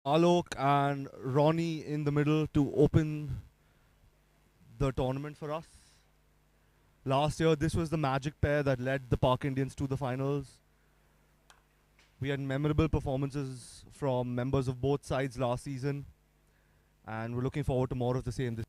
Alok and Ronnie in the middle to open the tournament for us. Last year, this was the magic pair that led the Park Indians to the finals. We had memorable performances from members of both sides last season, and we're looking forward to more of the same this.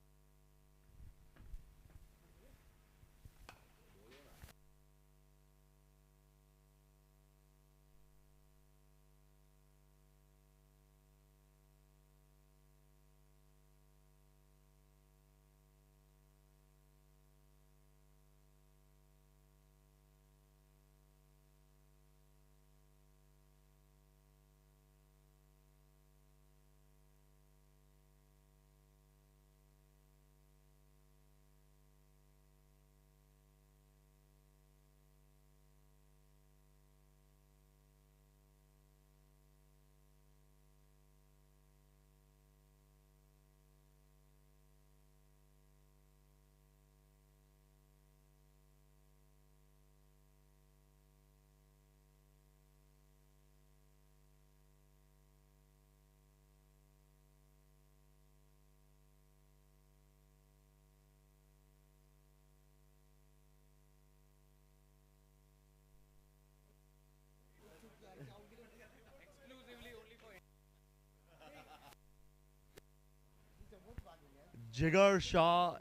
Jigar Shah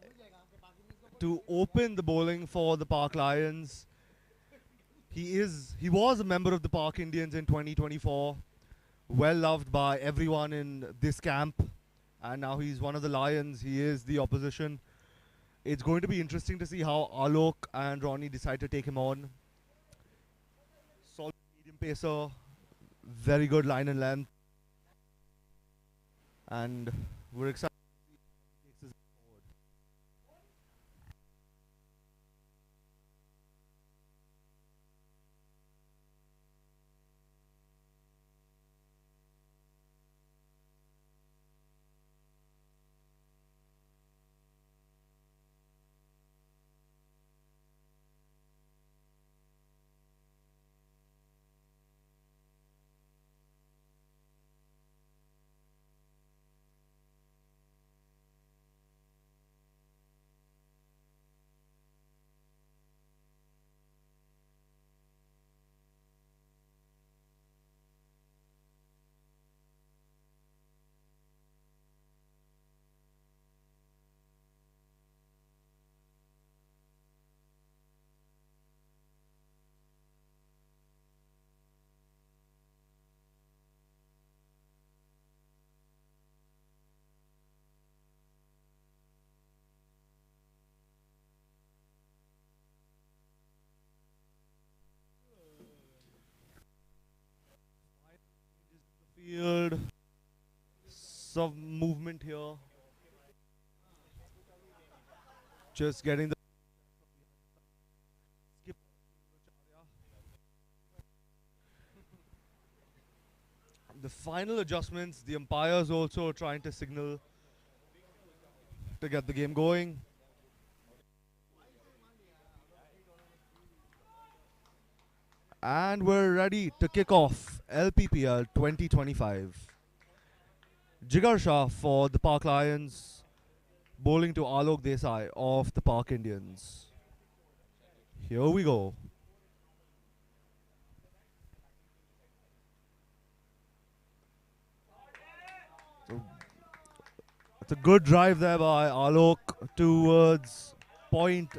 to open the bowling for the Park Lions. He was a member of the Park Indians in 2024, well loved by everyone in this camp, and now he's one of the Lions. He is the opposition. It's going to be interesting to see how Alok and Ronnie decide to take him on. Solid medium pacer, very good line and length, and we're excited. Field, some movement here, just getting the skip. The final adjustments, the umpires also trying to signal to get the game going. And we're ready to kick off LPPL 2025. Jigar Shah for the Park Lions, bowling to Alok Desai of the Park Indians. Here we go. It's a good drive there by Alok towards point,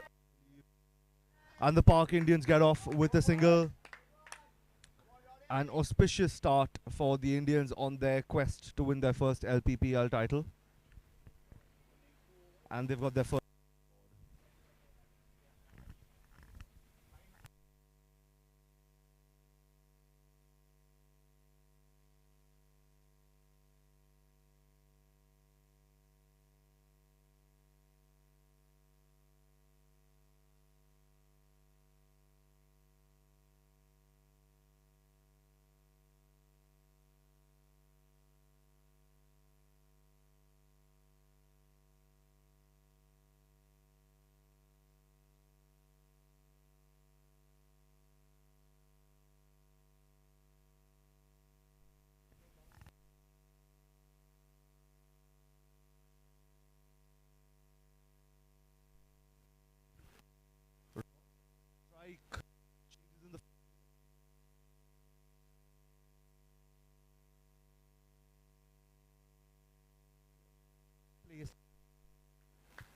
and the Park Indians get off with a single. An auspicious start for the Indians on their quest to win their first LPPL title. And they've got their first.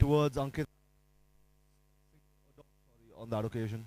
towards Ankit on that occasion.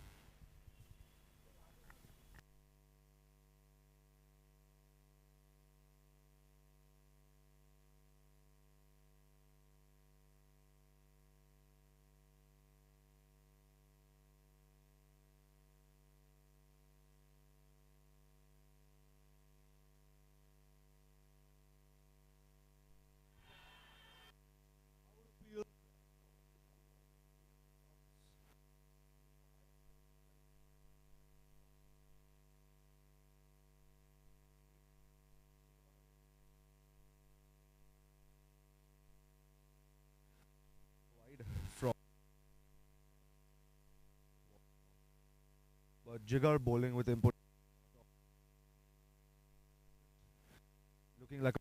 Wide from but Jigar bowling with input, looking like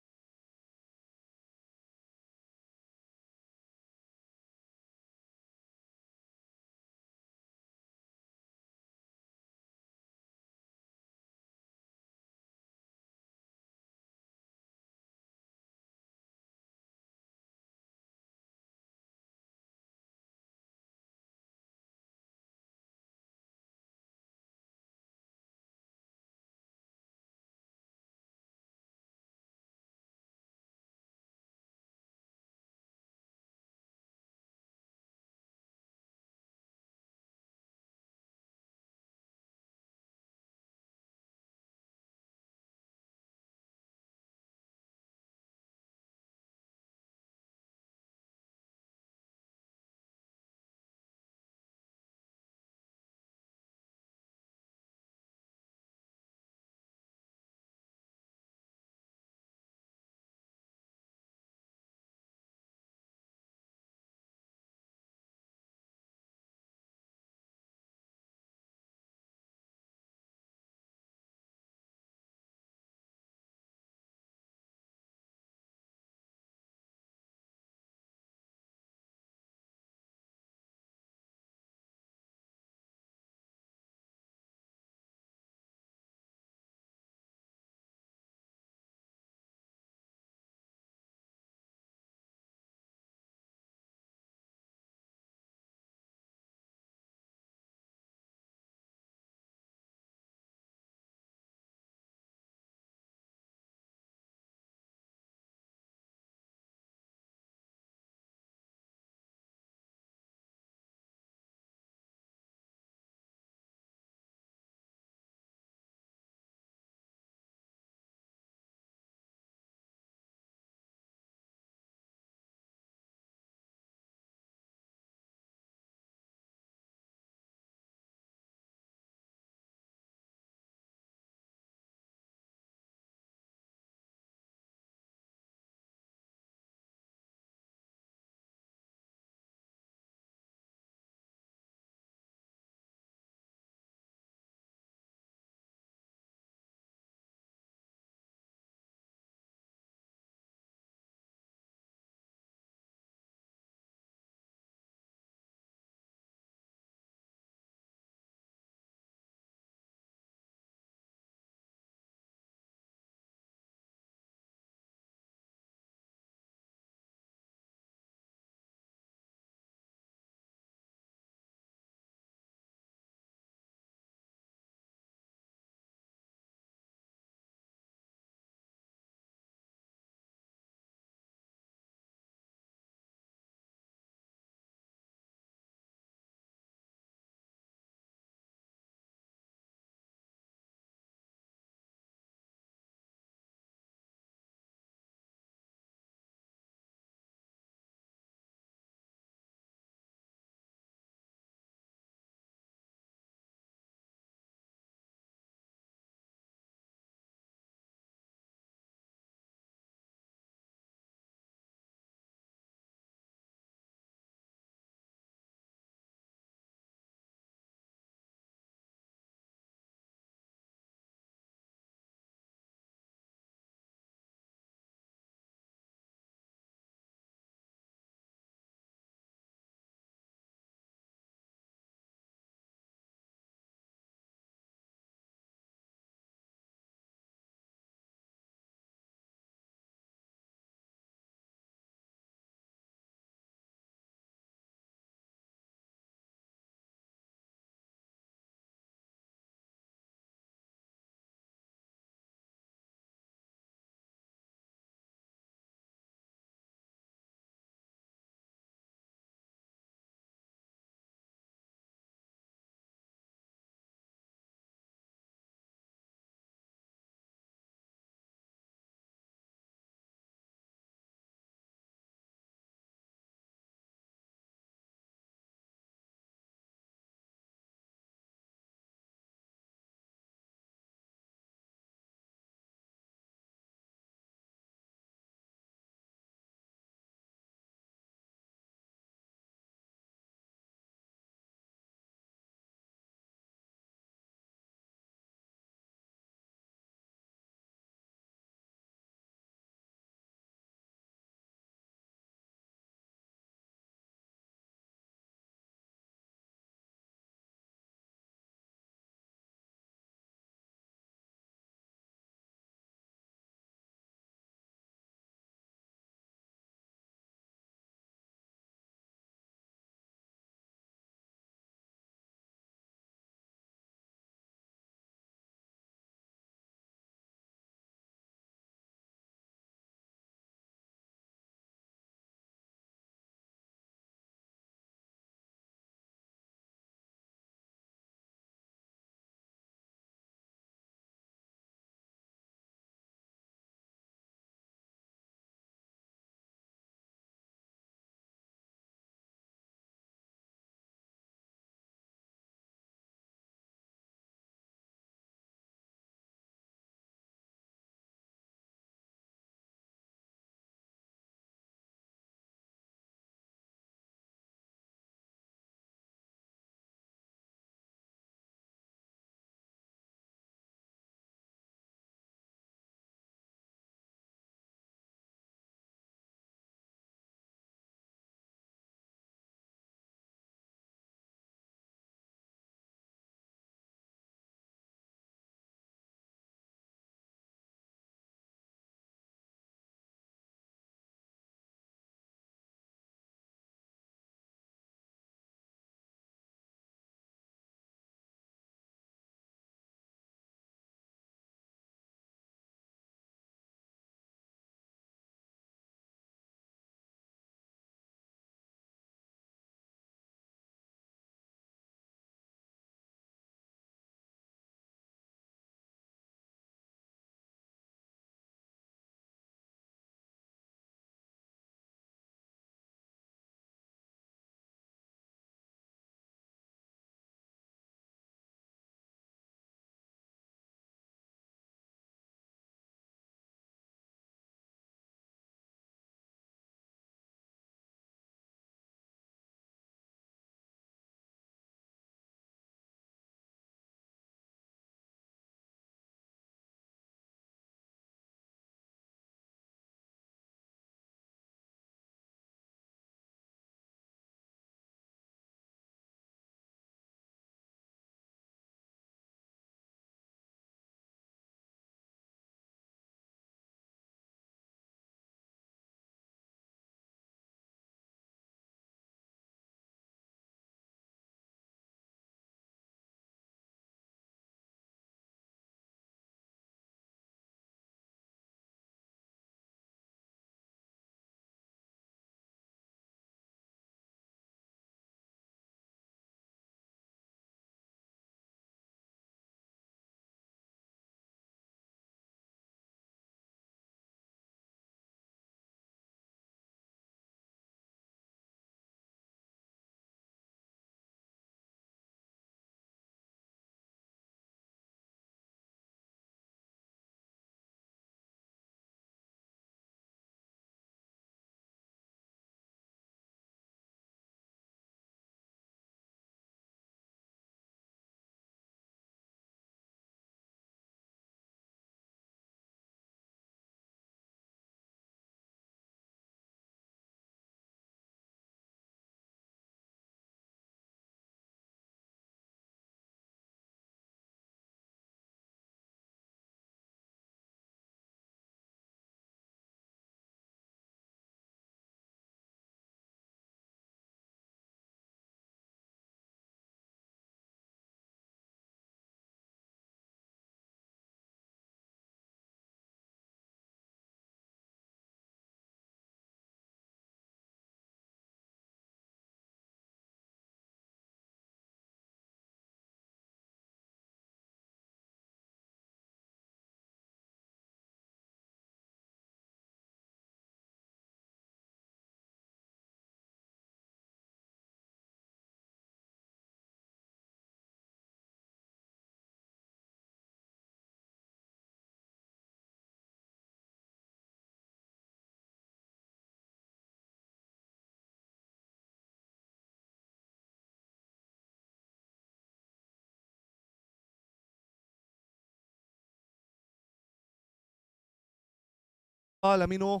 Let me know.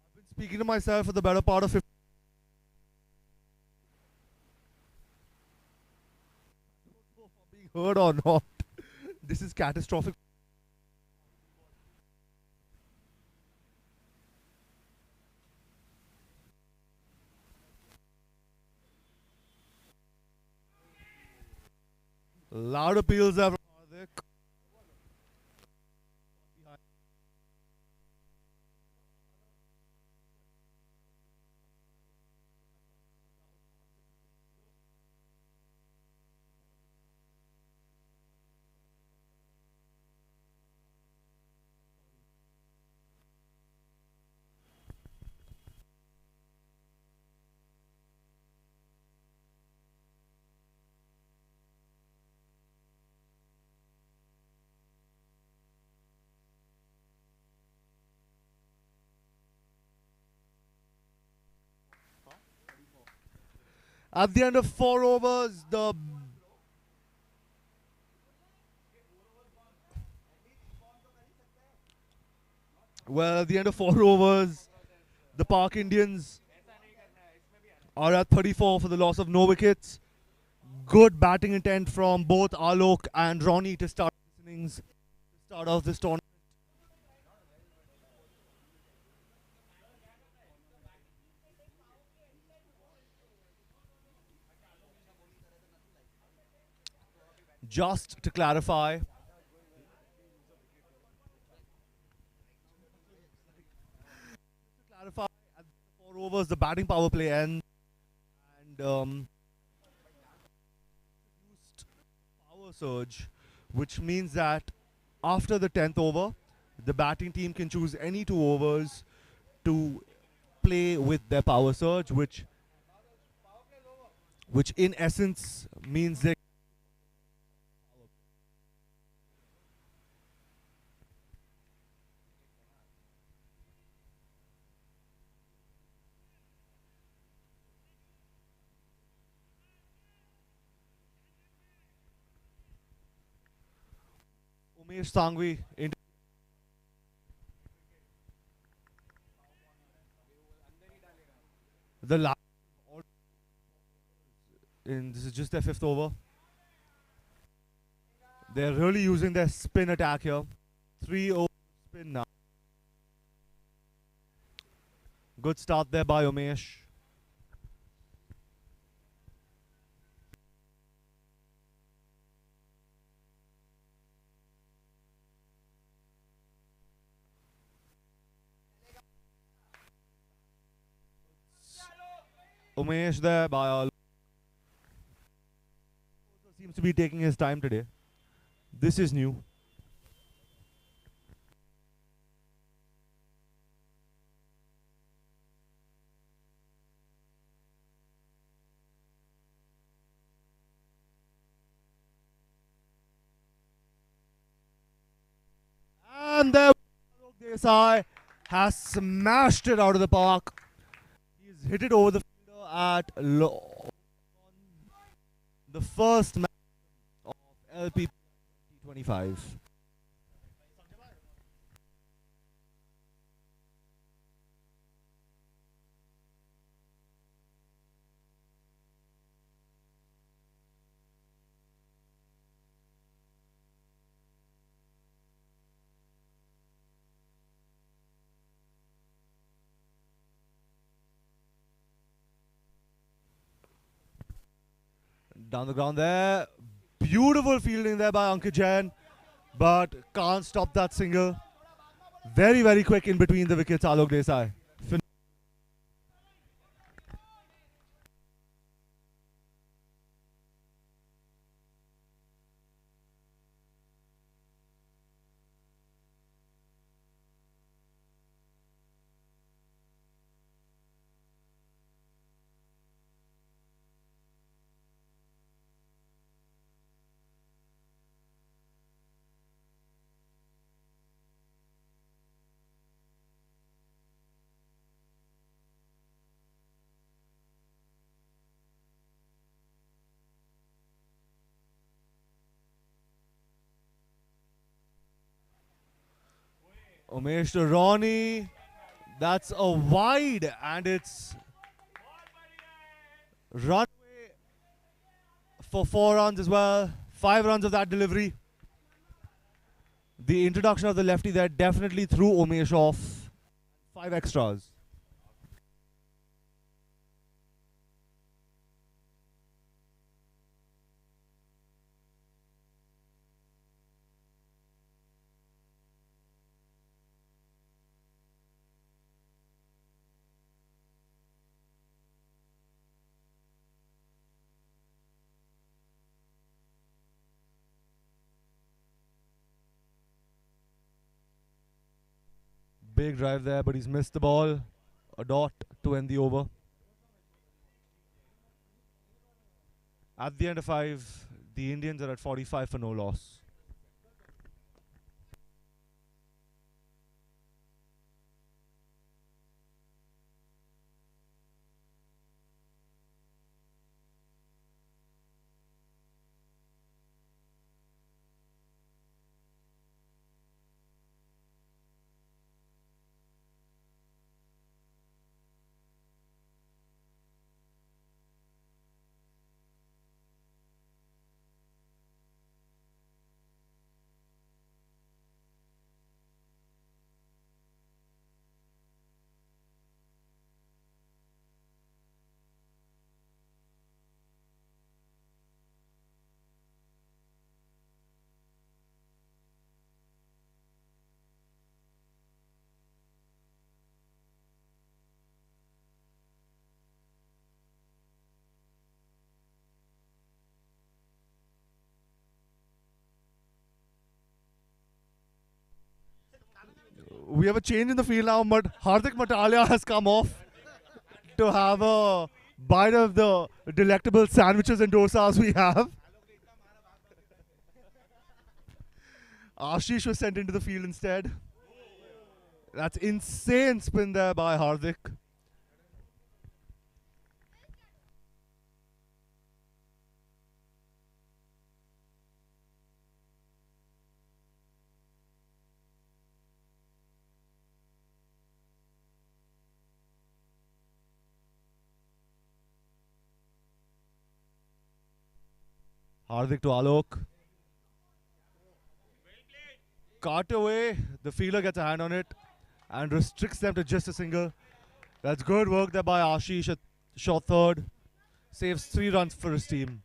I've been speaking to myself for the better part of 50. Being heard or not. This is catastrophic. Loud appeals there from Hardik. At the end of 4 overs, at the end of 4 overs, the Park Indians are at 34 for the loss of no wickets. Good batting intent from both Alok and Ronnie to start this innings, to start off this tournament. Just to clarify, at the 4 overs, the batting power play ends and used power surge, which means that after the 10th over, the batting team can choose any 2 overs to play with their power surge, which in essence means they Umesh Sangvi into the last. In this is just their 5th over. They're really using their spin attack here. 3 over spin now. Good start there by Umesh. Umesh there by all. Seems to be taking his time today. This is new. And there Desai has smashed it out of the park. He's hit it over the fielder at the first match of LPPL 2025. Down the ground there. Beautiful fielding there by Ankit Jain, but can't stop that single. Very, very quick in between the wickets, Alok Desai. Umesh to Ronnie. That's a wide, and it's run for 4 runs as well. 5 runs of that delivery. The introduction of the lefty there definitely threw Umesh off. 5 extras. Big drive there, but he's missed the ball. A dot to end the over. At the end of 5, the Indians are at 45 for no loss. We have a change in the field now, but Hardik Matalia has come off to have a bite of the delectable sandwiches and dosas we have. Ashish was sent into the field instead. That's insane spin there by Hardik. Hardik to Alok. Cart away. The fielder gets a hand on it and restricts them to just a single. That's good work there by Ashish at short third. Saves 3 runs for his team.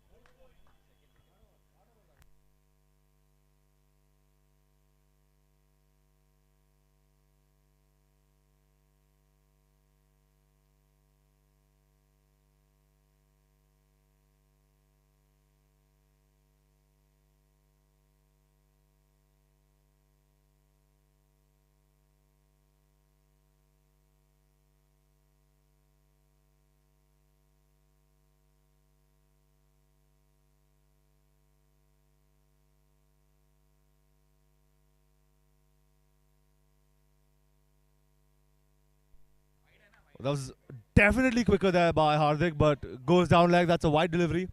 That was definitely quicker there by Hardik, but goes down like that's a wide delivery.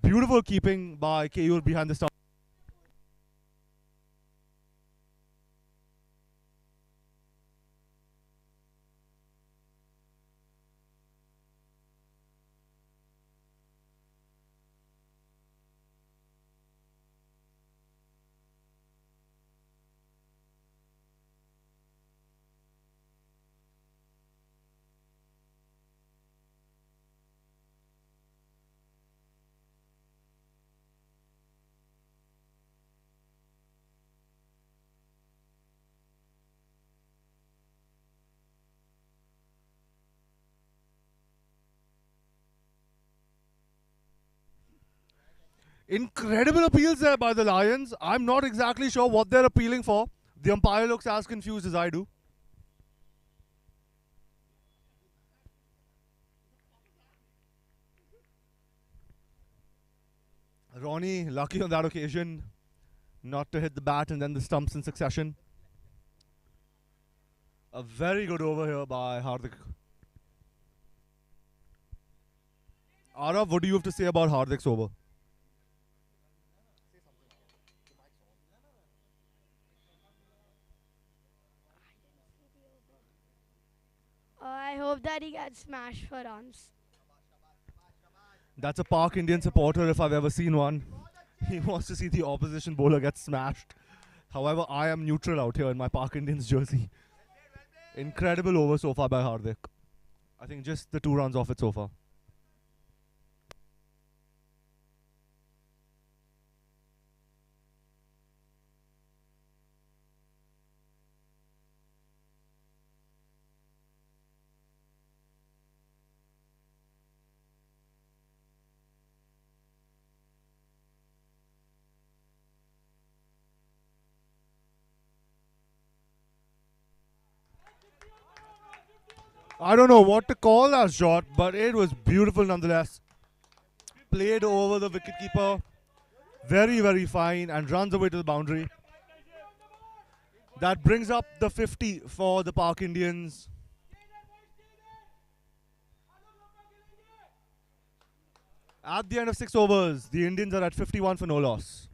Beautiful keeping by Keyur behind the stump. Incredible appeals there by the Lions. I'm not exactly sure what they're appealing for. The umpire looks as confused as I do. Ronnie, lucky on that occasion not to hit the bat and then the stumps in succession. A very good over here by Hardik. Arav, what do you have to say about Hardik's over? I hope that he gets smashed for runs. That's a Park Indian supporter if I've ever seen one. He wants to see the opposition bowler get smashed. However, I am neutral out here in my Park Indians jersey. Incredible over so far by Hardik. I think just the 2 runs off it so far. I don't know what to call that shot, but it was beautiful nonetheless. Played over the wicketkeeper. Very, very fine and runs away to the boundary. That brings up the 50 for the Park Indians. At the end of 6 overs, the Indians are at 51 for no loss.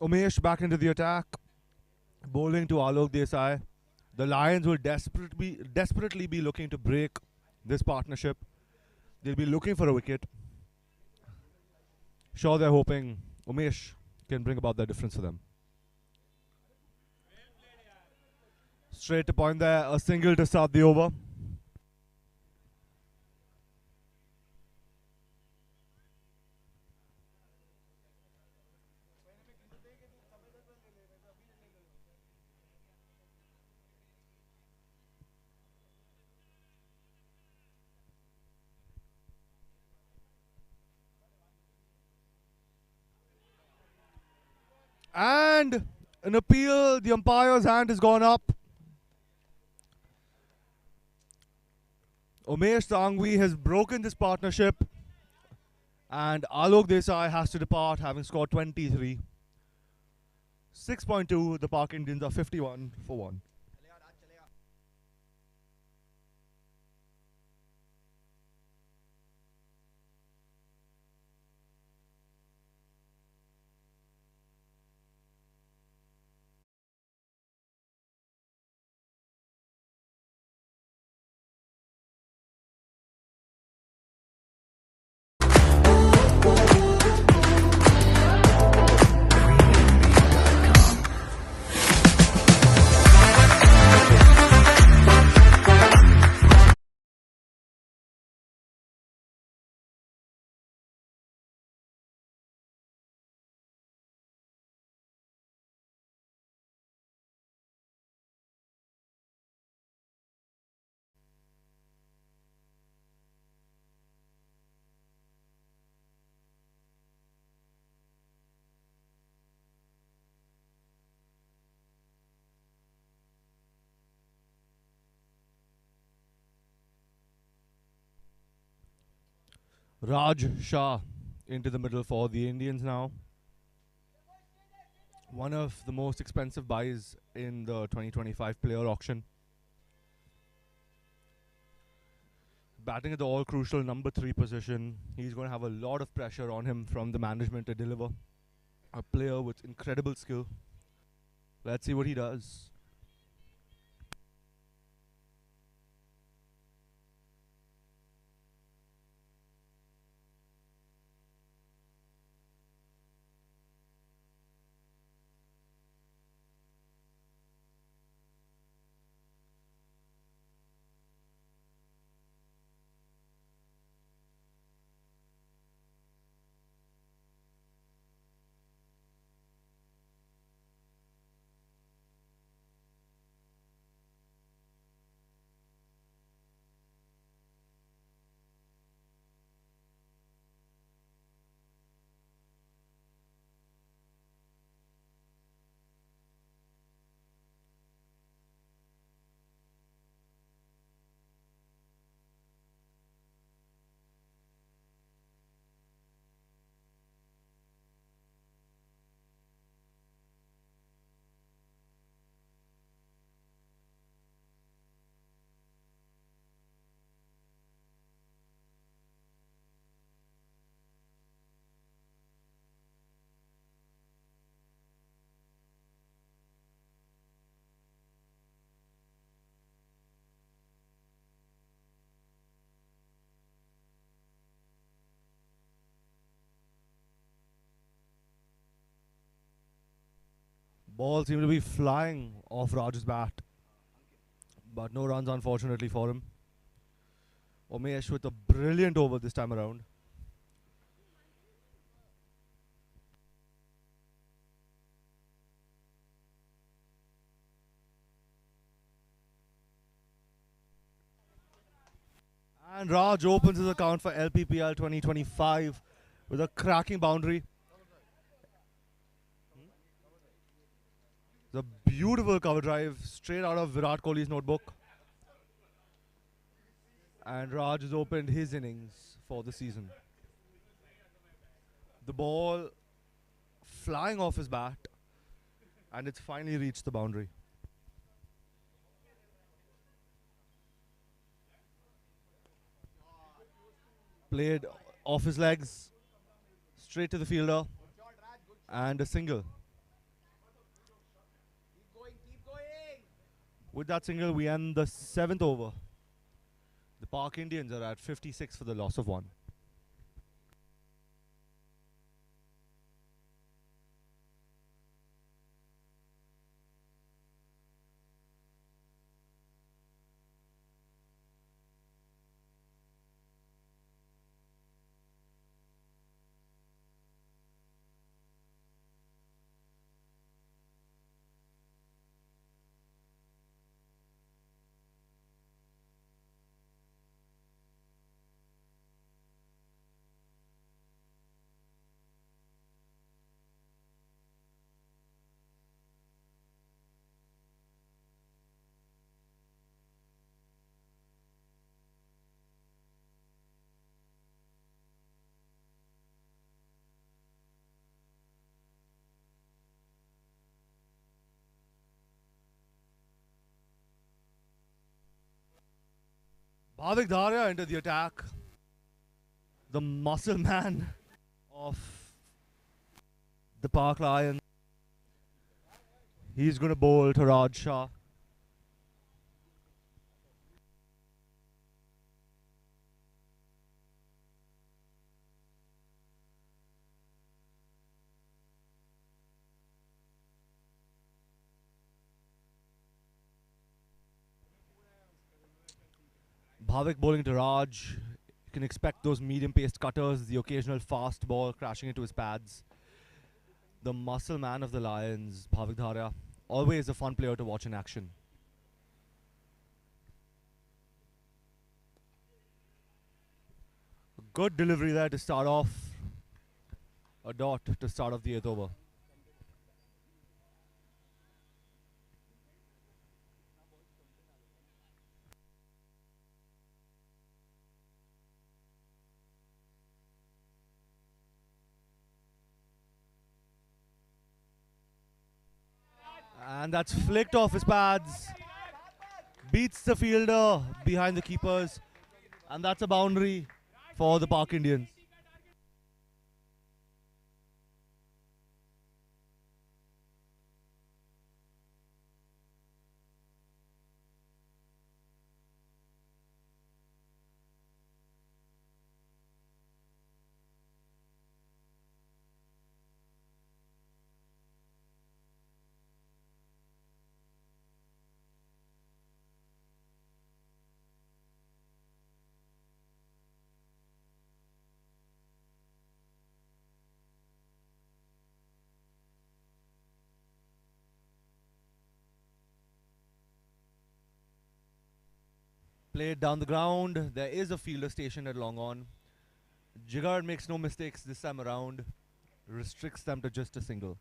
Umesh back into the attack, bowling to Alok Desai. The Lions will desperately be looking to break this partnership. They'll be looking for a wicket. Sure, they're hoping Umesh can bring about that difference for them. Straight to point there, a single to start the over. And an appeal, the umpire's hand has gone up. Umesh Sangvi has broken this partnership, and Alok Desai has to depart having scored 23. 6.2, the Park Indians are 51 for 1. Raj Shah into the middle for the Indians now. One of the most expensive buys in the 2025 player auction. Batting at the all crucial number 3 position. He's going to have a lot of pressure on him from the management to deliver. A player with incredible skill. Let's see what he does. Ball seemed to be flying off Raj's bat, but no runs unfortunately for him. Umesh with a brilliant over this time around. And Raj opens his account for LPPL 2025 with a cracking boundary. The beautiful cover drive straight out of Virat Kohli's notebook. And Raj has opened his innings for the season. The ball flying off his bat, and it's finally reached the boundary. Played off his legs, straight to the fielder, and a single. With that single, we end the 7th over. The Park Indians are at 56 for the loss of 1. Bhavik Dharia into the attack. The muscle man of the Park Lions. He's going to bowl to Raj Shah. Bhavik bowling to Raj. You can expect those medium-paced cutters, the occasional fast ball crashing into his pads. The muscle man of the Lions, Bhavik Dharia. Always a fun player to watch in action. Good delivery there to start off. A dot to start off the 8th over. And that's flicked off his pads. Beats the fielder behind the keepers. And that's a boundary for the Park Indians. Played down the ground. There is a fielder stationed at long on. Jigar makes no mistakes this time around. Restricts them to just a single.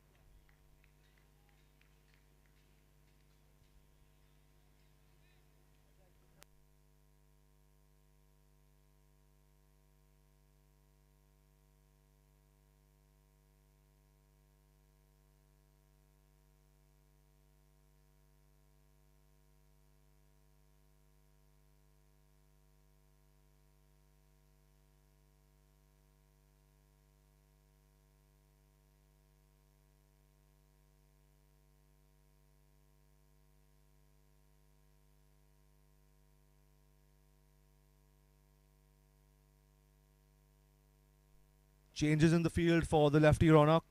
Changes in the field for the lefty Ronak.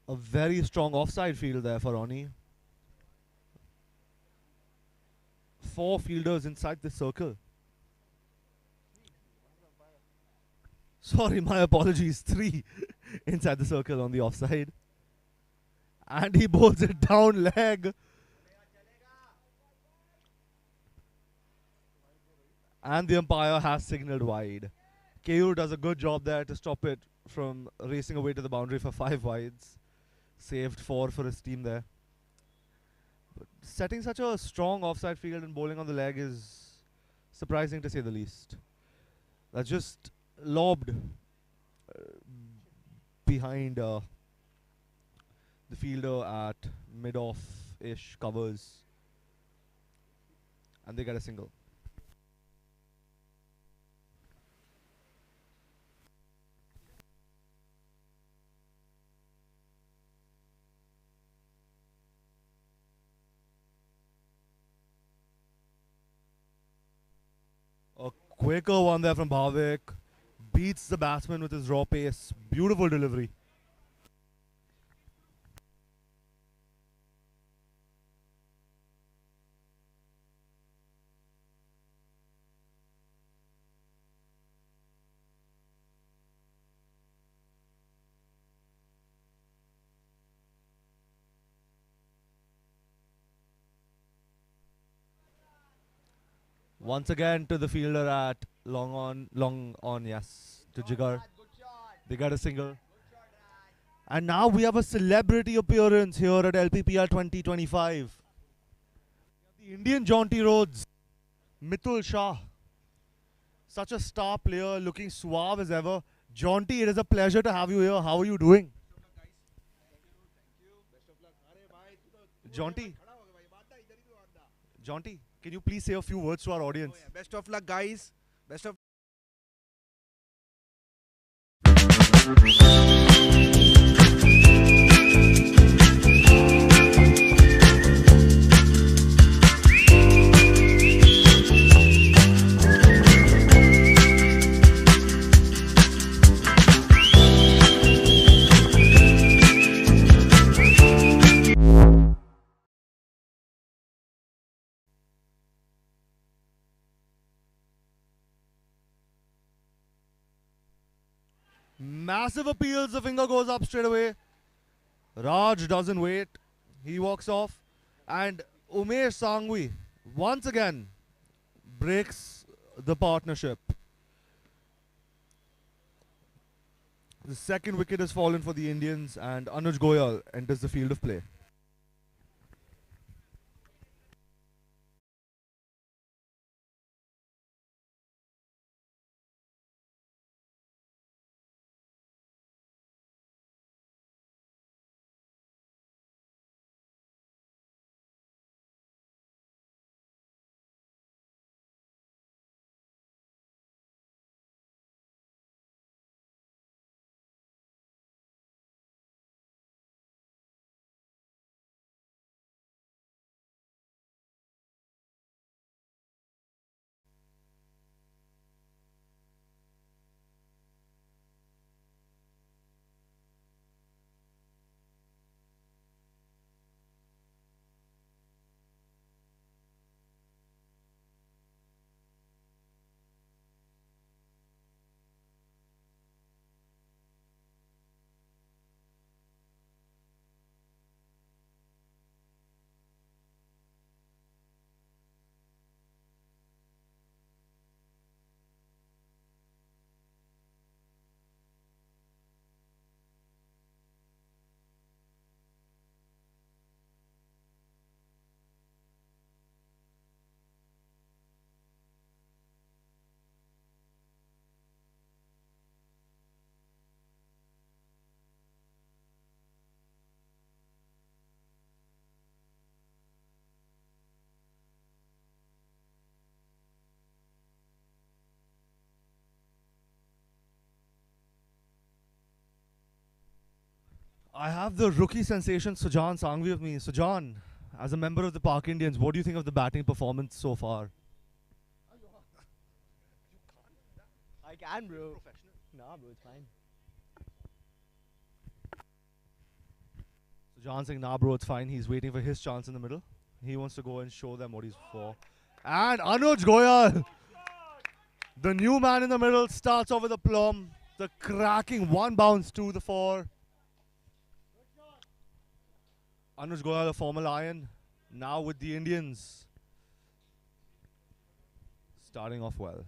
A very strong offside field there for Ronnie. 4 fielders inside the circle. Sorry, my apologies. 3 inside the circle on the offside. And he bowls it down leg. And the umpire has signaled wide. KU does a good job there to stop it from racing away to the boundary for 5 wides. Saved 4 for his team there. But setting such a strong offside field and bowling on the leg is surprising to say the least. That's just lobbed behind the fielder at mid-off-ish covers. And they get a single. A quicker one there from Bhavik. Beats the batsman with his raw pace. Beautiful delivery. Once again to the fielder at long on, yes, to Jigar. They got a single. And now we have a celebrity appearance here at LPPL 2025. The Indian Jaunty Rhodes, Mitul Shah. Such a star player, looking suave as ever. Jaunty, it is a pleasure to have you here. How are you doing? Jaunty, Jaunty, can you please say a few words to our audience? Best of luck, guys. Best of Massive appeals. The finger goes up straight away. Raj doesn't wait. He walks off. And Umesh Sangvi once again breaks the partnership. The second wicket has fallen for the Indians, and Anuj Goyal enters the field of play. I have the rookie sensation Sujan Sangvi with me. Sujan, as a member of the Park Indians, what do you think of the batting performance so far? I can, bro. Nah, bro, it's fine. John saying, nah, bro, it's fine. He's waiting for his chance in the middle. He wants to go and show them what he's for. And Anuj Goyal, the new man in the middle, starts off with a plum. The cracking one bounce to the four. Anuj Goyal, a former Lion, now with the Indians. Starting off well.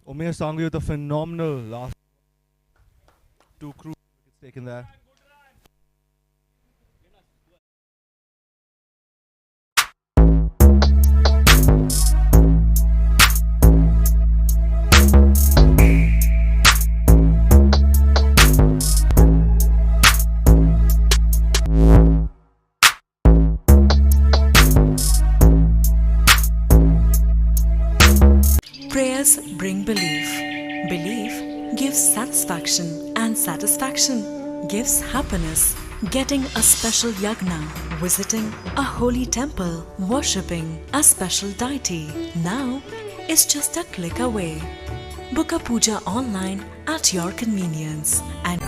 Umesh Sangvi with a phenomenal last two crucial wickets taken there. Prayers bring belief. Belief gives satisfaction, and satisfaction gives happiness. Getting a special yagna, visiting a holy temple, worshipping a special deity now is just a click away. Book a puja online at your convenience and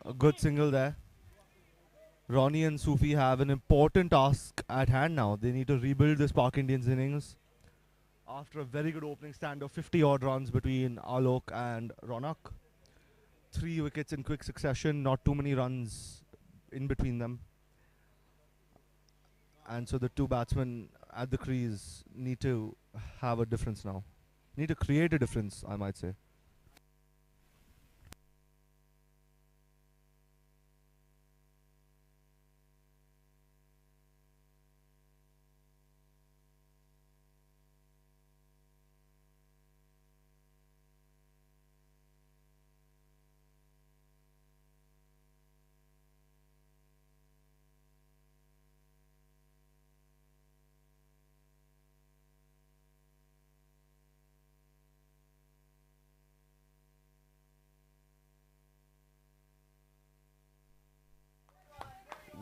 A good single there. Ronnie and Sufi have an important task at hand now. They need to rebuild this Park Indians innings after a very good opening stand of 50 odd runs between Alok and Ronak. 3 wickets in quick succession, not too many runs in between them. And so the two batsmen at the crease need to have a difference now. Need to create a difference, I might say.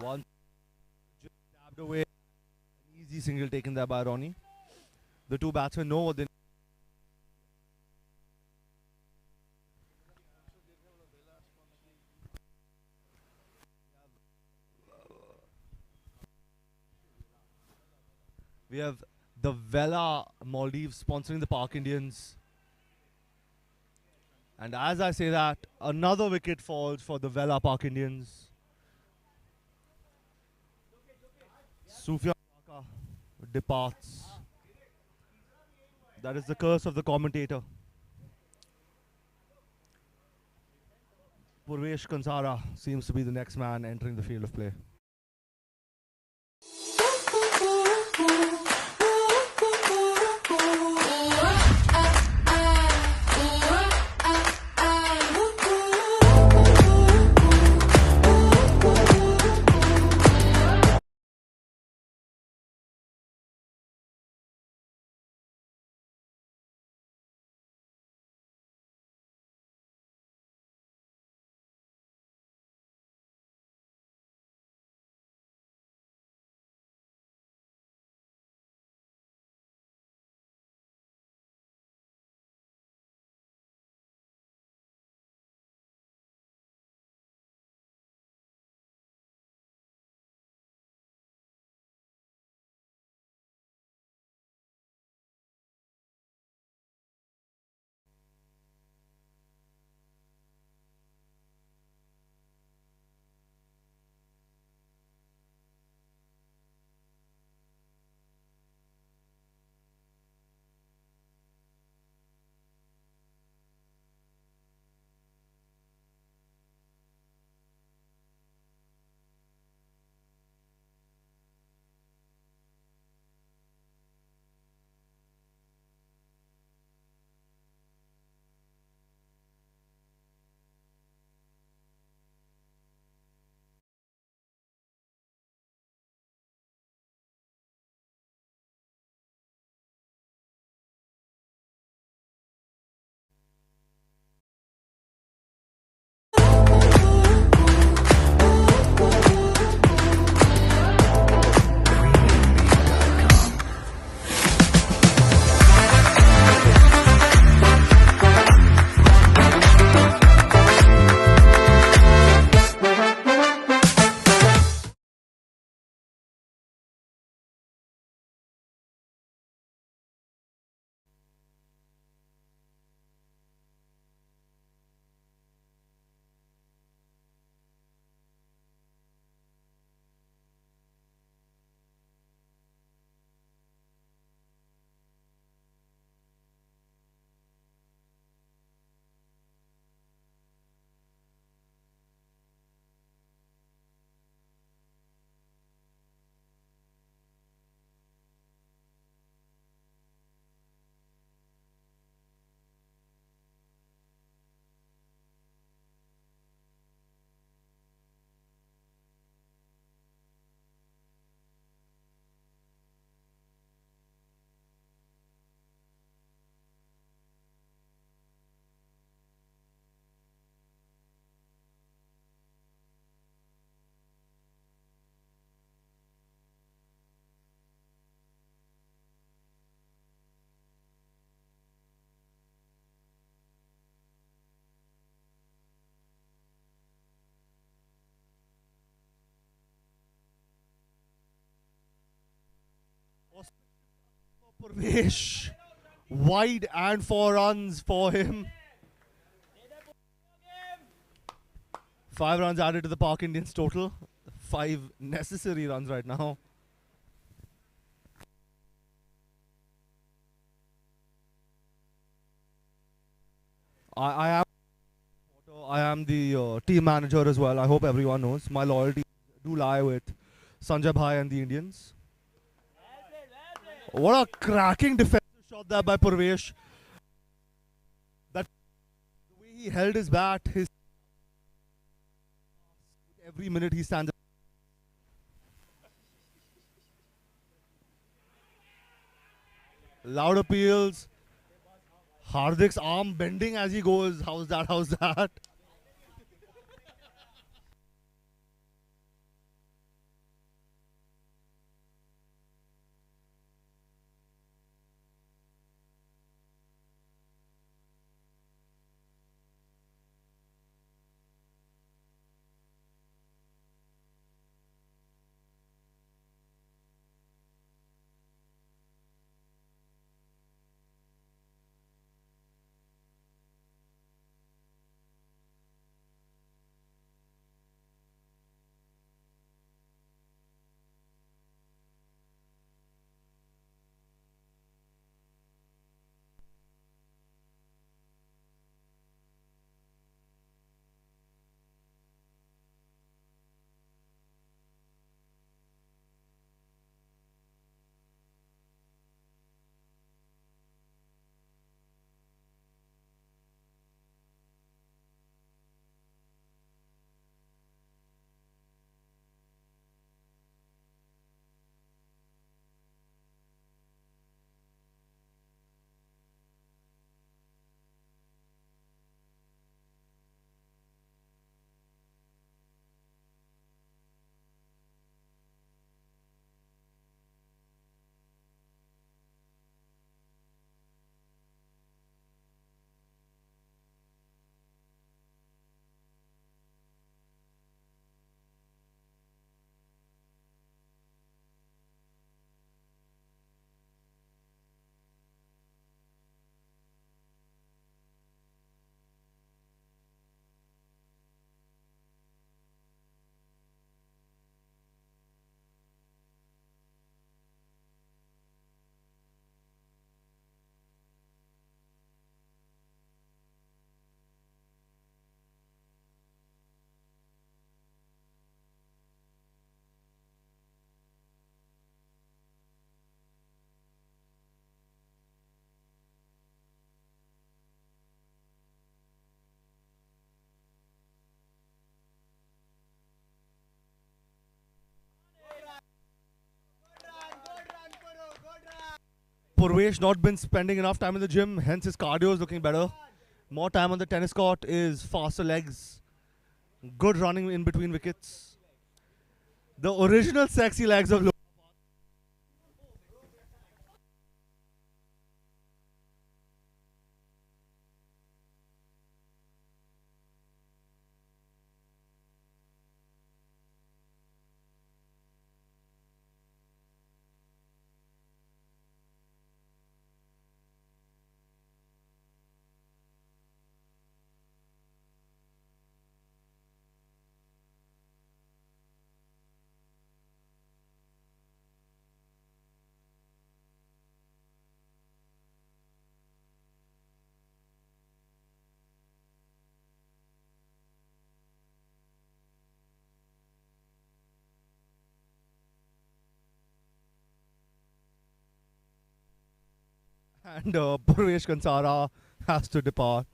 One just tapped away. An easy single taken there by Ronnie. The two batsmen know what they. We have the Vela Maldives sponsoring the Park Indians. And as I say that, another wicket falls for the Vela Park Indians. Sufyan Saka departs. That is the curse of the commentator. Purvesh Kansara seems to be the next man entering the field of play. Purvesh, wide and 4 runs for him. 5 runs added to the Park Indians total. 5 necessary runs right now. I am the team manager as well. I hope everyone knows. My loyalty do lie with Sanjay Bhai and the Indians. What a cracking defensive shot there by Purvesh. That the way he held his bat, his every minute he stands. Loud appeals. Hardik's arm bending as he goes. How's that? How's that? Purvesh not been spending enough time in the gym, hence his cardio is looking better. More time on the tennis court is faster legs. Good running in between wickets. The original sexy legs of and Purvesh Kansara has to depart.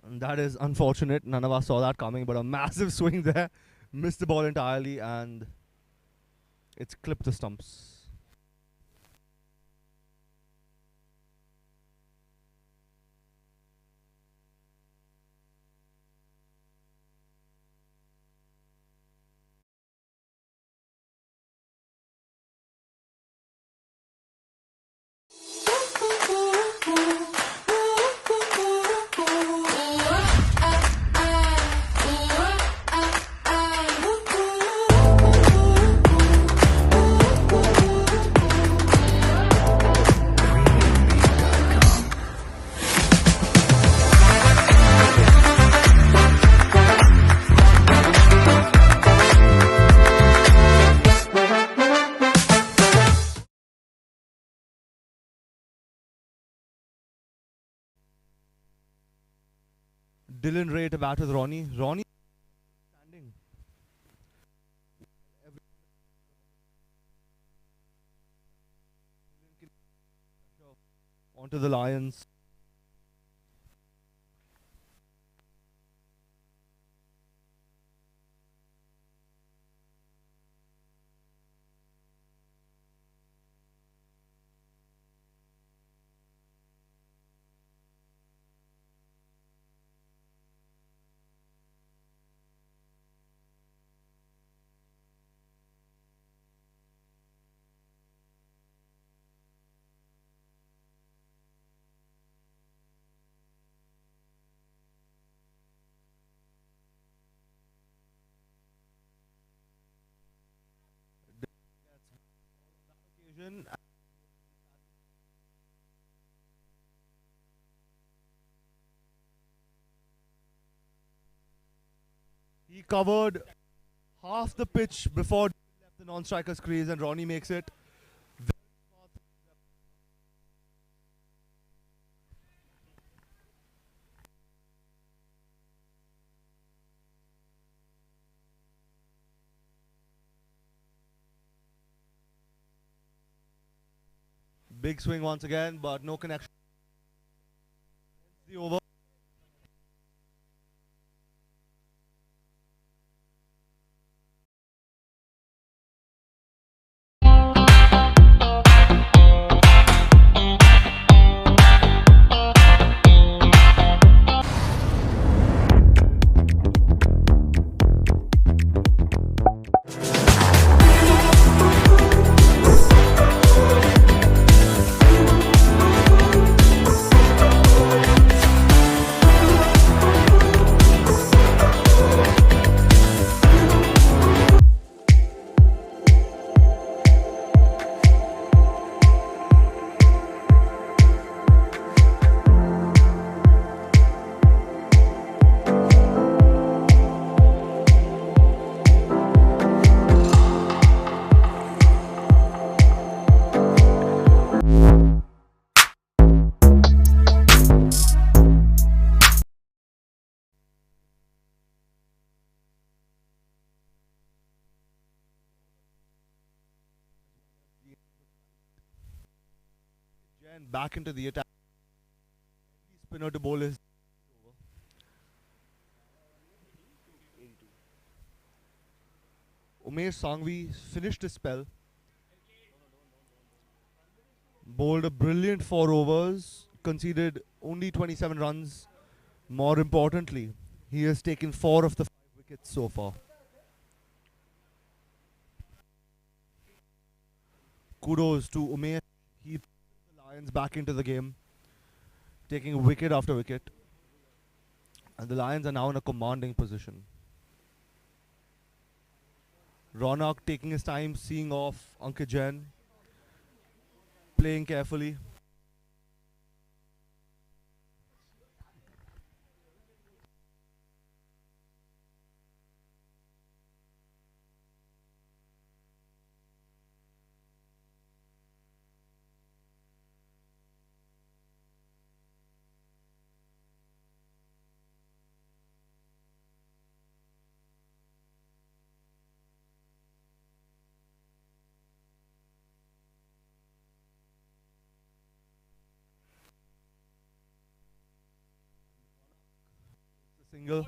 And that is unfortunate. None of us saw that coming, but a massive swing there. Missed the ball entirely, and it's clipped the stumps. Dylan Ray to bat with Ronnie. Ronnie standing. Onto the Lions. Occasion. He covered half the pitch before left the non-striker's crease, and Ronnie makes it. Big swing once again, but no connection. The over. Jen back into the attack. Spinner to bowl his. Umesh Sangvi finished his spell. Bowled a brilliant 4 overs. Conceded only 27 runs. More importantly, he has taken 4 of the 5 wickets so far. Kudos to Umesh. He put the Lions back into the game, taking wicket after wicket. And the Lions are now in a commanding position. Ronak taking his time, seeing off Ankit Jain, playing carefully. Single.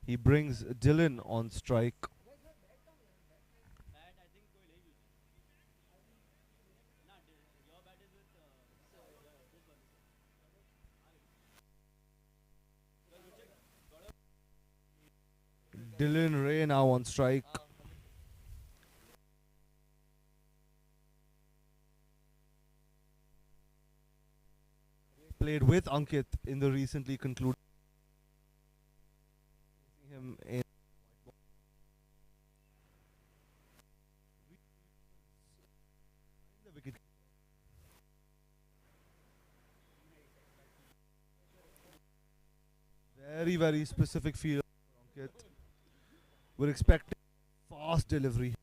He brings Dylan on strike. Dylan Ray now on strike. Played with Ankit in the recently concluded. Him in the wicket. Very, very specific feel for Ankit. We're expecting fast delivery.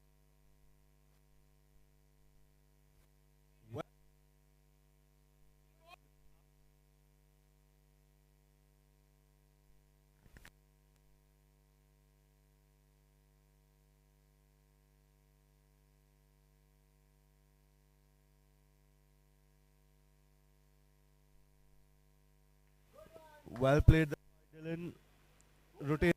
Well played, Dylan. Rotate.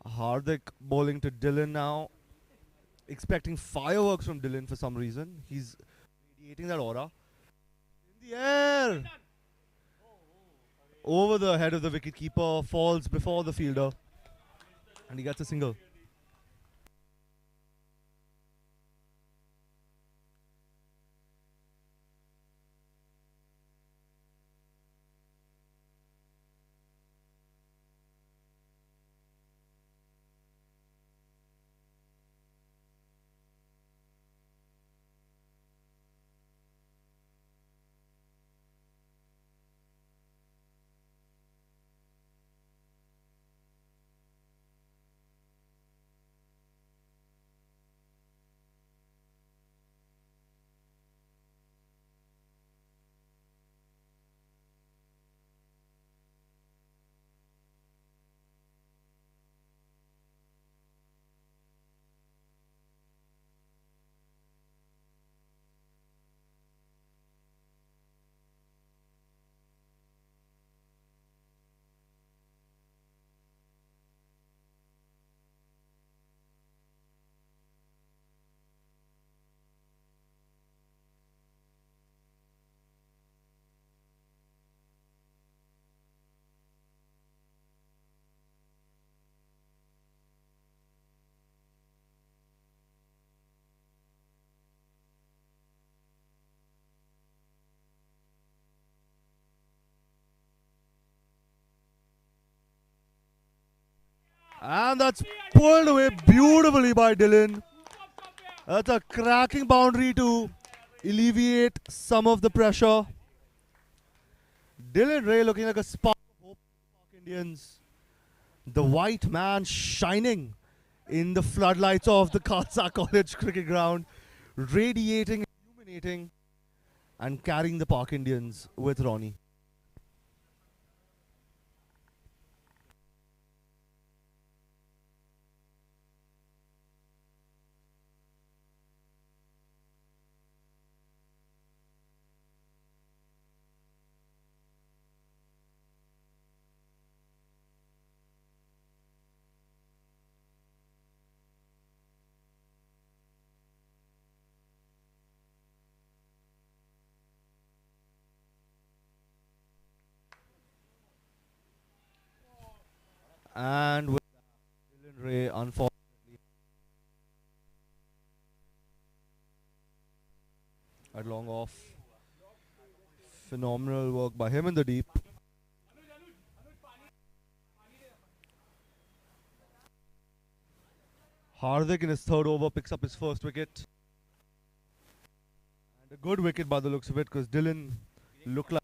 Hardik bowling to Dylan now. Expecting fireworks from Dylan for some reason. He's radiating that aura. In the air! Over the head of the wicketkeeper, falls before the fielder. And he gets a single. And that's pulled away beautifully by Dylan. That's a cracking boundary to alleviate some of the pressure. Dylan Ray looking like a spark of hope for the Indians. The white man shining in the floodlights of the Khalsa College cricket ground, radiating, illuminating, and carrying the Park Indians with Ronnie. And with Dylan Ray, unfortunately, at long off. Phenomenal work by him in the deep. Hardik in his third over picks up his first wicket. And a good wicket by the looks of it, because Dylan looked like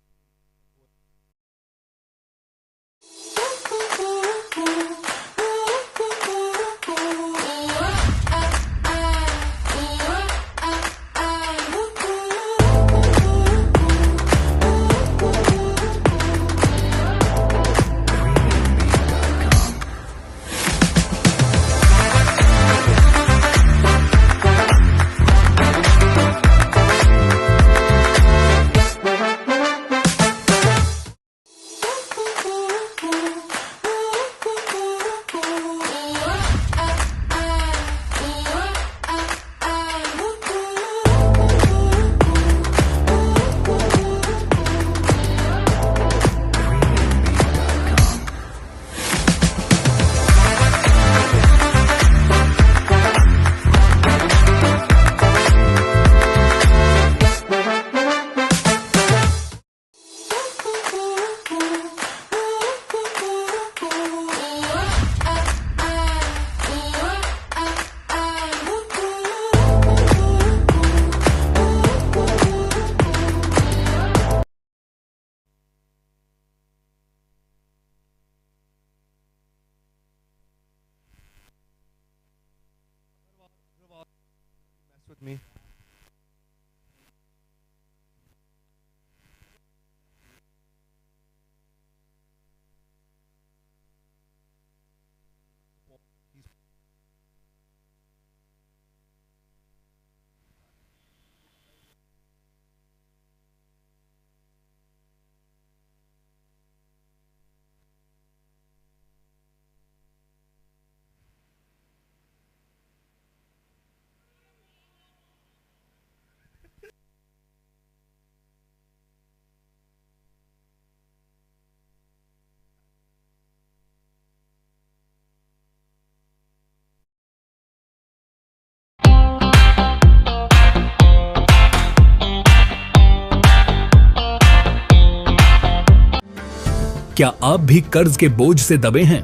क्या आप भी कर्ज के बोझ से दबे हैं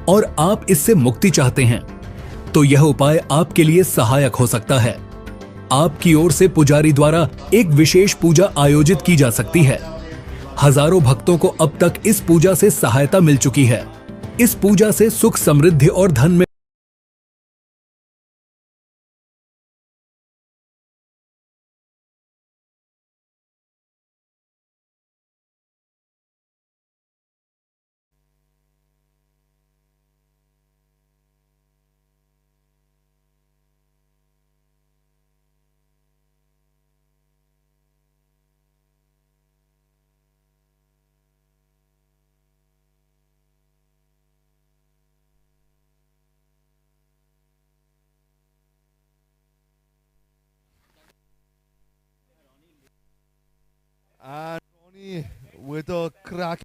और आप इससे मुक्ति चाहते हैं? तो यह उपाय आपके लिए सहायक हो सकता है। आपकी ओर से पुजारी द्वारा एक विशेष पूजा आयोजित की जा सकती है। हजारों भक्तों को अब तक इस पूजा से सहायता मिल चुकी है। इस पूजा से सुख, समृद्धि और धन में And Ronnie with a crack.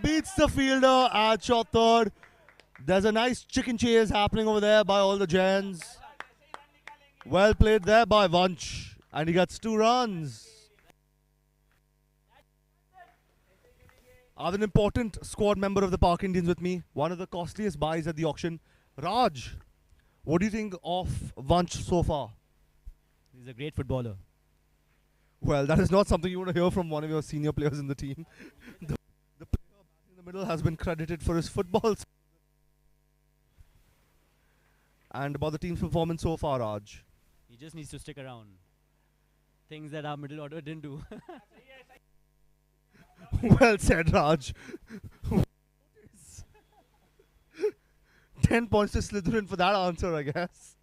Beats the fielder at short third. There's a nice chicken chase happening over there by all the Giants. Well played there by Vanch. And he gets 2 runs. I have an important squad member of the Park Indians with me. One of the costliest buys at the auction. Raj, what do you think of Vanch so far? He's a great footballer. Well, that is not something you want to hear from one of your senior players in the team. The player in the middle has been credited for his football. And about the team's performance so far, Raj. He just needs to stick around. Things that our middle order didn't do. Well said, Raj. 10 points to Slytherin for that answer, I guess.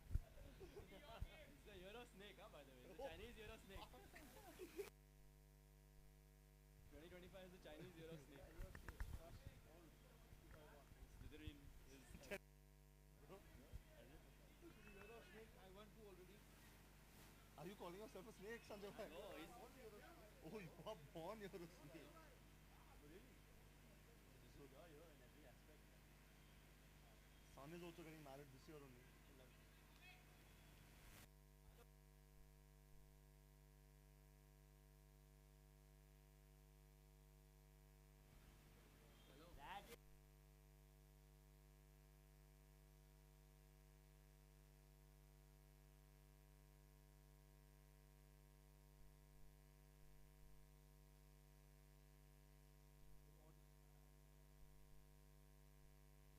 Are you calling yourself a snake, Sanjay? No, oh, you are born, you're a snake. Son is also getting married this year only.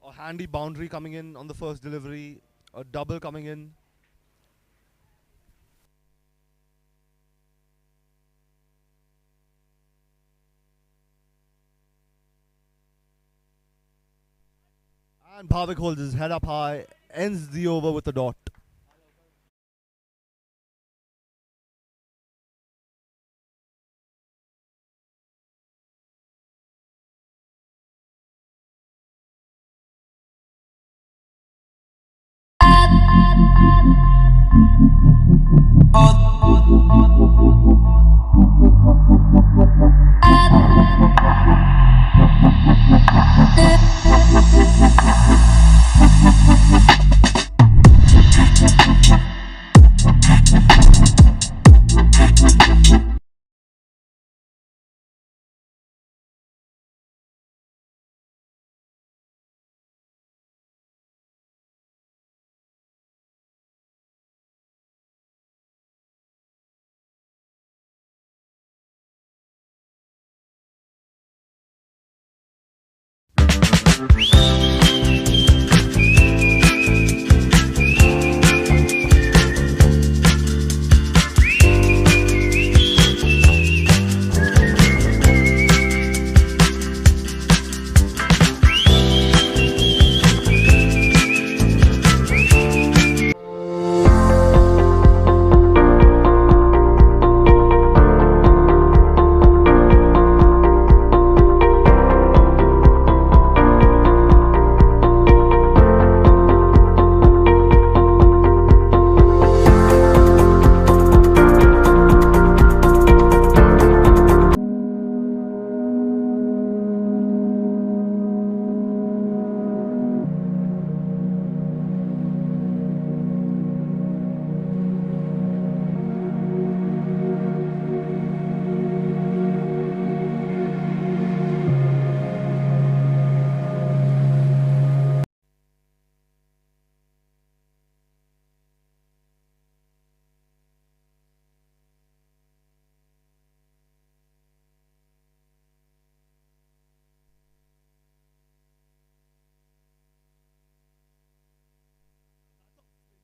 A handy boundary coming in on the first delivery, a double coming in. And Bhavik holds his head up high, ends the over with a dot.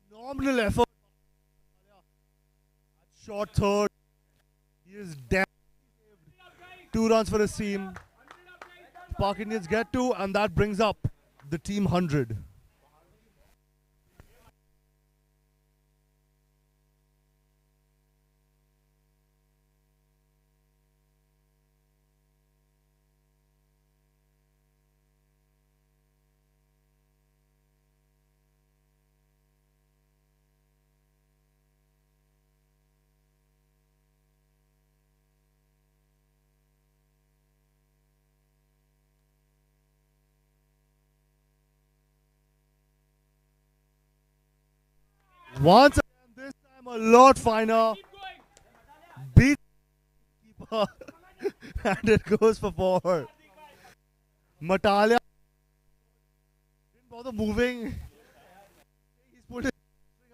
Phenomenal effort. Short third. He is damn. 2 runs for his team. Park Indians get 2, and that brings up the team 100. Once again, this time a lot finer. Beat keeper. And it goes for 4. Matalia didn't bother moving. He's put his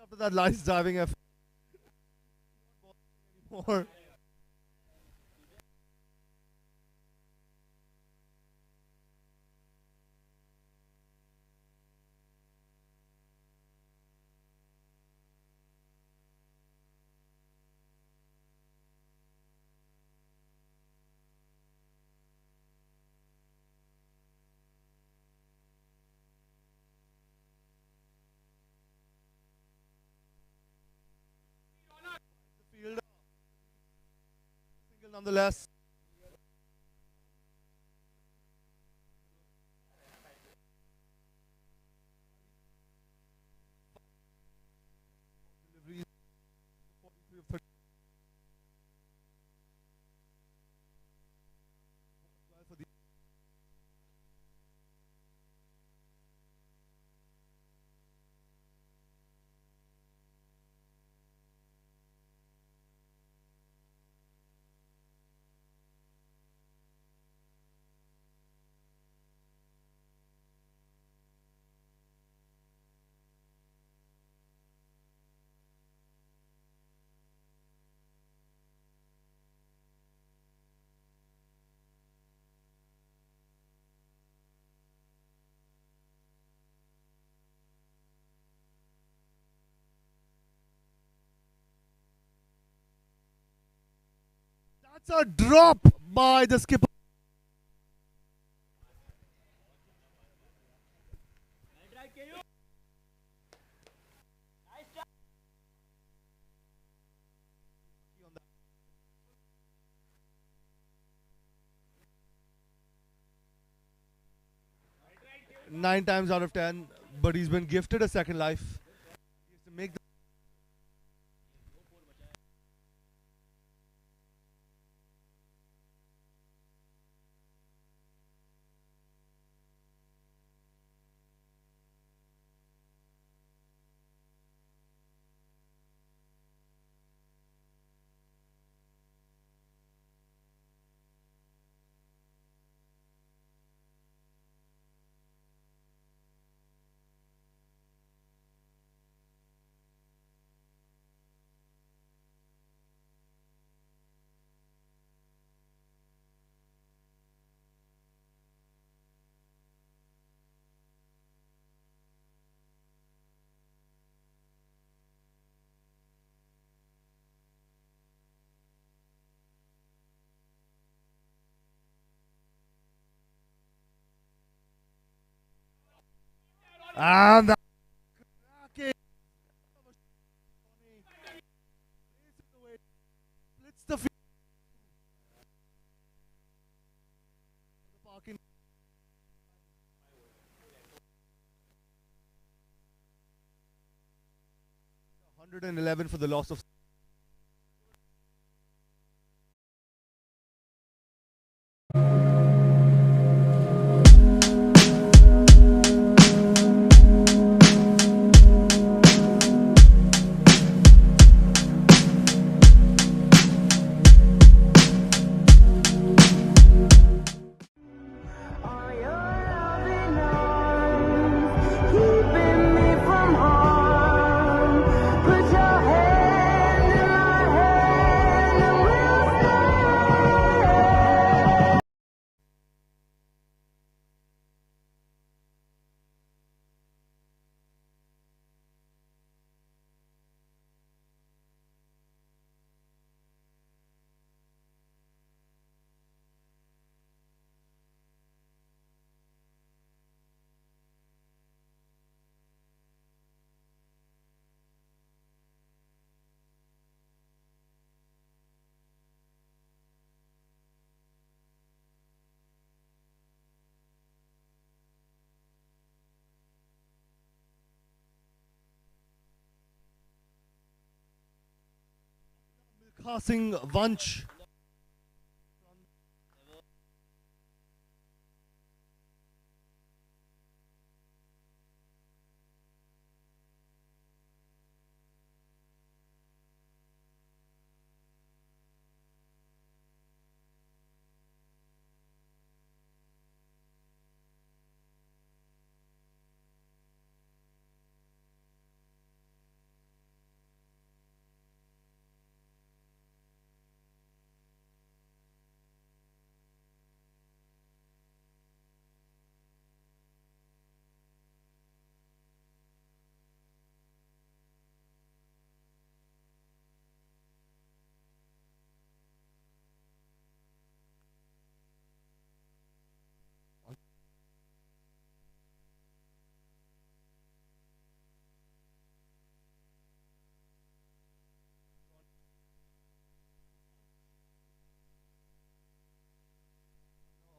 after that nice diving effort. More. Fielder. Single nonetheless. Deliveries 43 of 30 for the That's a drop by the skipper. Nine times out of 10, but he's been gifted a second life. He has to make the And that splits the field. The parking 111 for the loss of. Casting Vanch.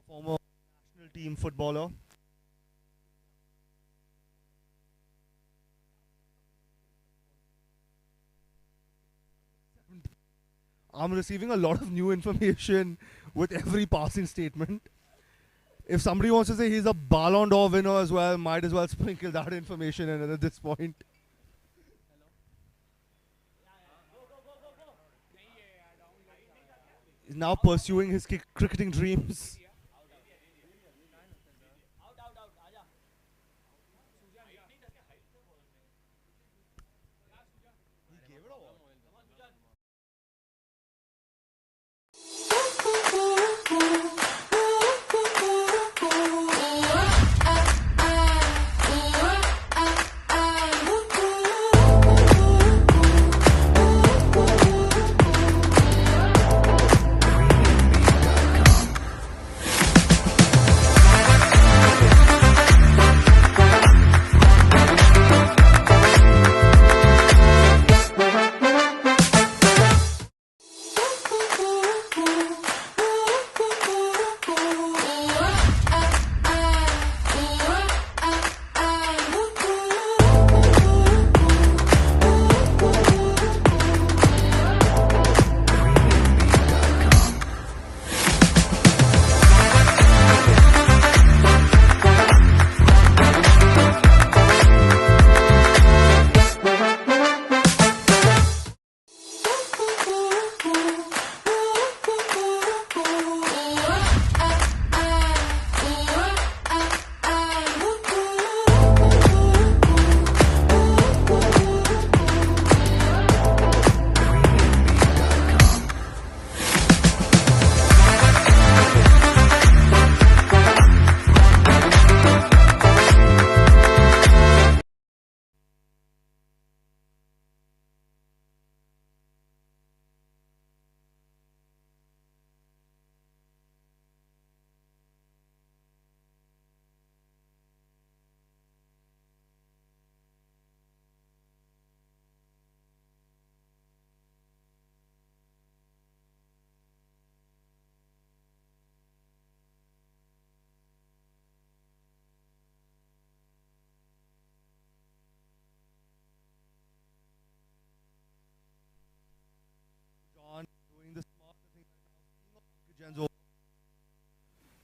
Former national team footballer. I'm receiving a lot of new information with every passing statement. If somebody wants to say he's a Ballon d'Or winner as well, might as well sprinkle that information in at this point. He's now pursuing his cricketing dreams.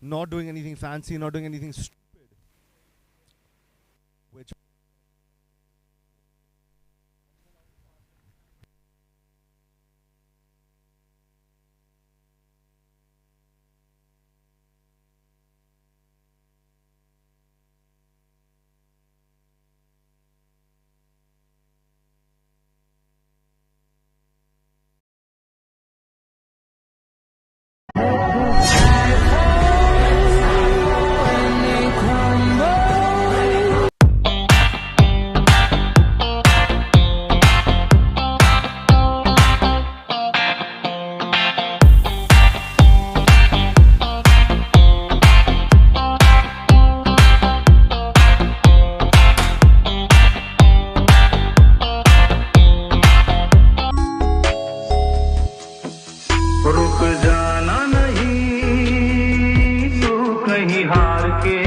not doing anything fancy, not doing anything stupid. Which रुक जाना नहीं तू कहीं हार के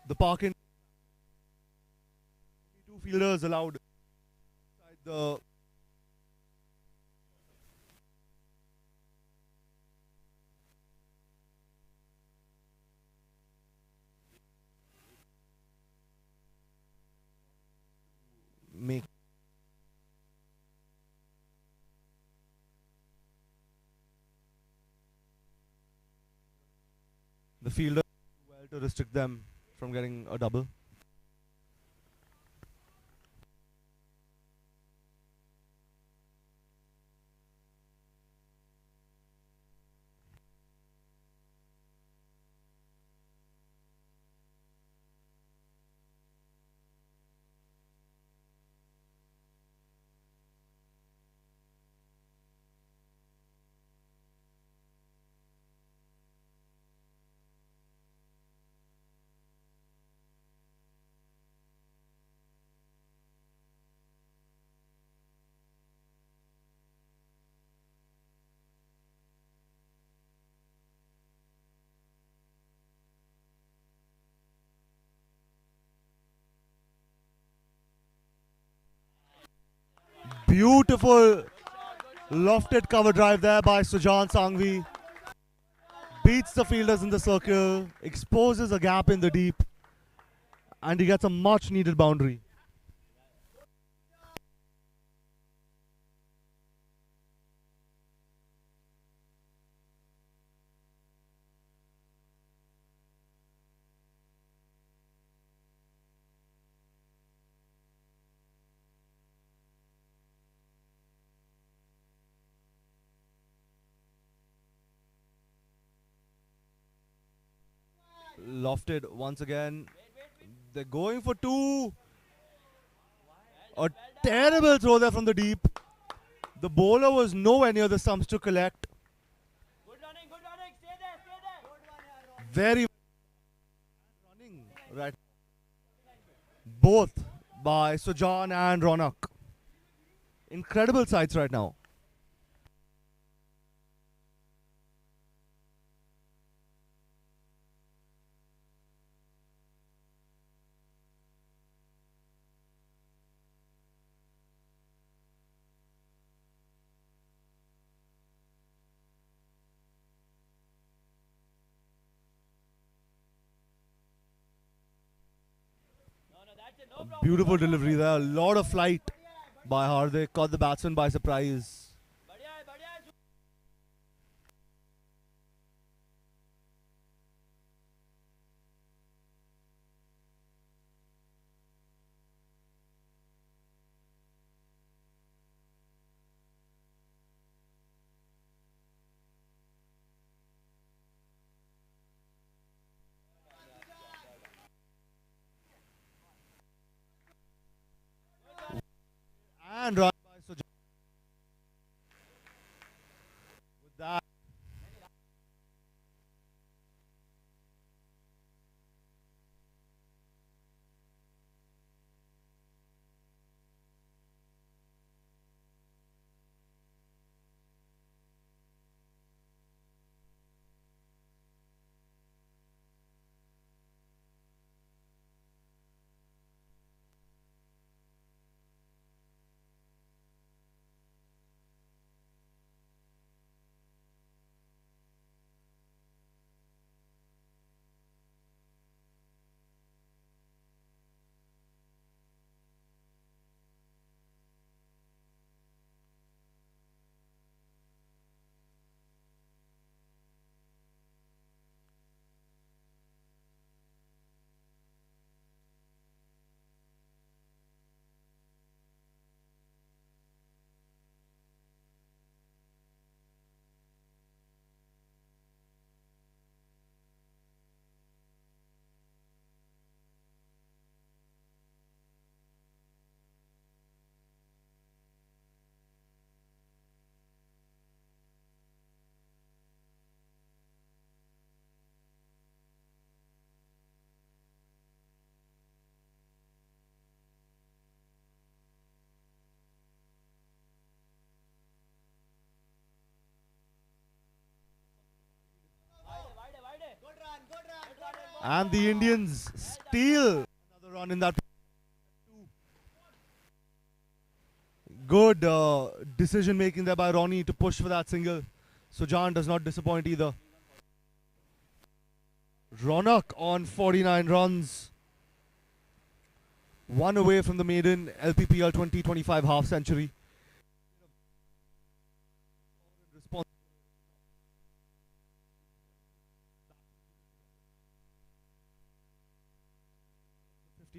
the park in two fielders allowed inside the make the fielder well to restrict them from getting a double. Beautiful lofted cover drive there by Sujan Sangvi. Beats the fielders in the circle, exposes a gap in the deep, and he gets a much needed boundary. Lofted once again. They're going for two. A terrible throw there from the deep. The bowler was nowhere near the stumps to collect. Good running, stay there. Very running right. Both by Sujan and Ronak. Incredible sights right now. Beautiful delivery there. A lot of flight by Hardik. Caught the batsman by surprise. And run by Sujan. With that, and the Indians steal another run in that. Good decision making there by Ronnie to push for that single. Sujan does not disappoint either. Ronak on 49 runs. One away from the maiden LPPL 2025 half century.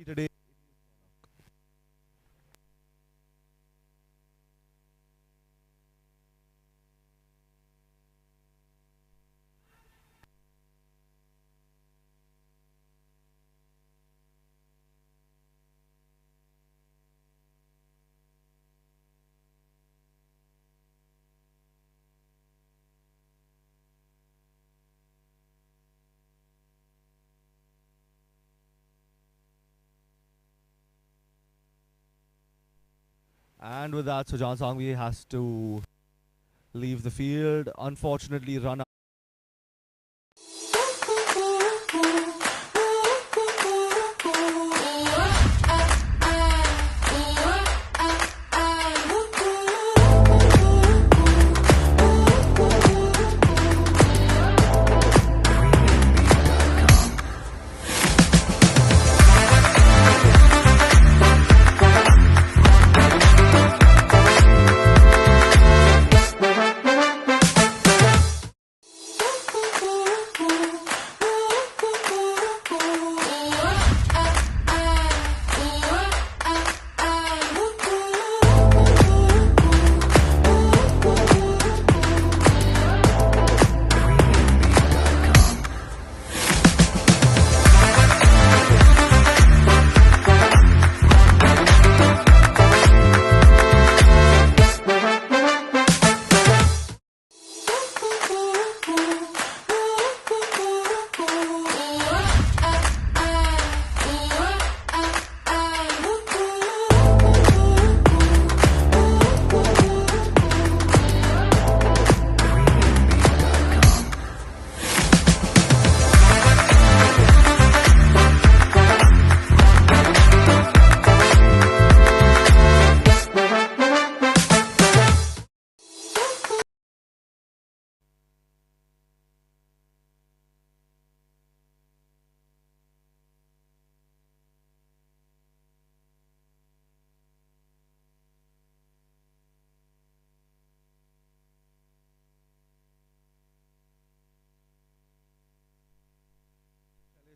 Today. And with that, Sujan Sangvi has to leave the field. Unfortunately, run out.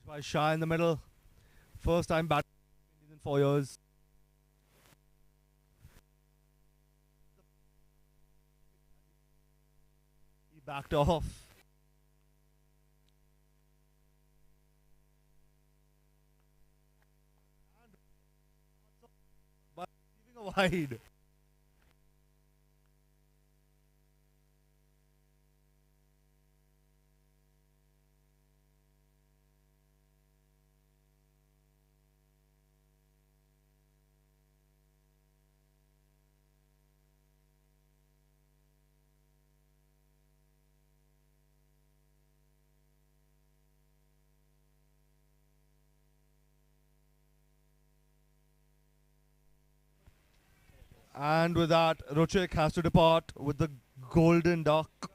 By Shah in the middle. First time batting in 4 years. He backed off. But leaving a wide. And with that, Ruchik has to depart with the golden duck.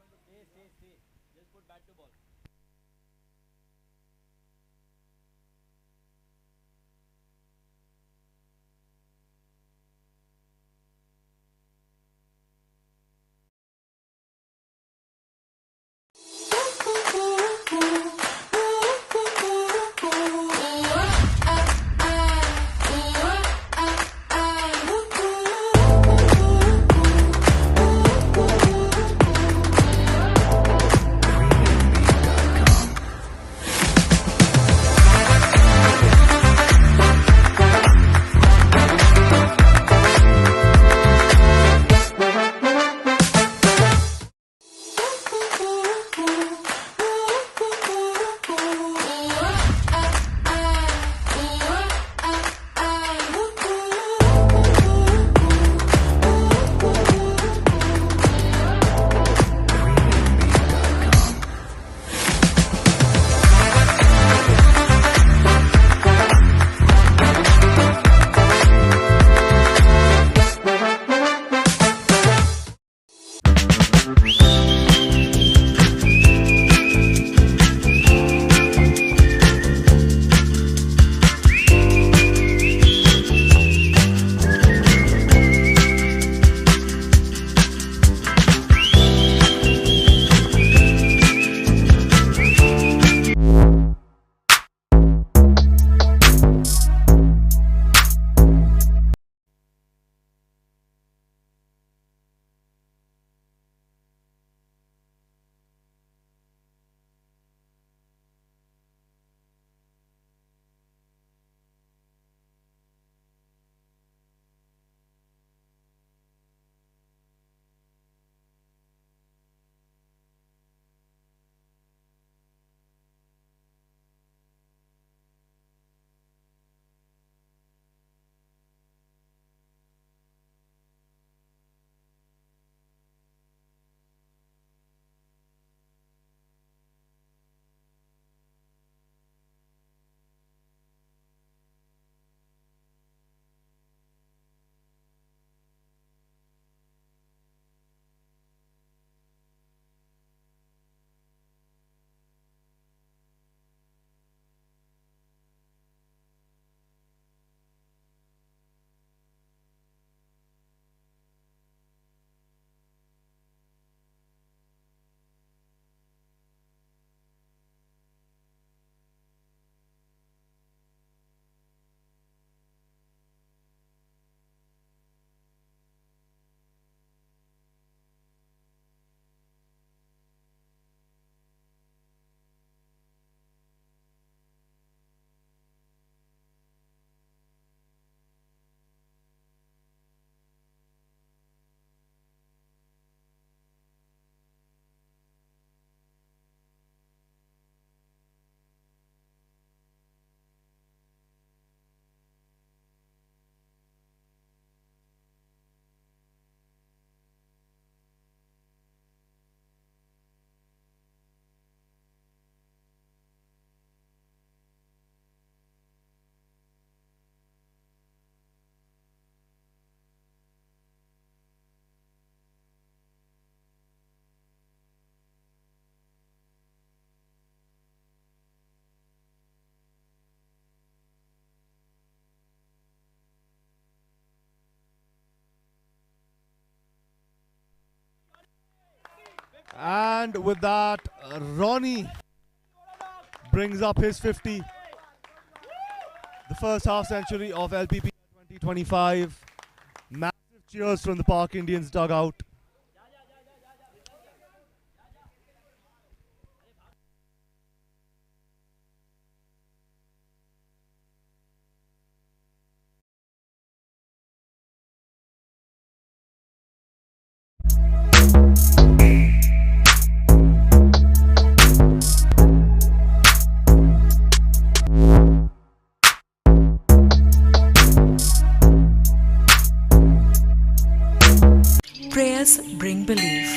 And with that, Ronnie brings up his 50. the first half century of LPPL 2025. Massive cheers from the Park Indians dugout. Prayers bring belief.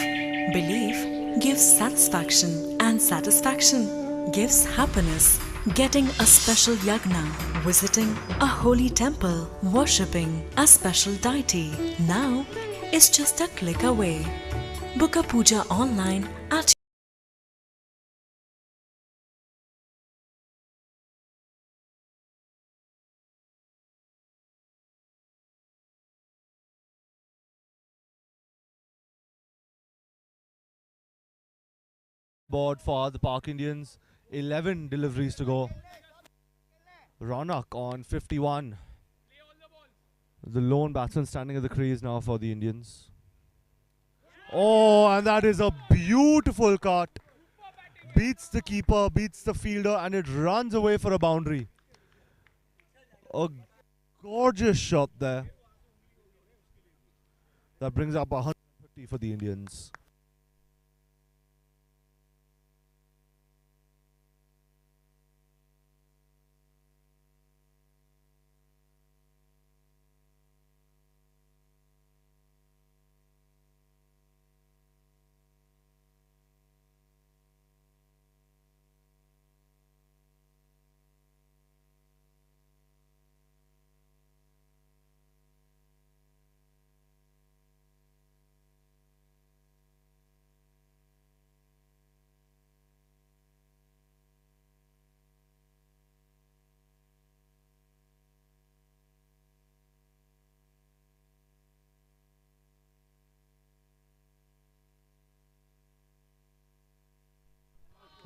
Belief gives satisfaction, and satisfaction gives happiness. Getting a special yagna, visiting a holy temple, worshipping a special deity now is just a click away. Book a puja online at Board for the Park Indians. 11 deliveries to go. Ronak on 51. The lone batsman standing at the crease now for the Indians. Oh, and that is a beautiful cut. Beats the keeper, beats the fielder, and it runs away for a boundary. A gorgeous shot there. That brings up 150 for the Indians.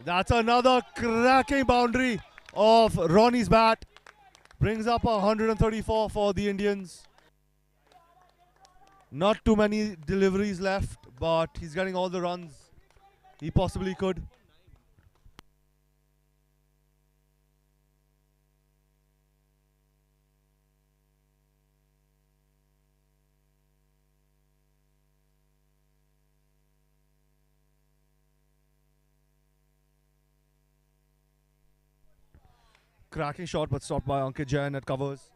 That's another cracking boundary of Ronnie's bat. Brings up 134 for the Indians. Not too many deliveries left, but he's getting all the runs he possibly could. Cracking shot, but stopped by Ankit Jain at covers.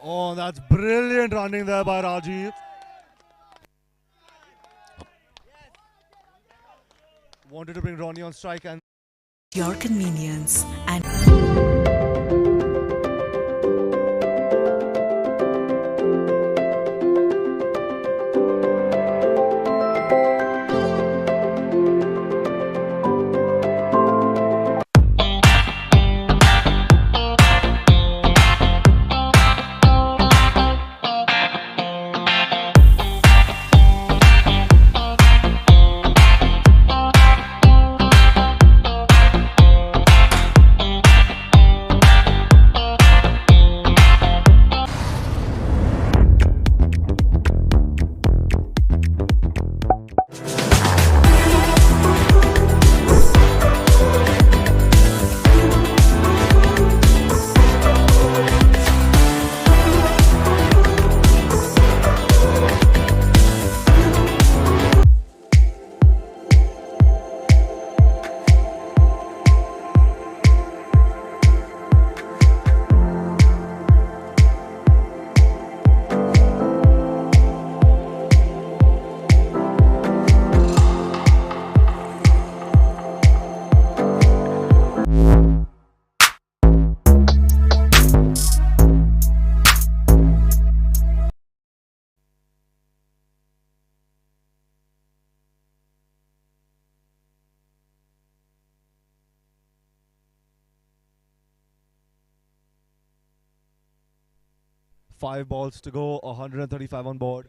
Oh, that's brilliant running there by Rajiv. Wanted to bring Ronnie on strike and your convenience and 5 balls to go, 135 on board.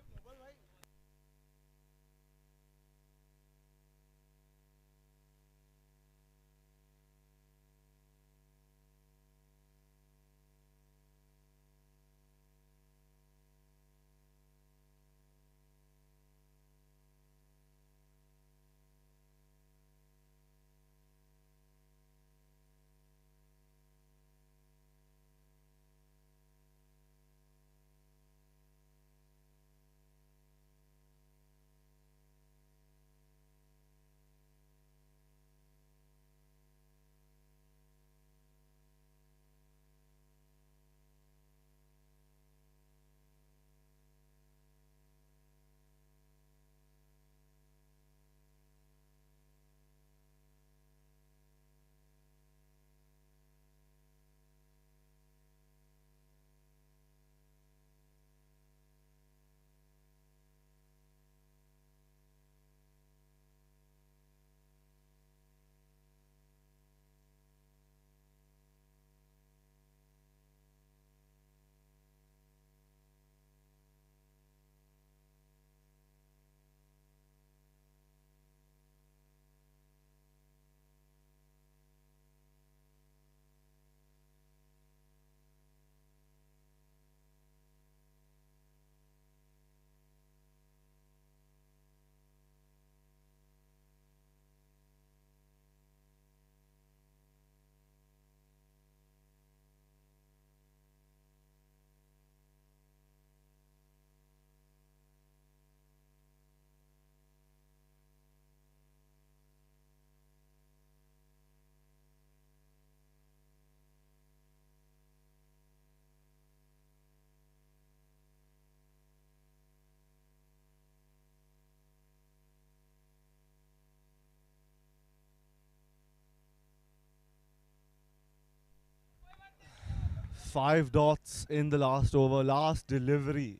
Five dots in the last over, last delivery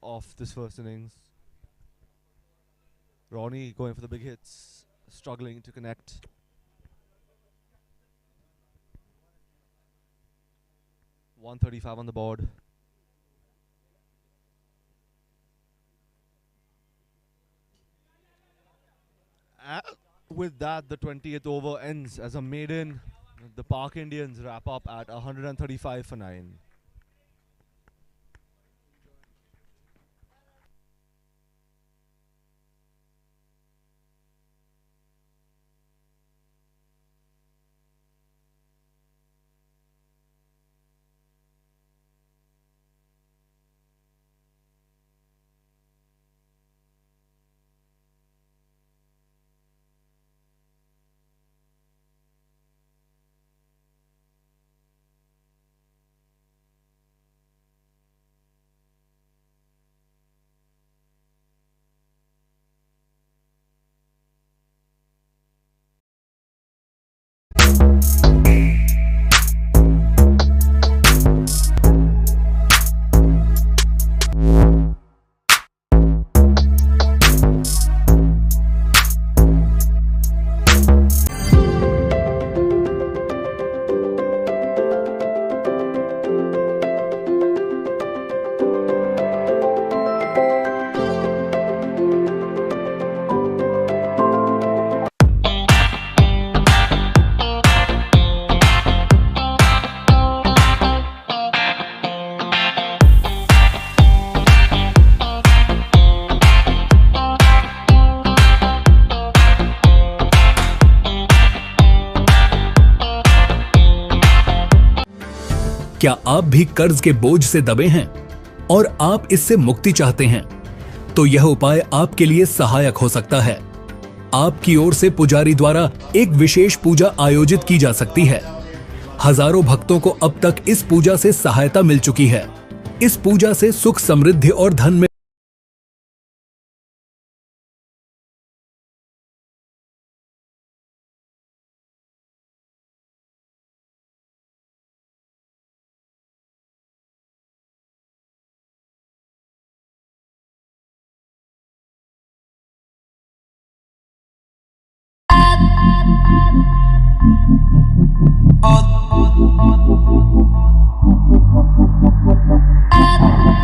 of this first innings. Ronnie going for the big hits, struggling to connect. .135 on the board. With that, the 20th over ends as a maiden. The Park Indians wrap up at 135 for 9. क्या आप भी कर्ज के बोझ से दबे हैं और आप इससे मुक्ति चाहते हैं? तो यह उपाय आपके लिए सहायक हो सकता है। आपकी ओर से पुजारी द्वारा एक विशेष पूजा आयोजित की जा सकती है। हजारों भक्तों को अब तक इस पूजा से सहायता मिल चुकी है। इस पूजा से सुख, समृद्धि और धन में Oh,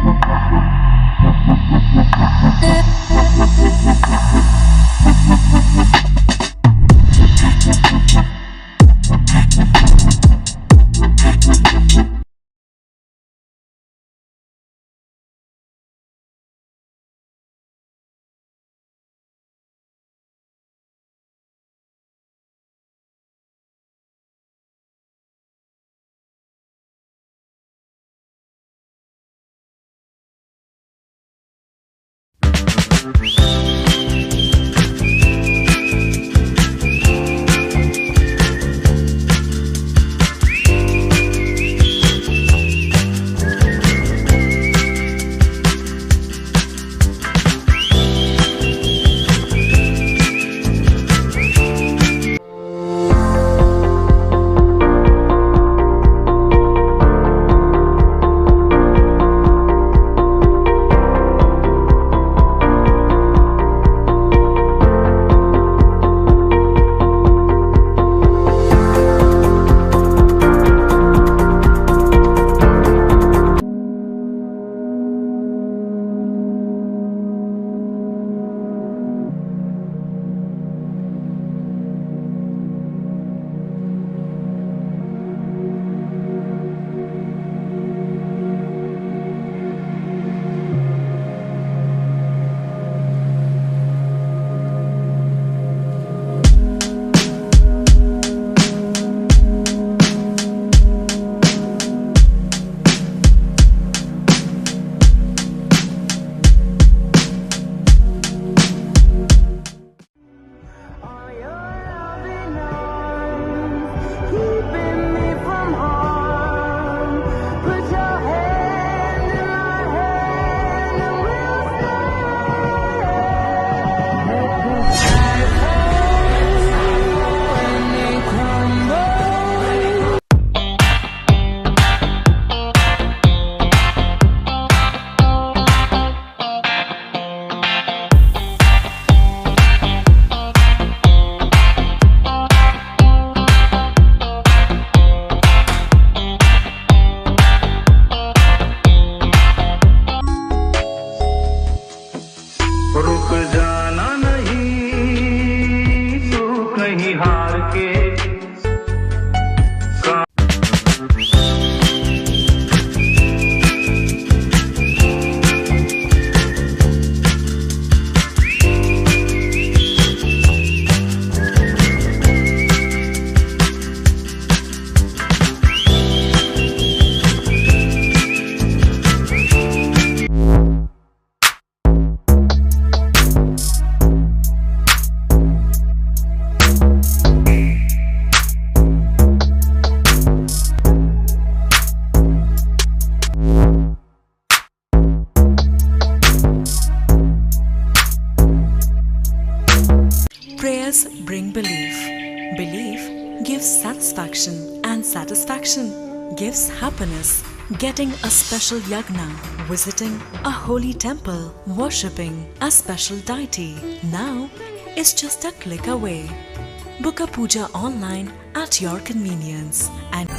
Prayers bring belief. Belief gives satisfaction, and satisfaction gives happiness. Getting a special yagna, visiting a holy temple, worshipping a special deity now is just a click away. Book a puja online at your convenience and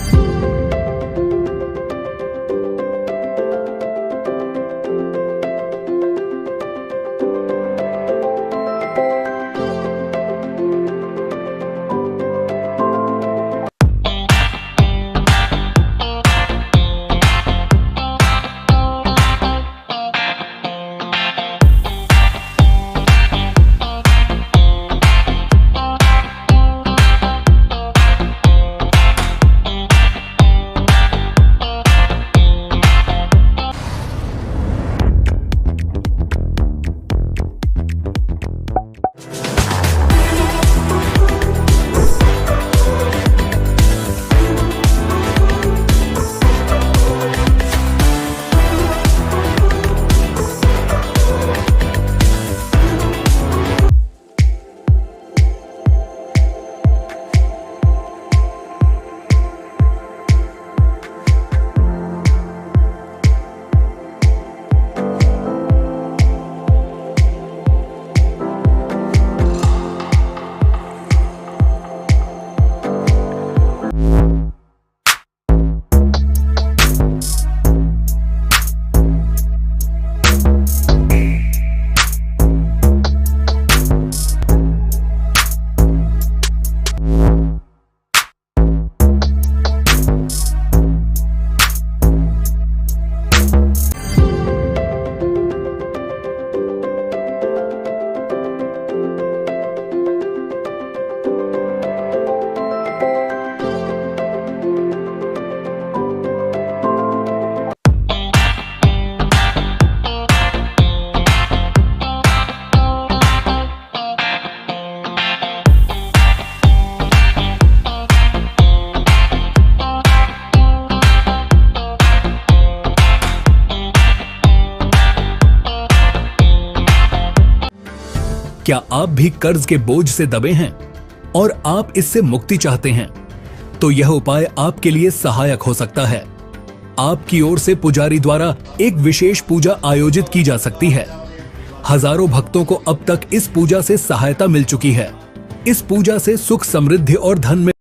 क्या आप भी कर्ज के बोझ से दबे हैं और आप इससे मुक्ति चाहते हैं? तो यह उपाय आपके लिए सहायक हो सकता है। आपकी ओर से पुजारी द्वारा एक विशेष पूजा आयोजित की जा सकती है। हजारों भक्तों को अब तक इस पूजा से सहायता मिल चुकी है। इस पूजा से सुख, समृद्धि और धन में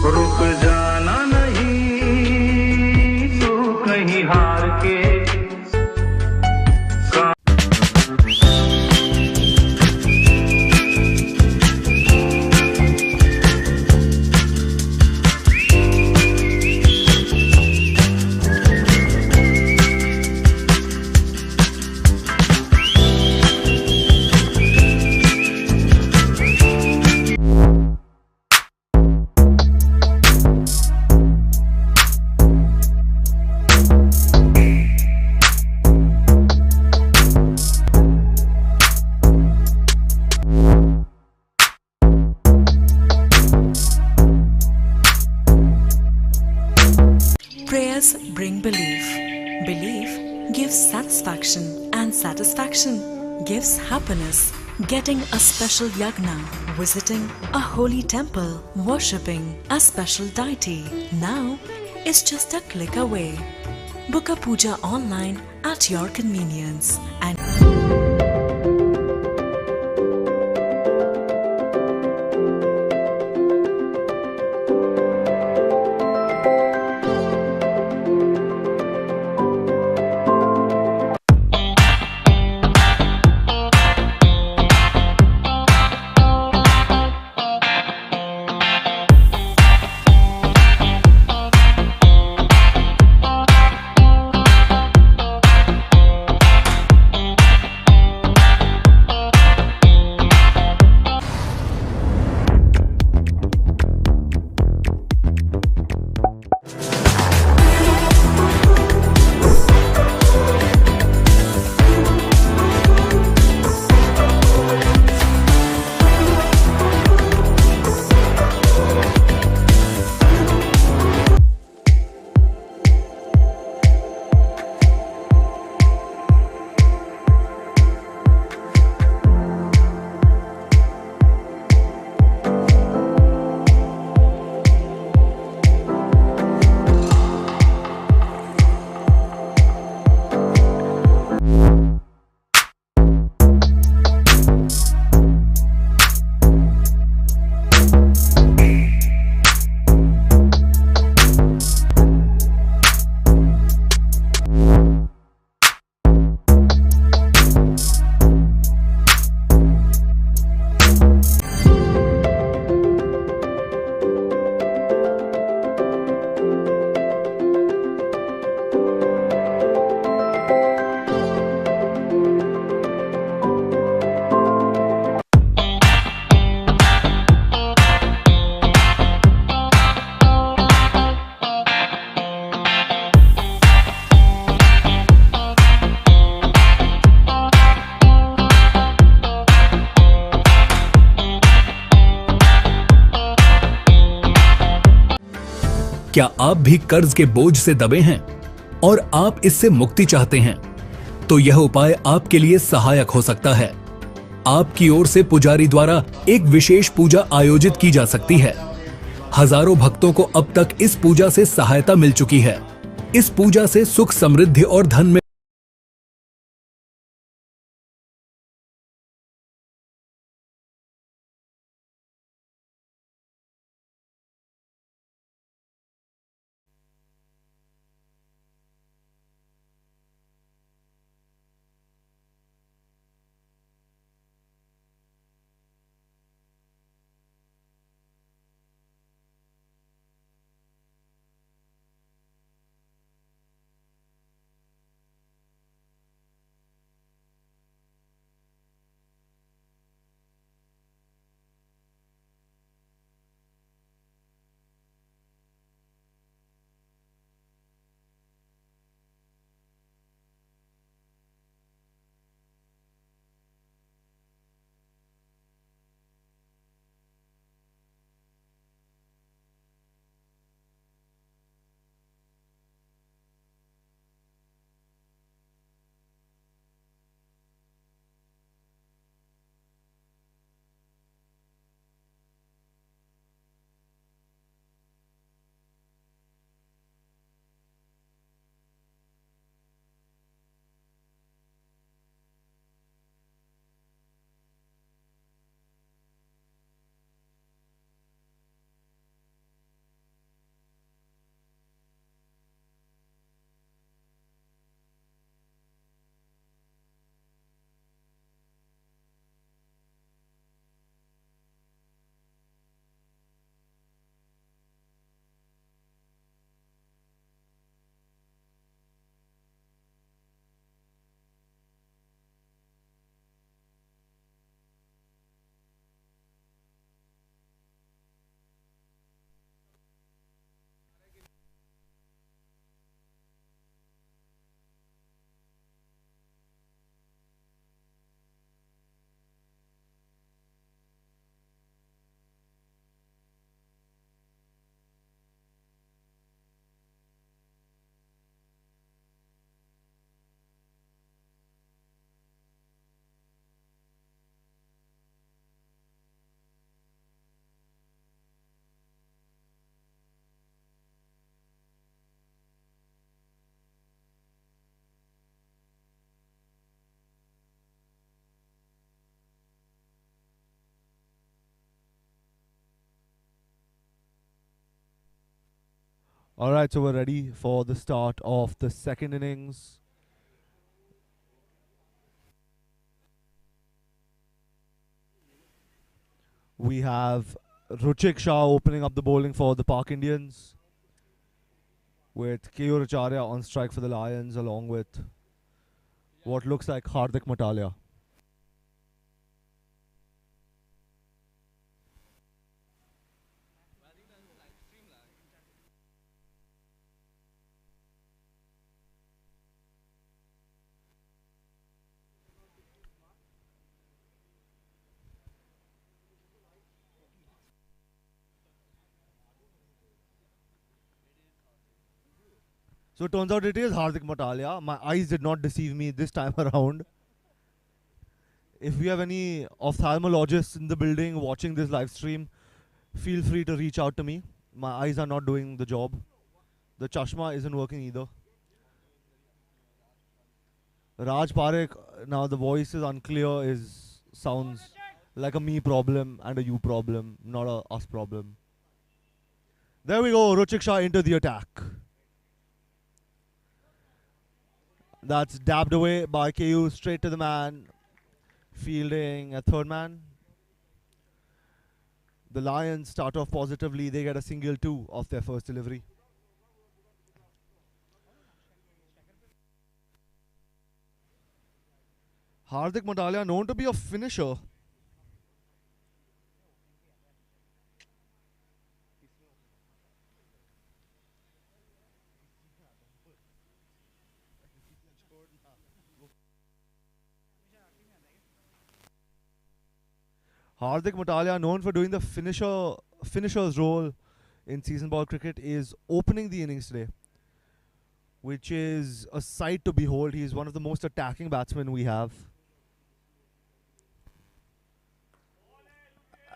रुक जाना नहीं तू कहीं हार के। Prayers bring belief. Belief gives satisfaction, and satisfaction gives happiness. Getting a special yagna, visiting a holy temple, worshipping a special deity now is just a click away. Book a puja online at your convenience and क्या आप भी कर्ज के बोझ से दबे हैं और आप इससे मुक्ति चाहते हैं? तो यह उपाय आपके लिए सहायक हो सकता है। आपकी ओर से पुजारी द्वारा एक विशेष पूजा आयोजित की जा सकती है। हजारों भक्तों को अब तक इस पूजा से सहायता मिल चुकी है। इस पूजा से सुख, समृद्धि और धन में All right, so we're ready for the start of the second innings. We have Ruchik Shah opening up the bowling for the Park Indians, with Keyur Acharya on strike for the Lions, along with what looks like Hardik Matalia. So it turns out it is Hardik Matalia. My eyes did not deceive me this time around. If we have any ophthalmologists in the building watching this live stream, feel free to reach out to me. My eyes are not doing the job. The chashma isn't working either. Raj Parekh, now the voice is unclear, sounds like a me problem and a you problem, not a us problem. There we go, Ruchik Shah into the attack. That's dabbed away by KU, straight to the man, fielding a third man. The Lions start off positively, they get a single two off their first delivery. Hardik Matalia, known to be a finisher. Hardik Matalia, known for doing the finisher's role. in season ball cricket, is opening the innings today, which is a sight to behold. He is one of the most attacking batsmen we have.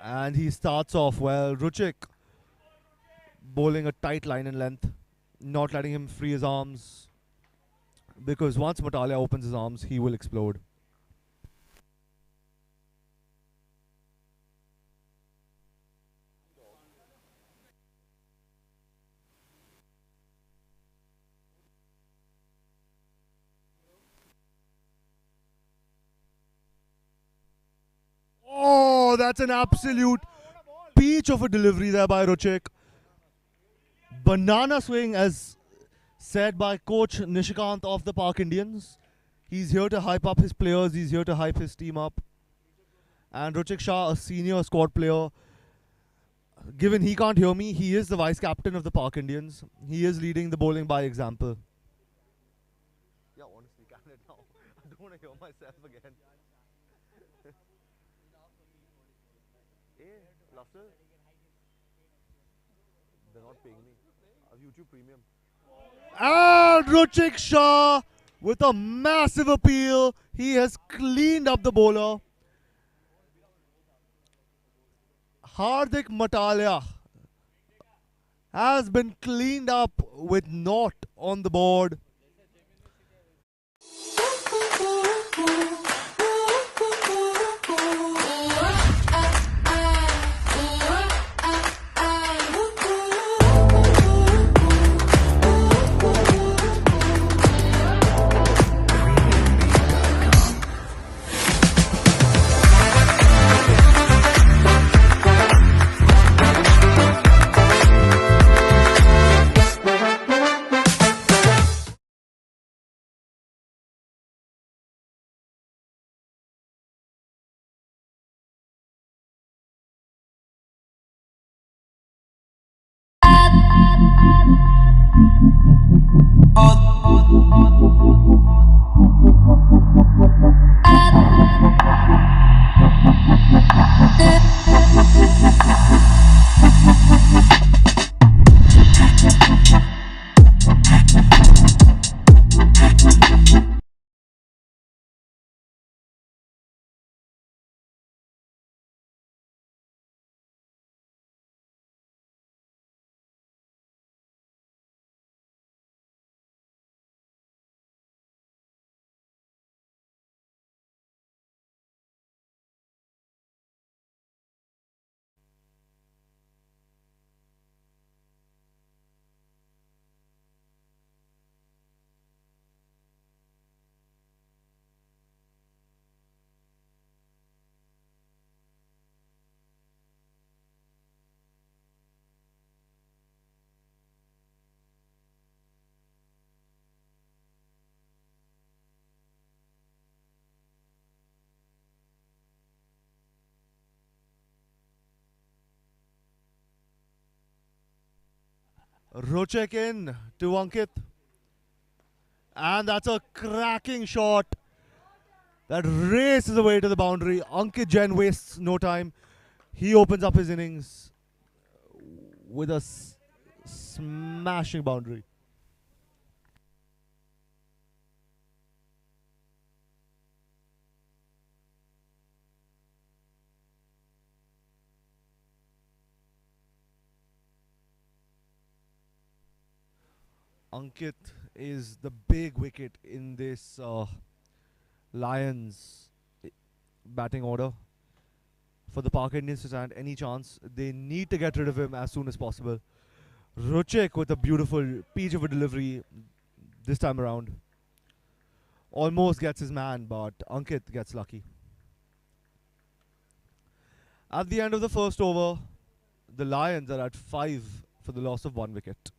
And he starts off well. Ruchik bowling a tight line and length, not letting him free his arms, because once Matalia opens his arms, he will explode. Oh, that's an absolute peach of a delivery there by Ruchik. Banana swing, as said by coach Nishikant of the Park Indians. He's here to hype up his players, he's here to hype his team up. And Ruchik Shah, a senior squad player, given he can't hear me, he is the vice captain of the Park Indians. He is leading the bowling by example. Yeah, honestly, can it now? I don't want to hear myself again. Hey, Lustre, they're not paying me. I have YouTube Premium. And Ruchik Shah with a massive appeal. He has cleaned up the bowler. Hardik Matalia has been cleaned up with naught on the board. Rochek in to Ankit. And that's a cracking shot that races away to the boundary. Ankit Jain wastes no time. He opens up his innings with a smashing boundary. Ankit is the big wicket in this Lions batting order. For the Park Indians to stand any chance, they need to get rid of him as soon as possible. Ruchik with a beautiful peach of a delivery this time around. Almost gets his man, but Ankit gets lucky. At the end of the first over, the Lions are at 5 for the loss of 1 wicket.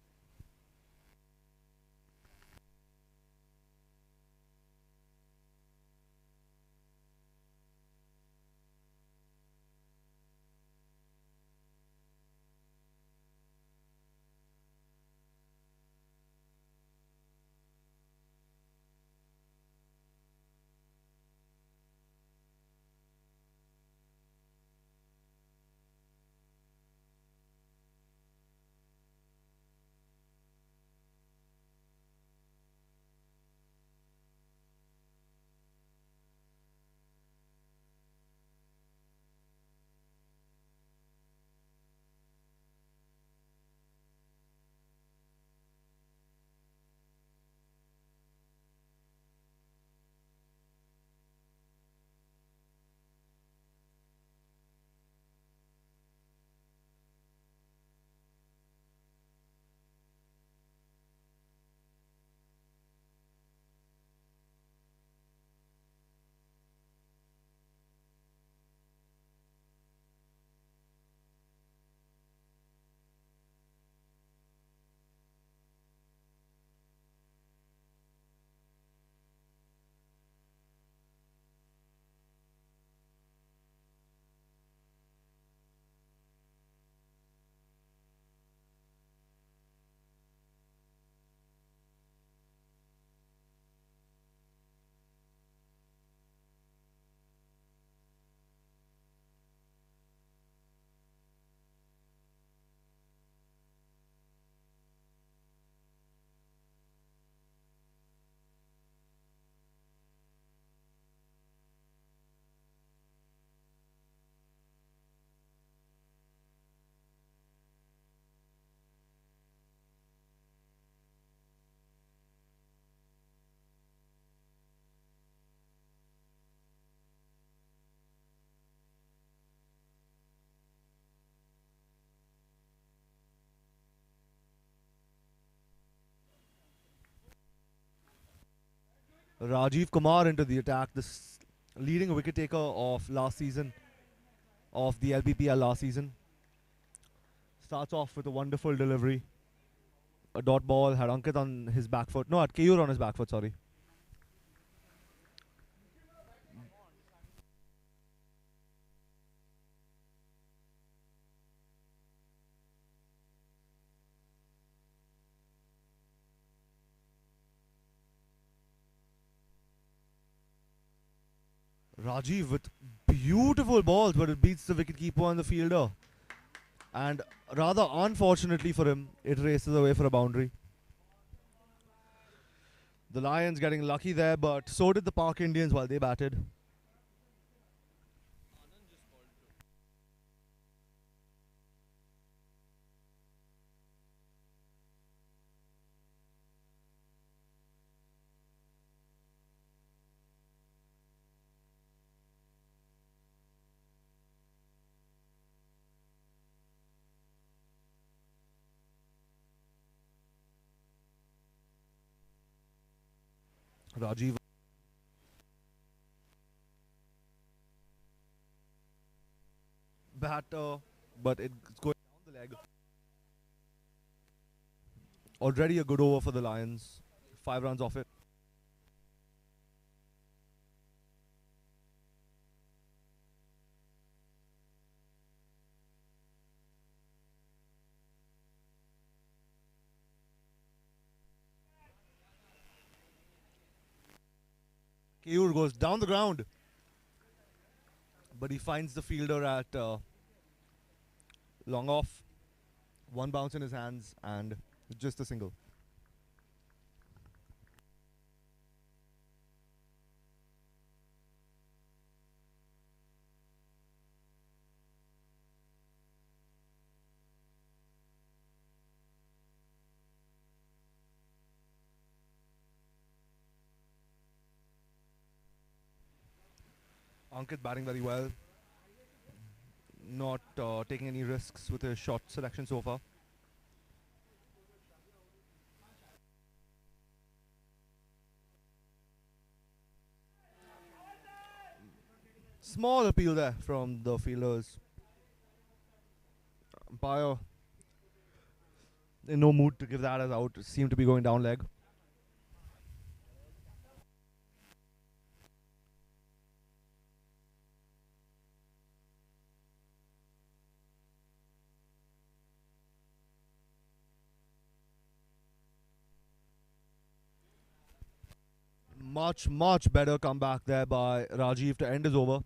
Rajiv Kumar into the attack, the leading wicket taker of last season, of the LPPL last season. Starts off with a wonderful delivery. A dot ball, had Ankit on his back foot. No, had Keyur on his back foot, sorry. Rajiv with beautiful balls, but it beats the wicketkeeper and the fielder. And rather unfortunately for him, it races away for a boundary. The Lions getting lucky there, but so did the Park Indians while they batted. Rajiv batter, but it's going down the leg. Already a good over for the Lions. 5 runs off it. Keyur goes down the ground, but he finds the fielder at long off. One bounce in his hands and just a single. Ankit batting very well. Not taking any risks with his shot selection so far. Small appeal there from the fielders. Umpire in no mood to give that as out. Seemed to be going down leg. Much better comeback there by Rajiv to end his over.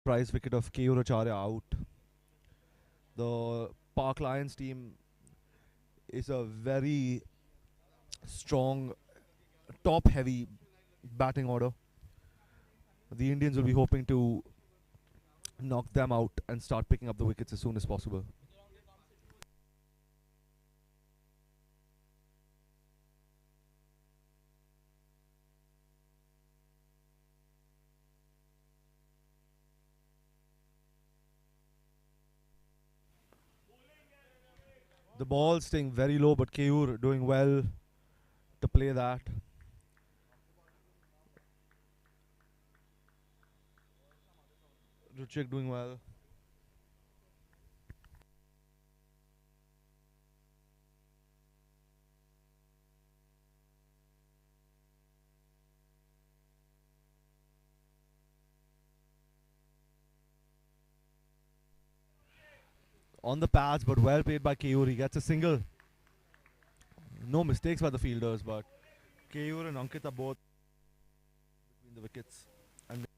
Prize wicket of Keyur Acharya out. The Park Lions team is a very strong, top-heavy batting order. The Indians will be hoping to knock them out and start picking up the wickets as soon as possible. The ball staying very low, but Keyur doing well to play that. Ruchik doing well. On the pads, but well played by Keyur. He gets a single. No mistakes by the fielders, but Keyur and Ankit are both between the wickets. And mistakes.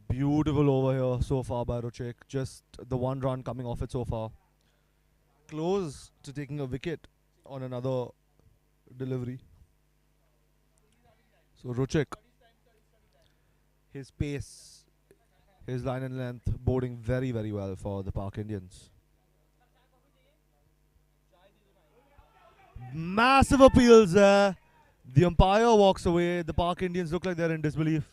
Beautiful over here so far by Ruchik. Just the one run coming off it so far. Close to taking a wicket on another delivery. So Ruchik, his pace, his line and length, boarding very, very well for the Park Indians. Massive appeals there. The umpire walks away. The Park Indians look like they're in disbelief.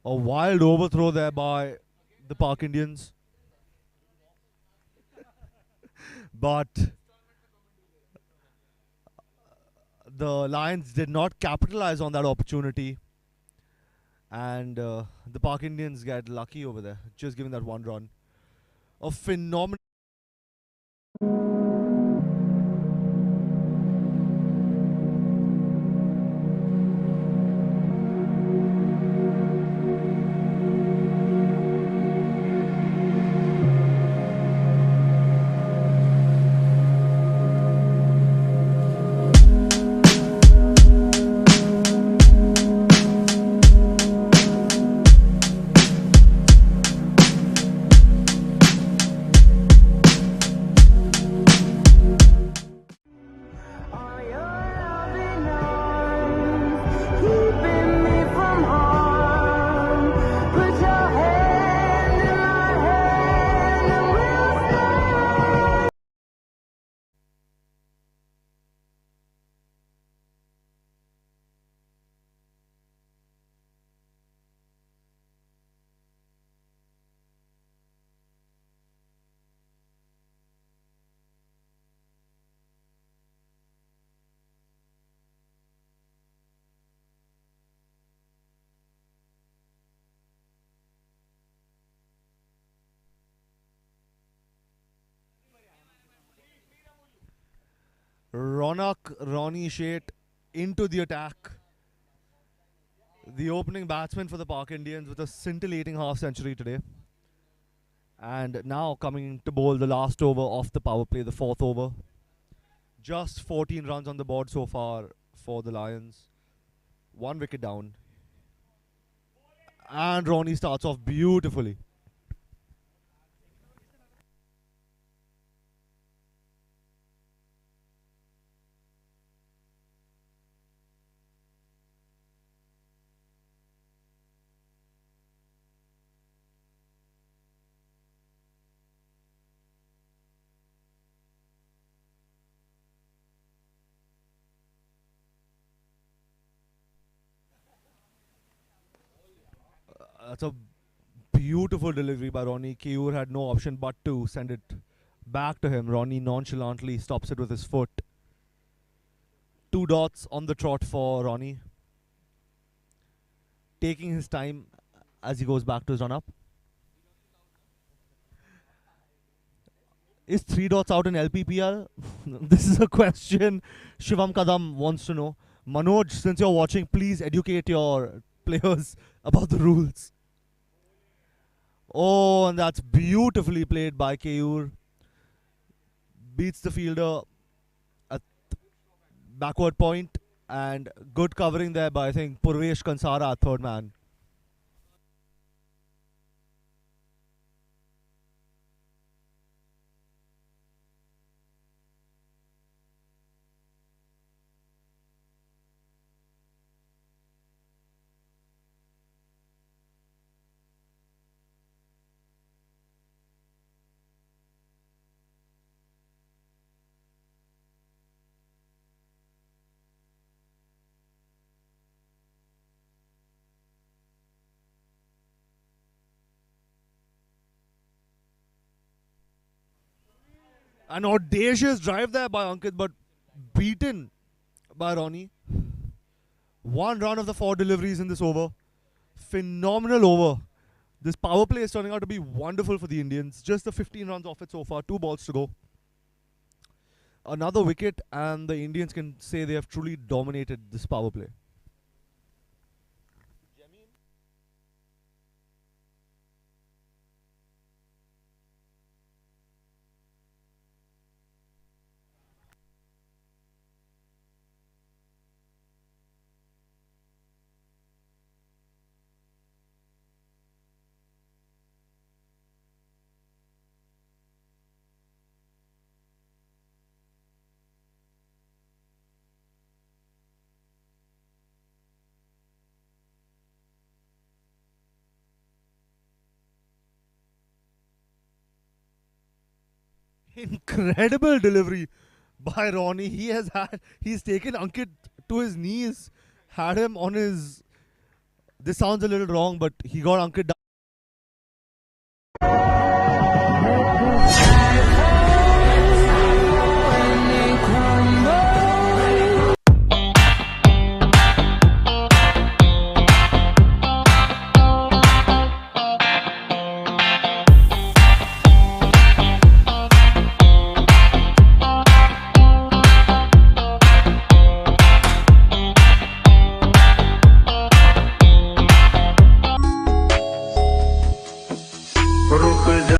A wild overthrow there by the Park Indians. But the Lions did not capitalize on that opportunity. And the Park Indians get lucky over there, just giving that one run. A phenomenal. Ronnie Sheth into the attack. The opening batsman for the Park Indians with a scintillating half century today. And now coming to bowl the last over of the power play, the fourth over. Just 14 runs on the board so far for the Lions. One wicket down. And Ronnie starts off beautifully. That's a beautiful delivery by Ronnie. Keyur had no option but to send it back to him. Ronnie nonchalantly stops it with his foot. 2 dots on the trot for Ronnie. Taking his time as he goes back to his run up. Is 3 dots out in LPPL? This is a question Shivam Kadam wants to know. Manoj, since you're watching, please educate your players about the rules. Oh, and that's beautifully played by Keyur. Beats the fielder at backward point, and good covering there by, I think, Purvesh Kansara, third man. An audacious drive there by Ankit, but beaten by Ronnie. 1 run of the 4 deliveries in this over. Phenomenal over. This power play is turning out to be wonderful for the Indians. Just the 15 runs off it so far. 2 balls to go. Another wicket, and the Indians can say they have truly dominated this power play. Incredible delivery by Ronnie. He's taken Ankit to his knees, had him on his. This sounds a little wrong, but he got Ankit down. रुक जा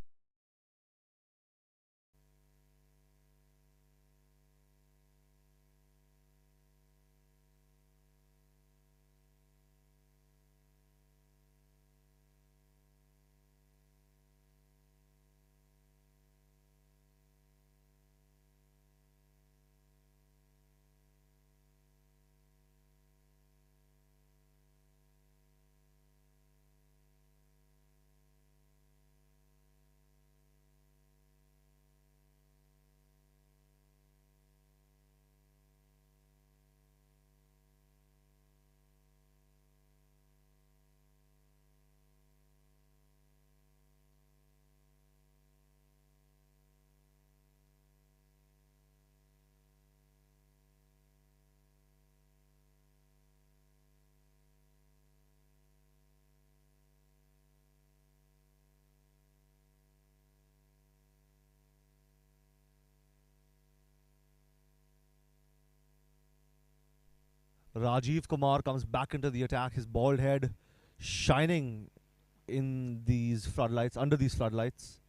Rajiv Kumar comes back into the attack, his bald head shining in these floodlights, under these floodlights.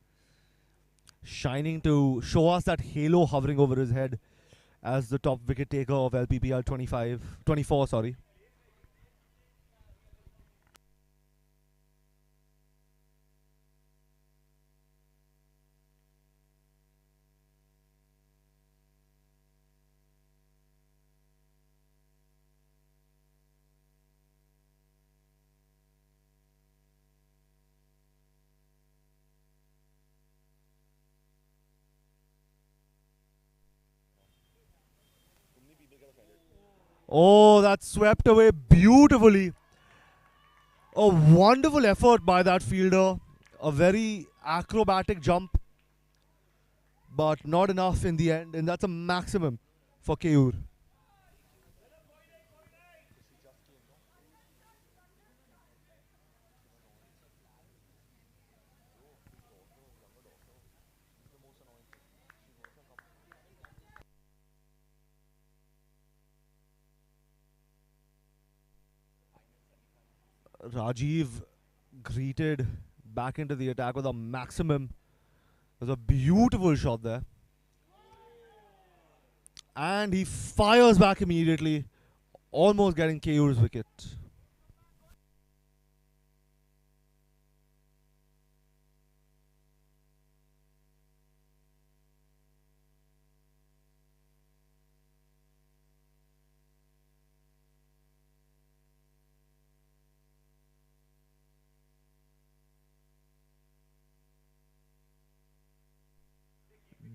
Shining to show us that halo hovering over his head as the top wicket taker of LPPL 24, sorry. Oh, that's swept away beautifully. A wonderful effort by that fielder. A very acrobatic jump, but not enough in the end, and that's a maximum for Keyur. Rajiv greeted back into the attack with a maximum. It was a beautiful shot there. And he fires back immediately, almost getting Keyur's wicket.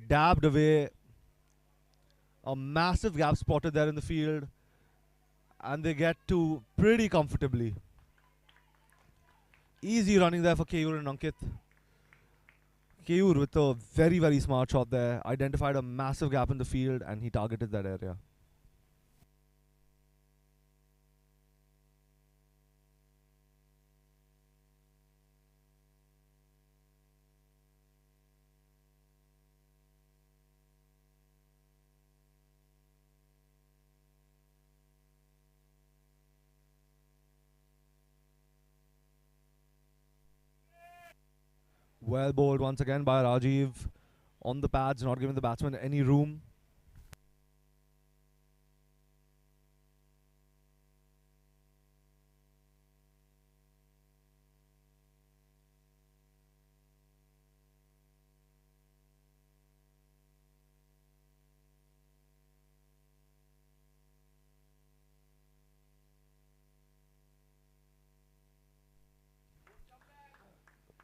Dabbed away. A massive gap spotted there in the field. And they get to pretty comfortably. Easy running there for Keyur and Ankit. Keyur with a very, very smart shot there. Identified a massive gap in the field and he targeted that area. Well bowled once again by Rajiv. On the pads, not giving the batsman any room.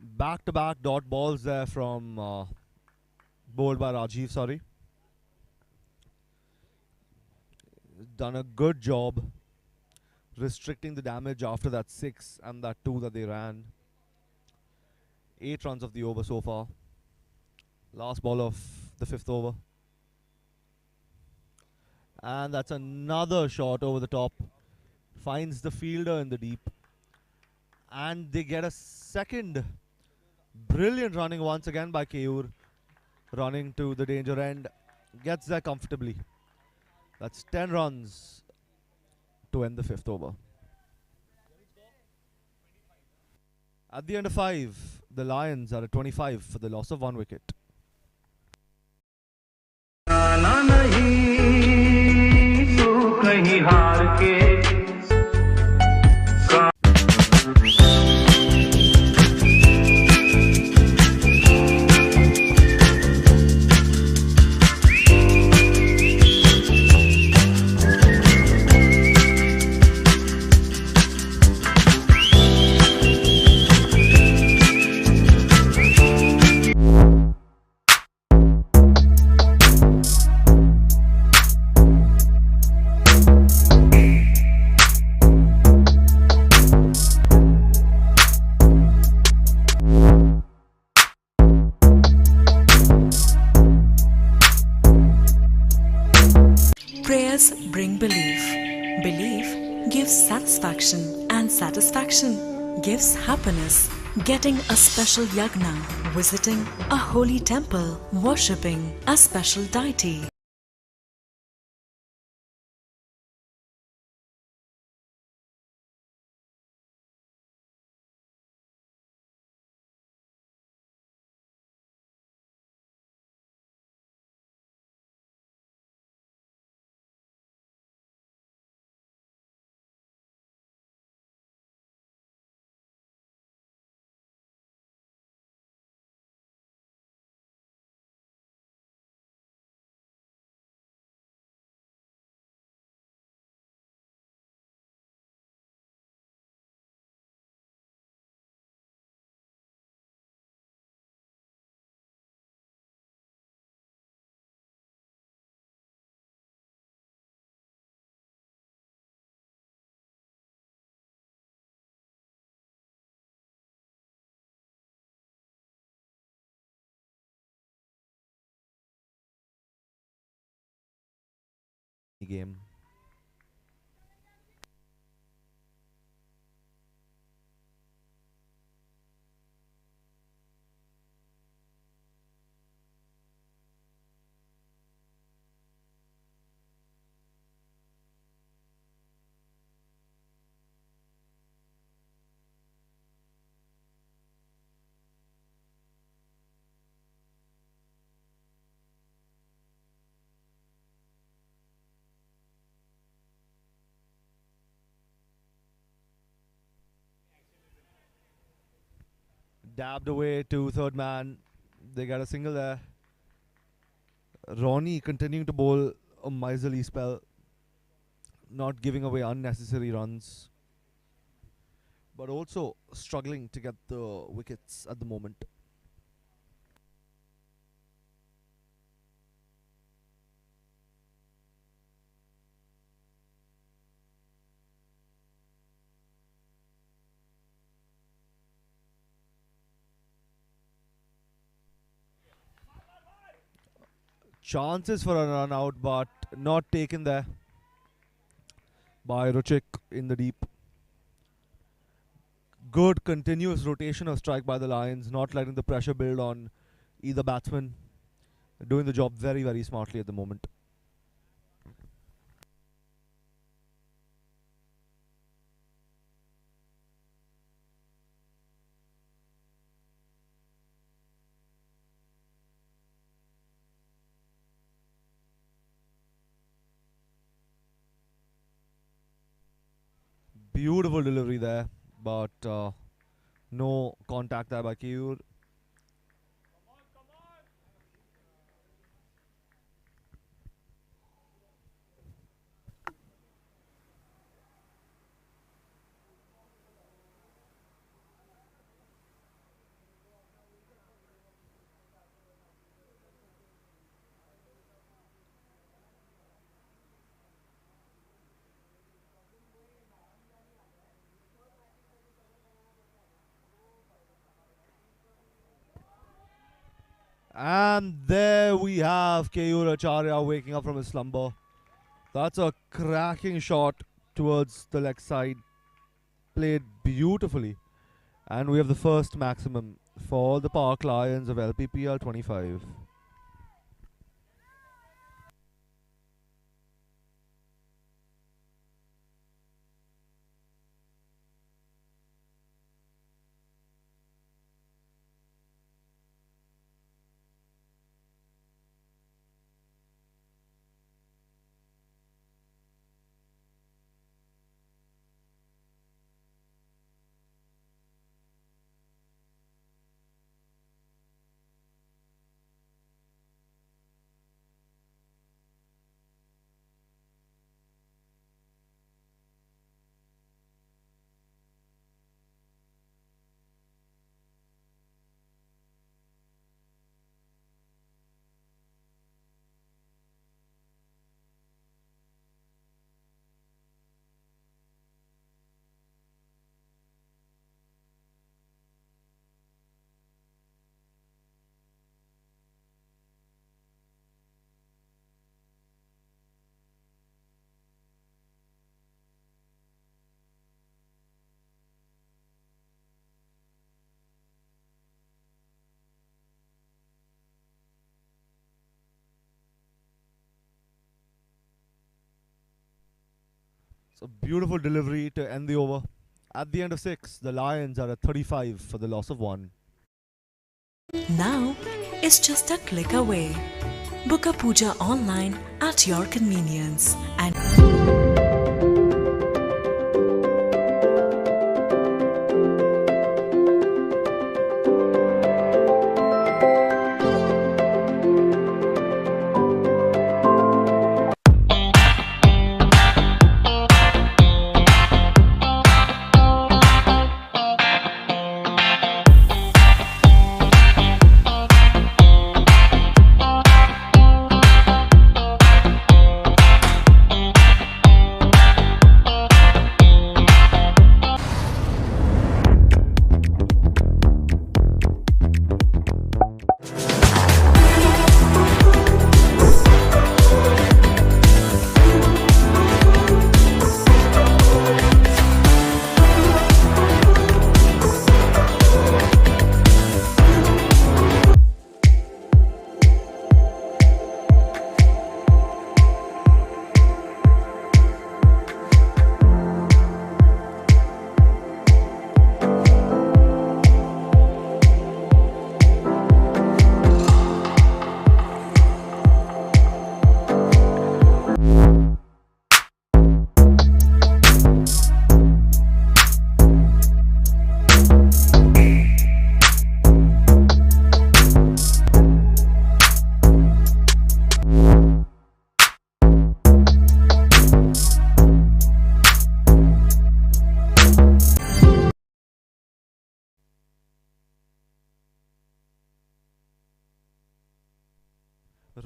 Back-to-back dot balls there from bowled by Rajiv, sorry. Done a good job restricting the damage after that 6 and that 2 that they ran. 8 runs of the over so far. Last ball of the 5th over. And that's another shot over the top. Finds the fielder in the deep. And they get a second. Brilliant running once again by Keyur. Running to the danger end. Gets there comfortably. That's 10 runs to end the 5th over. At the end of 5, the Lions are at 25 for the loss of 1 wicket. जाना नहीं तू कहीं हार के Prayers bring belief. Belief gives satisfaction, and satisfaction gives happiness. Getting a special yagna, visiting a holy temple, worshipping a special deity. game. Dabbed away to third man. They got a single there. Ronnie continuing to bowl a miserly spell, not giving away unnecessary runs, but also struggling to get the wickets at the moment. Chances for a run out, but not taken there by Ruchik in the deep. Good continuous rotation of strike by the Lions, not letting the pressure build on either batsman. Doing the job very, very smartly at the moment. Beautiful delivery there, but no contact there by Keyur. And there we have Keyur Acharya waking up from his slumber. That's a cracking shot towards the leg side. Played beautifully. And we have the first maximum for the Park Lions of LPPL 25. It's a beautiful delivery to end the over. At the end of 6, the Lions are at 35 for the loss of 1. Now it's just a click away. Book a puja online at your convenience and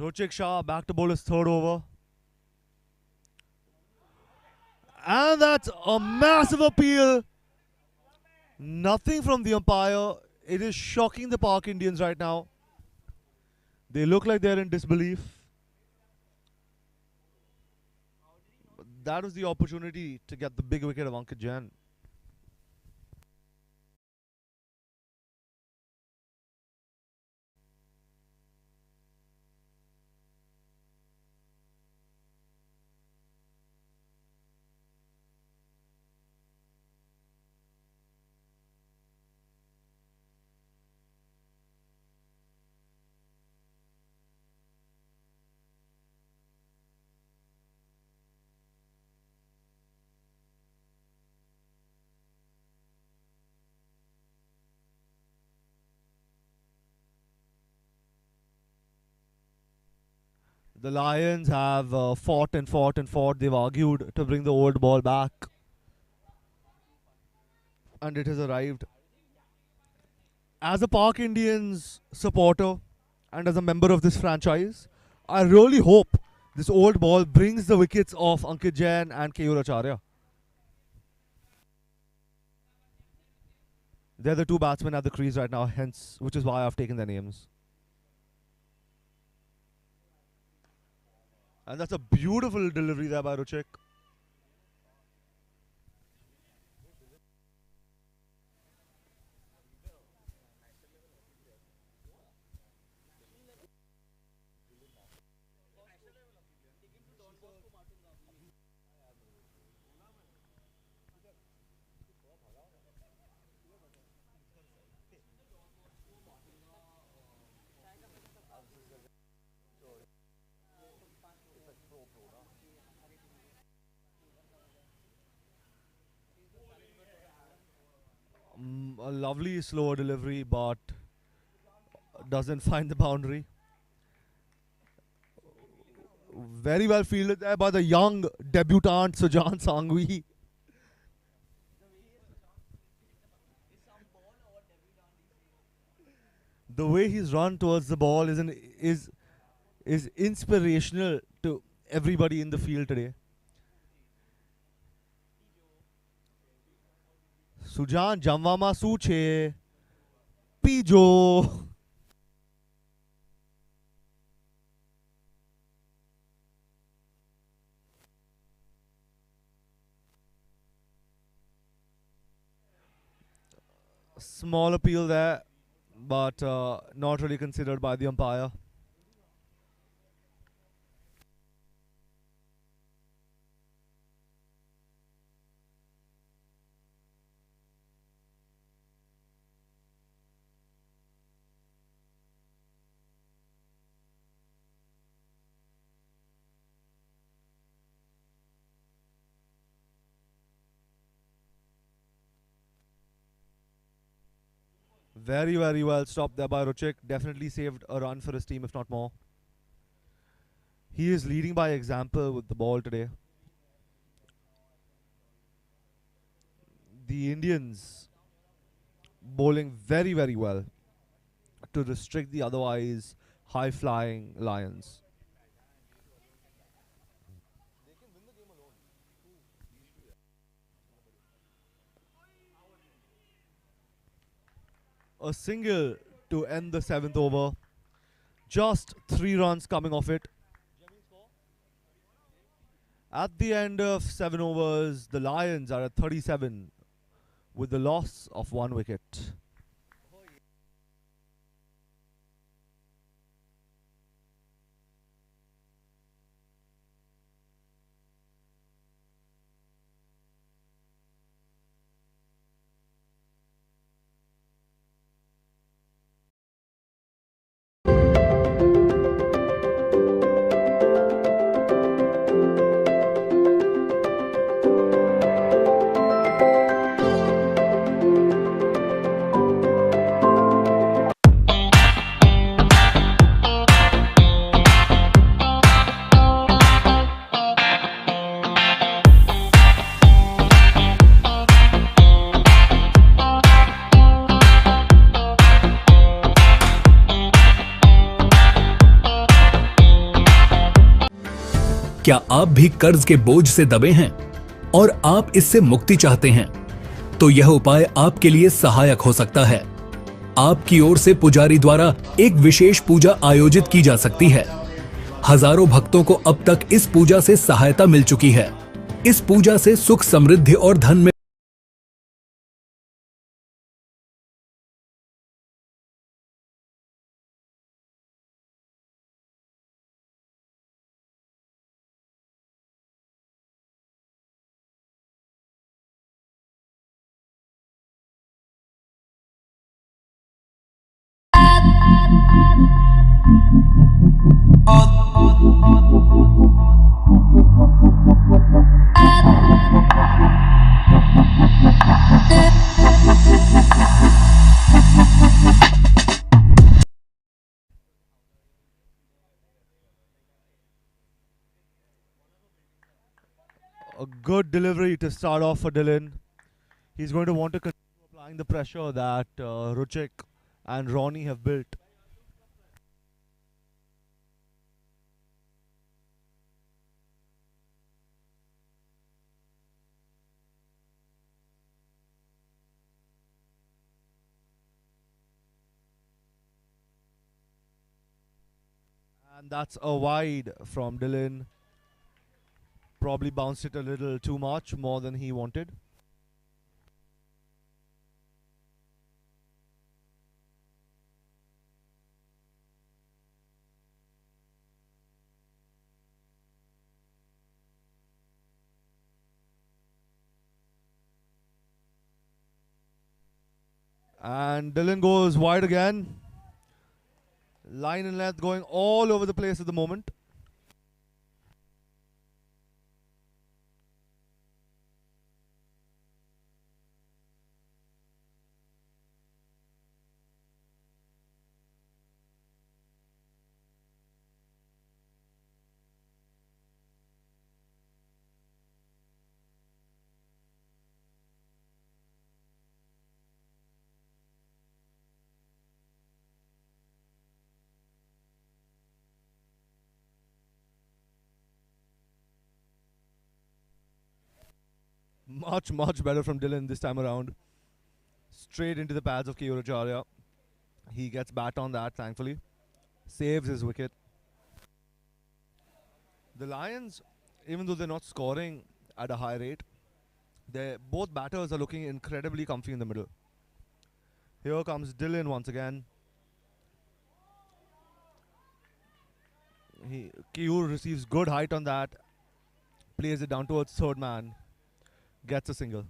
Ruchik Shah back to bowl his third over. And that's a massive appeal. Nothing from the umpire. It is shocking the Park Indians right now. They look like they're in disbelief. But that was the opportunity to get the big wicket of Ankit Jain. The Lions have fought and fought and fought. They've argued to bring the old ball back. And it has arrived. As a Park Indians supporter and as a member of this franchise, I really hope this old ball brings the wickets of Ankit Jain and Keyur Acharya. They're the two batsmen at the crease right now, hence, which is why I've taken their names. And that's a beautiful delivery there by Ruchik. A lovely slower delivery, but doesn't find the boundary. Very well fielded there by the young debutant Sujan Sangvi. The way he's run towards the ball is inspirational to everybody in the field today. Sujan Jamwama Suche Pijo. Small appeal there, but not really considered by the umpire. Very, very well stopped there by Ruchik. Definitely saved a run for his team, if not more. He is leading by example with the ball today. The Indians bowling very, very well to restrict the otherwise high-flying Lions. A single to end the 7th over. Just 3 runs coming off it. At the end of 7 overs, the Lions are at 37 with the loss of 1 wicket. क्या आप भी कर्ज के बोझ से दबे हैं और आप इससे मुक्ति चाहते हैं? तो यह उपाय आपके लिए सहायक हो सकता है। आपकी ओर से पुजारी द्वारा एक विशेष पूजा आयोजित की जा सकती है। हजारों भक्तों को अब तक इस पूजा से सहायता मिल चुकी है। इस पूजा से सुख, समृद्धि और धन में A good delivery to start off for Dylan. He's going to want to continue applying the pressure that Ruchik and Ronnie have built. And that's a wide from Dylan. Probably bounced it a little too much, more than he wanted. And Dylan goes wide again. Line and length going all over the place at the moment. Much better from Dylan this time around. Straight into the pads of Kiyoracharya. He gets bat on that, thankfully. Saves his wicket. The Lions, even though they're not scoring at a high rate, both batters are looking incredibly comfy in the middle. Here comes Dylan once again. Kiur receives good height on that. Plays it down towards third man. Gets a single.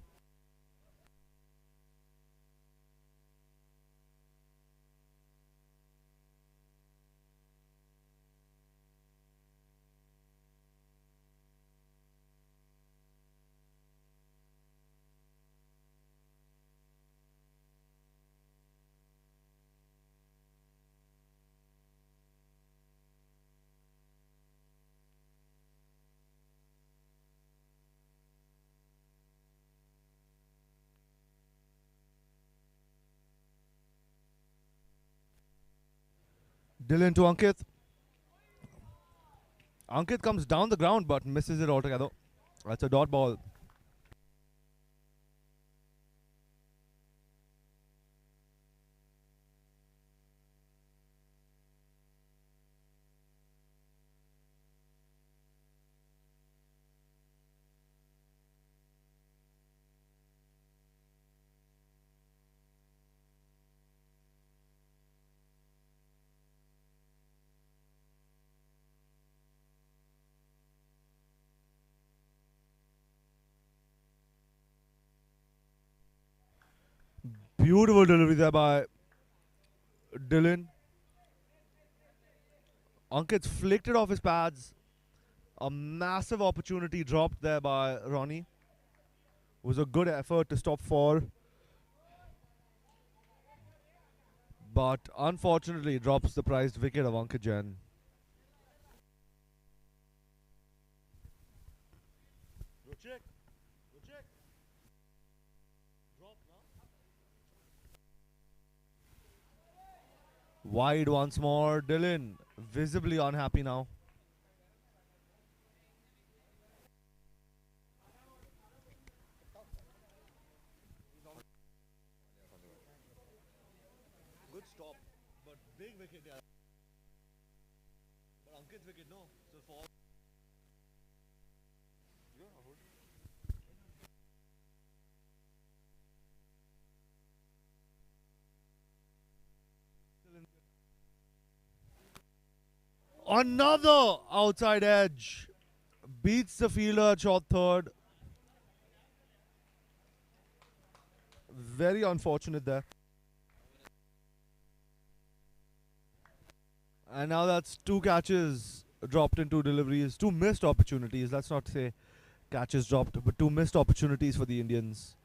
Dylan to Ankit. Ankit comes down the ground but misses it altogether. That's a dot ball. Beautiful delivery there by Dylan. Ankit flicked it off his pads. A massive opportunity dropped there by Ronnie. It was a good effort to stop 4. But unfortunately drops the prized wicket of Ankit Jain. Wide once more. Dylan visibly unhappy now. stop. But big wicket, yeah. But Ankit's wicket, no. So for another outside edge. Beats the fielder at short third. Very unfortunate there. And now that's 2 catches dropped in 2 deliveries. 2 missed opportunities. Let's not say catches dropped, but 2 missed opportunities for the Indians.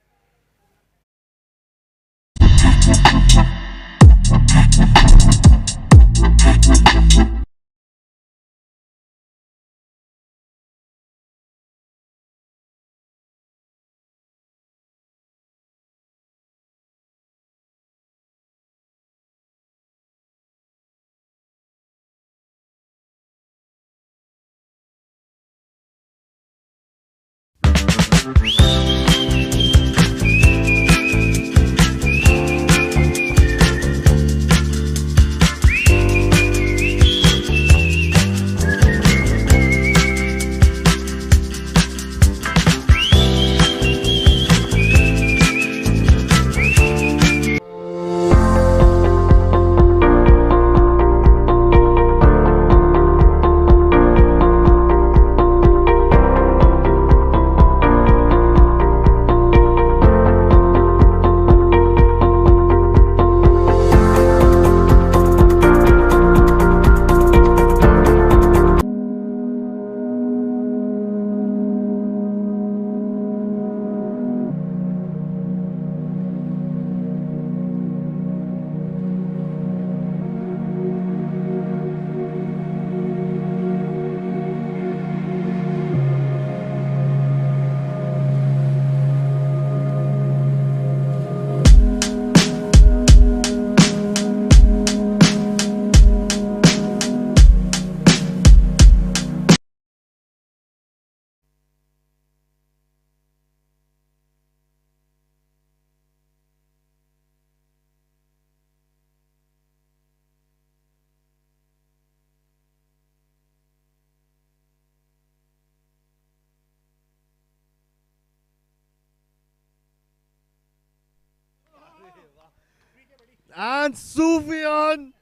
And Sufyan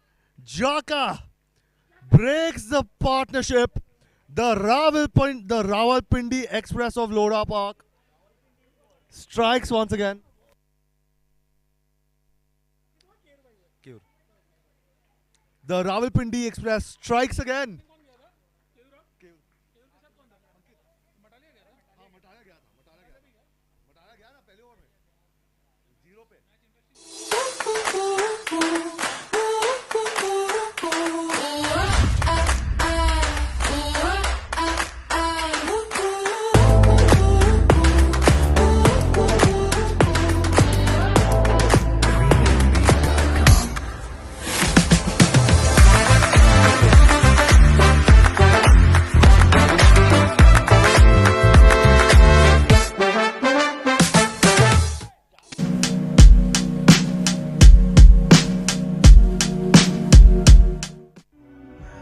Jaka breaks the partnership. The Rawalpindi Express of Lodha Park strikes once again. The Rawalpindi Express strikes again.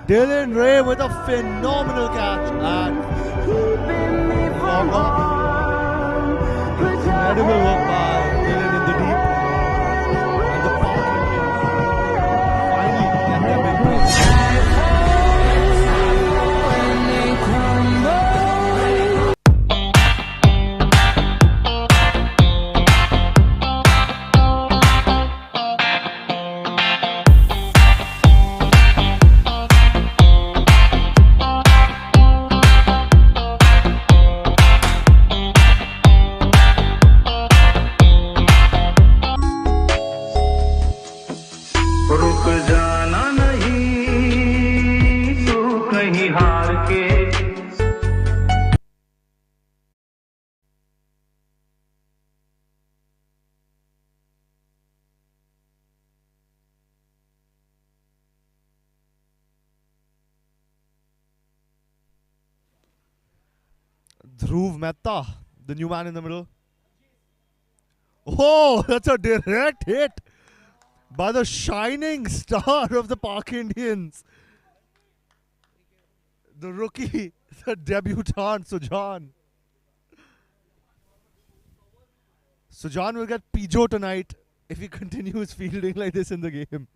Dylan Ray with a phenomenal catch and long off. Incredible work by Dylan in the deep. And the Park Indians finally get their big break. रुक जाना नहीं तू कहीं हार के Dhruv Mehta, the new man in the middle. Oh, that's a direct hit. by the shining star of the Park Indians, the rookie, the debutant, Sujan. Sujan will get Pijo tonight if he continues fielding like this in the game.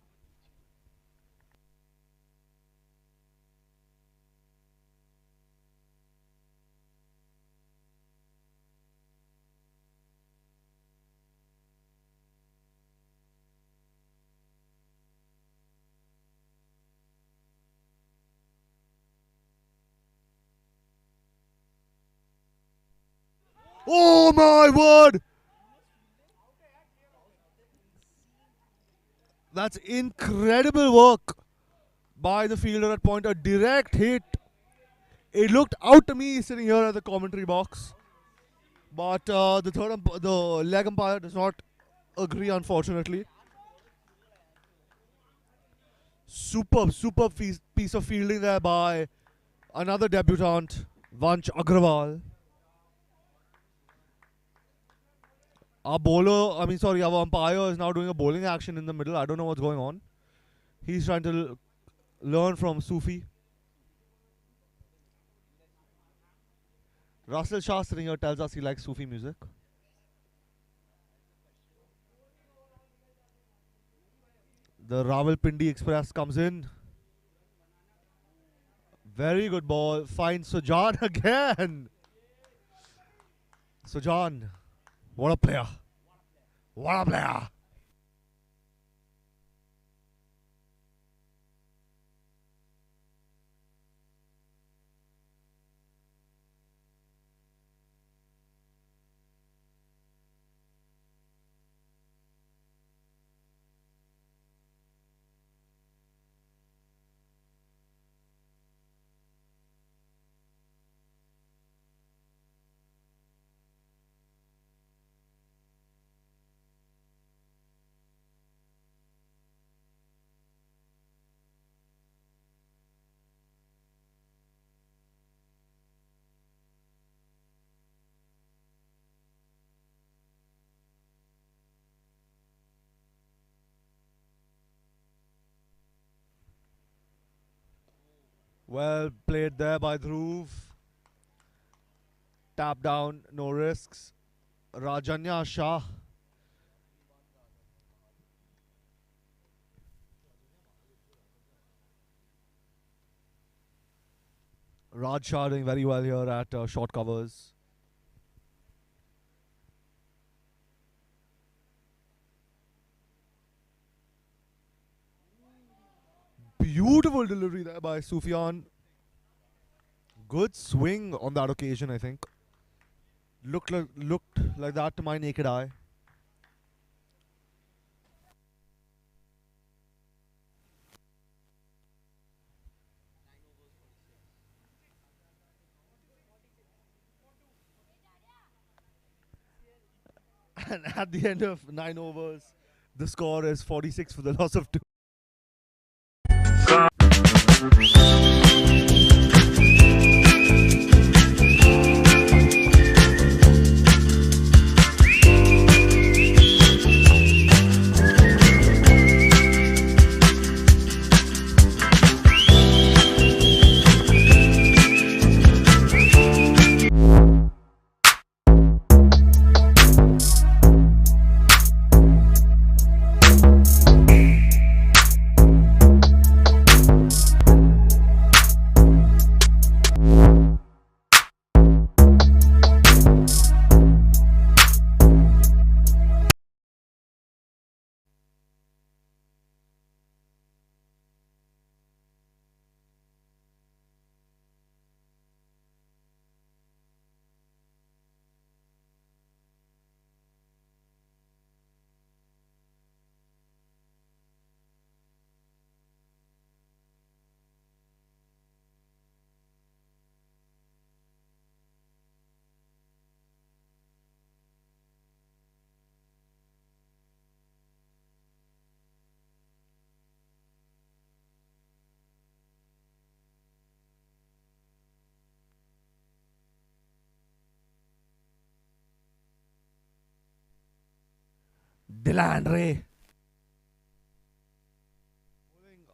Oh my word! That's incredible work by the fielder at point. A direct hit. It looked out to me sitting here at the commentary box. But the leg umpire does not agree, unfortunately. Superb piece of fielding there by another debutant, Vanch Agrawal. Our umpire is now doing a bowling action in the middle. I don't know what's going on. He's trying to learn from Sufi. Russell Shah sitting here tells us he likes Sufi music. The Rawalpindi Express comes in. Very good ball. Finds Sujan again. Sujan. What a player. What a player. Well played there by Dhruv. Tap down, no risks. Rajanya Shah. Raj Shah doing very well here at short covers. Beautiful delivery there by Sufyan. Good swing on that occasion, I think. Looked like that to my naked eye. And at the end of 9 overs, the score is 46 for the loss of 2. Delandre.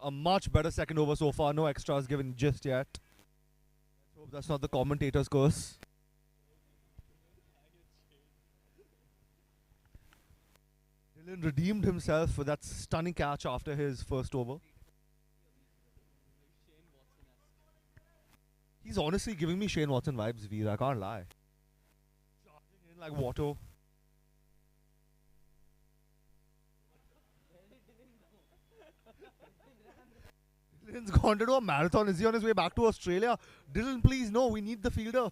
a much better second over so far. No extras given just yet. Let's hope that's not the commentator's curse. Dylan redeemed himself for that stunning catch after his first over. He's honestly giving me Shane Watson vibes, Veer. I can't lie. Charging in like Watto. Dylan's gone to do a marathon. Is he on his way back to Australia? Dylan, please, no. We need the fielder.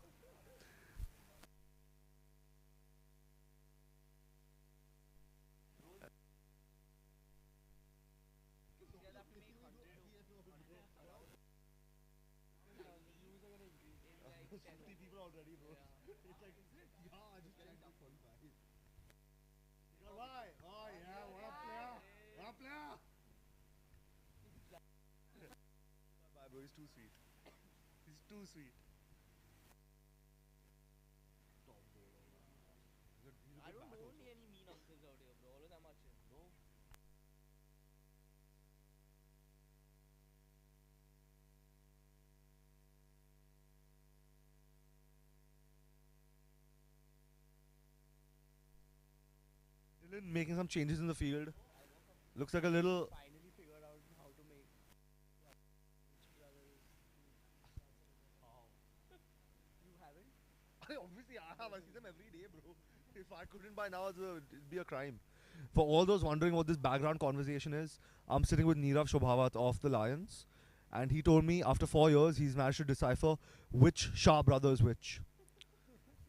He's too sweet. He's too sweet. I don't see any mean uncles out here, bro. All of them are chill. No. Dylan making some changes in the field. Looks like a little. Finally figured out how to make. You haven't? Obviously, I have. I see them every day, bro. If I couldn't by now, it'd be a crime. For all those wondering what this background conversation is, I'm sitting with Nirav Shobhavat of the Lions, and he told me after 4 years he's managed to decipher which Shah brother is which.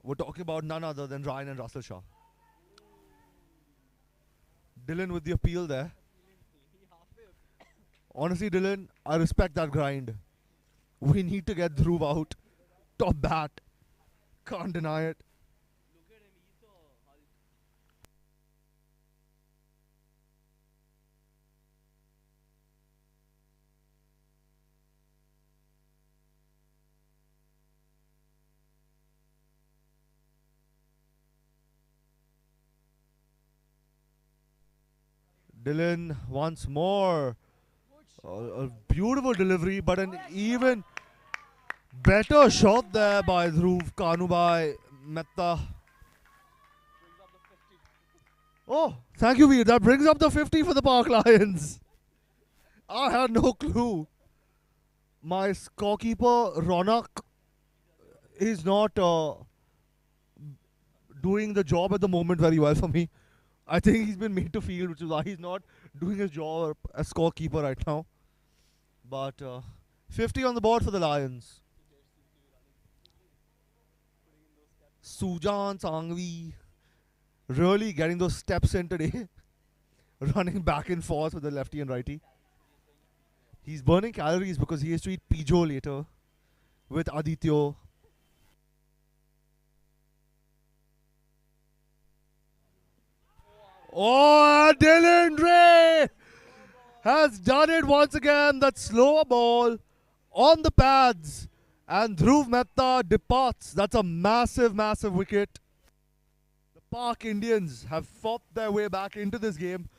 We're talking about none other than Ryan and Russell Shah. Dylan with the appeal there. Honestly, Dylan, I respect that grind. We need to get Dhruv out. Top bat. Can't deny it. Look at him, he's the Hulk. Dylan once more. A beautiful delivery, but an even better shot there by Dhruv. Kanubai Mehta. Oh, thank you, Veer. That brings up the 50 for the Park Lions. I had no clue. My scorekeeper, Ronak, is not doing the job at the moment very well for me. I think he's been made to field, which is why he's not doing his job as scorekeeper right now. But 50 on the board for the Lions. Sujan Sangvi really getting those steps in today. Running back and forth with the lefty and righty. He's burning calories because he has to eat Pijo later with Adityo. Oh, Dylan Ray has done it once again. That slower ball on the pads. And Dhruv Mehta departs. That's a massive, massive wicket. The Park Indians have fought their way back into this game,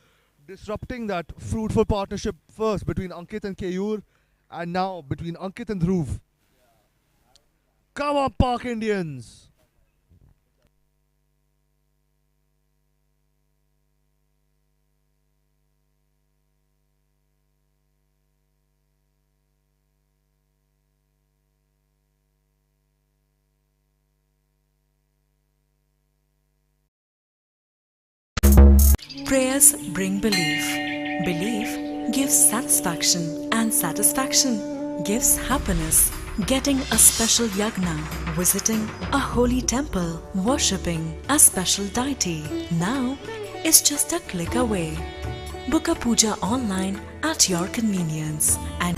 disrupting that fruitful partnership first between Ankit and Keyur, and now between Ankit and Dhruv. Come on, Park Indians. Prayers bring belief. Belief gives satisfaction, and satisfaction gives happiness. Getting a special yagna, visiting a holy temple, worshipping a special deity. Now is just a click away. Book a puja online at your convenience and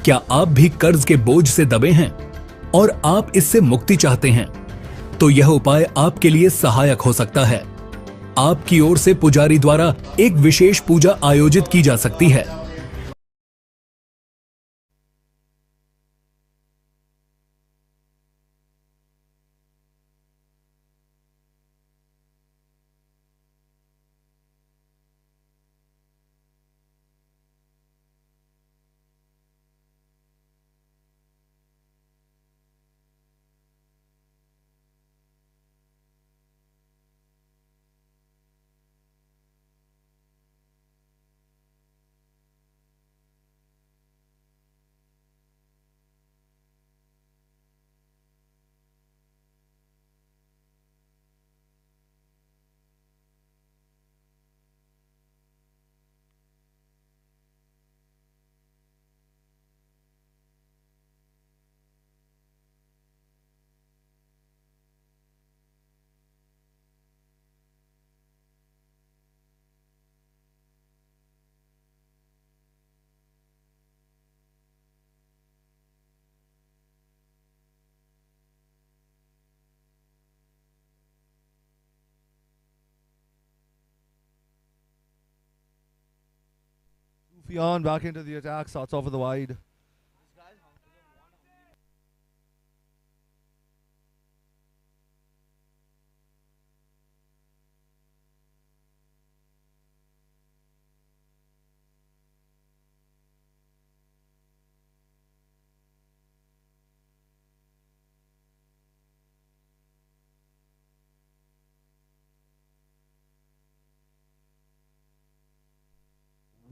क्या आप भी कर्ज के बोझ से दबे हैं और आप इससे मुक्ति चाहते हैं? तो यह उपाय आपके लिए सहायक हो सकता है। आपकी ओर से पुजारी द्वारा एक विशेष पूजा आयोजित की जा सकती है। Sufyan back into the attack, starts off with the wide.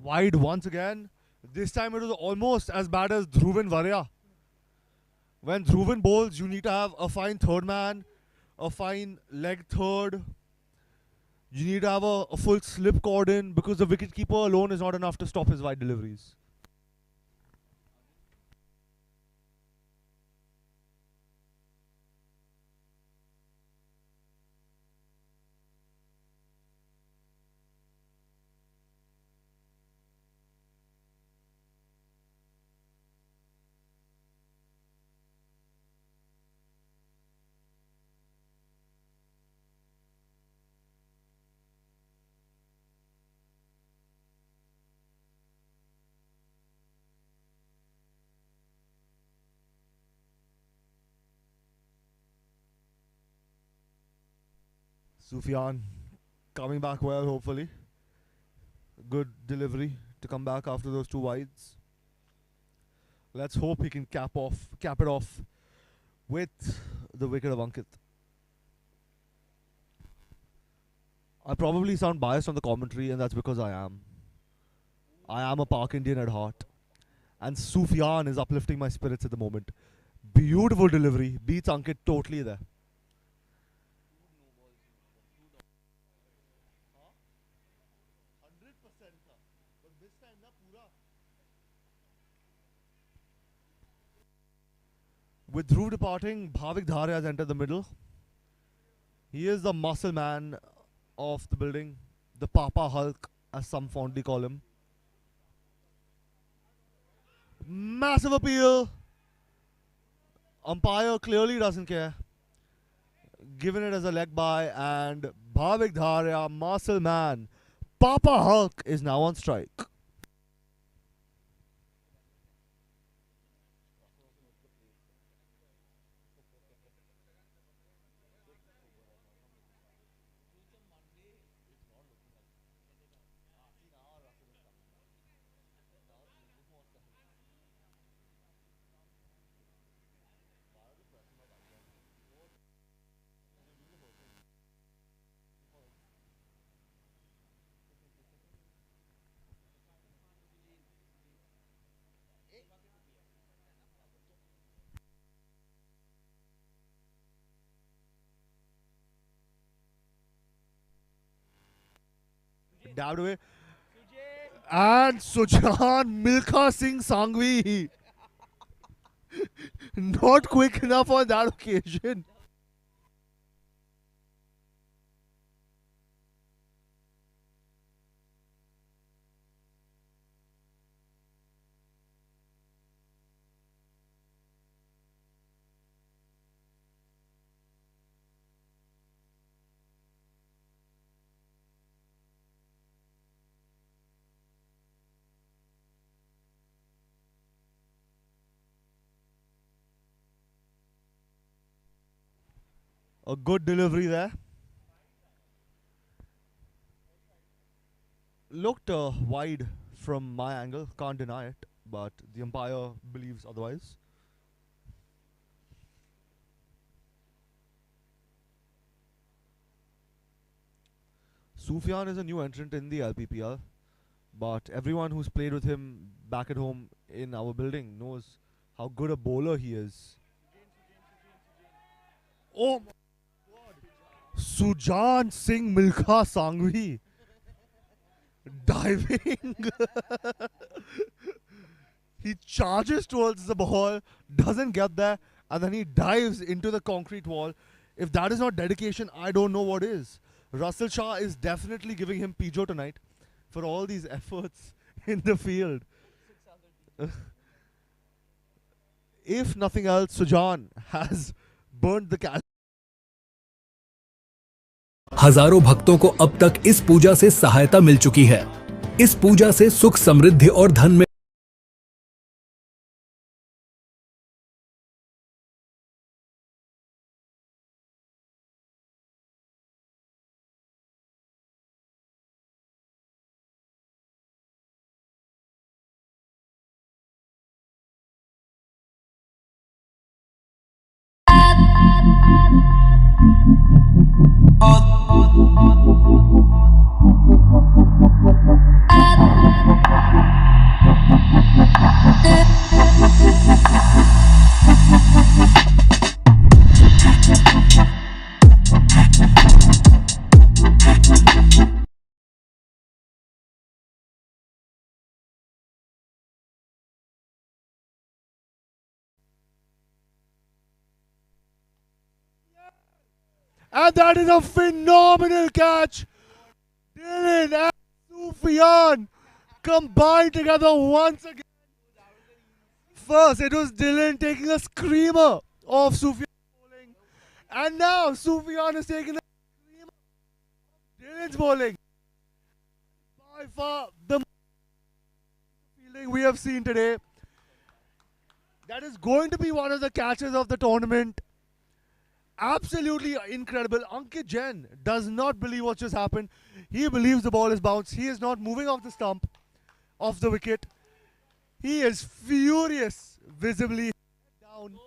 Wide once again. This time it was almost as bad as Dhruvan Varya. When Dhruvan bowls, you need to have a fine third man, a fine leg third. You need to have a full slip cordon because the wicketkeeper alone is not enough to stop his wide deliveries. Sufyan coming back well, hopefully. Good delivery to come back after those two wides. Let's hope he can cap it off with the wicket of Ankit. I probably sound biased on the commentary, and that's because I am. I am a Park Indian at heart. And Sufyan is uplifting my spirits at the moment. Beautiful delivery. Beats Ankit totally there. With Dhruv departing, Bhavik Dhare has entered the middle. He is the muscle man of the building, the Papa Hulk, as some fondly call him. Massive appeal. Umpire clearly doesn't care. Given it as a leg by, and Bhavik Dharia, muscle man, Papa Hulk is now on strike. Dabbed away. And Sujan Milkha Singh Sangvi. Not quick enough on that occasion. A good delivery there. Looked wide from my angle, can't deny it, but the umpire believes otherwise. Sufyan is a new entrant in the LPPL, but everyone who's played with him back at home in our building knows how good a bowler he is. Oh my God! Sujan Singh Milkha Sangvi diving. He charges towards the ball, doesn't get there, and then he dives into the concrete wall. If that is not dedication, I don't know what is. Russell Shah is definitely giving him Pijo tonight for all these efforts in the field. If nothing else, Sujan has burnt the cat. हजारों भक्तों को अब तक इस पूजा से सहायता मिल चुकी है। इस पूजा से सुख, समृद्धि और धन में And that is a phenomenal catch. Dylan and Sufyan combined together once again. First, it was Dylan taking a screamer of Sufyan bowling. And now Sufyan is taking a screamer of Dylan's bowling. By far the fielding we have seen today. That is going to be one of the catches of the tournament. Absolutely incredible. Ankit Jain does not believe what just happened. He believes the ball is bounced. He is not moving off the stump, off the wicket. He is furious, visibly down.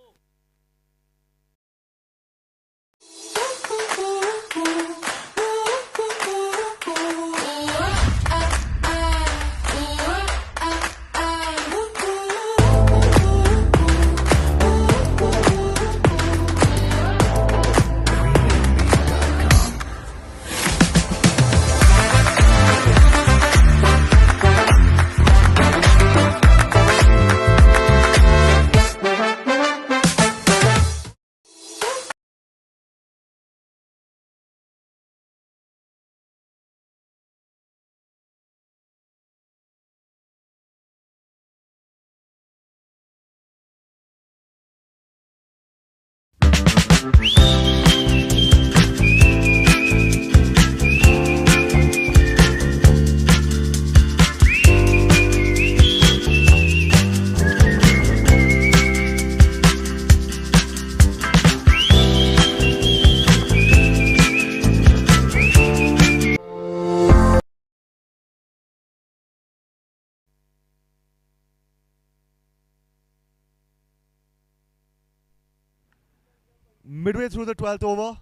Midway through the 12th over,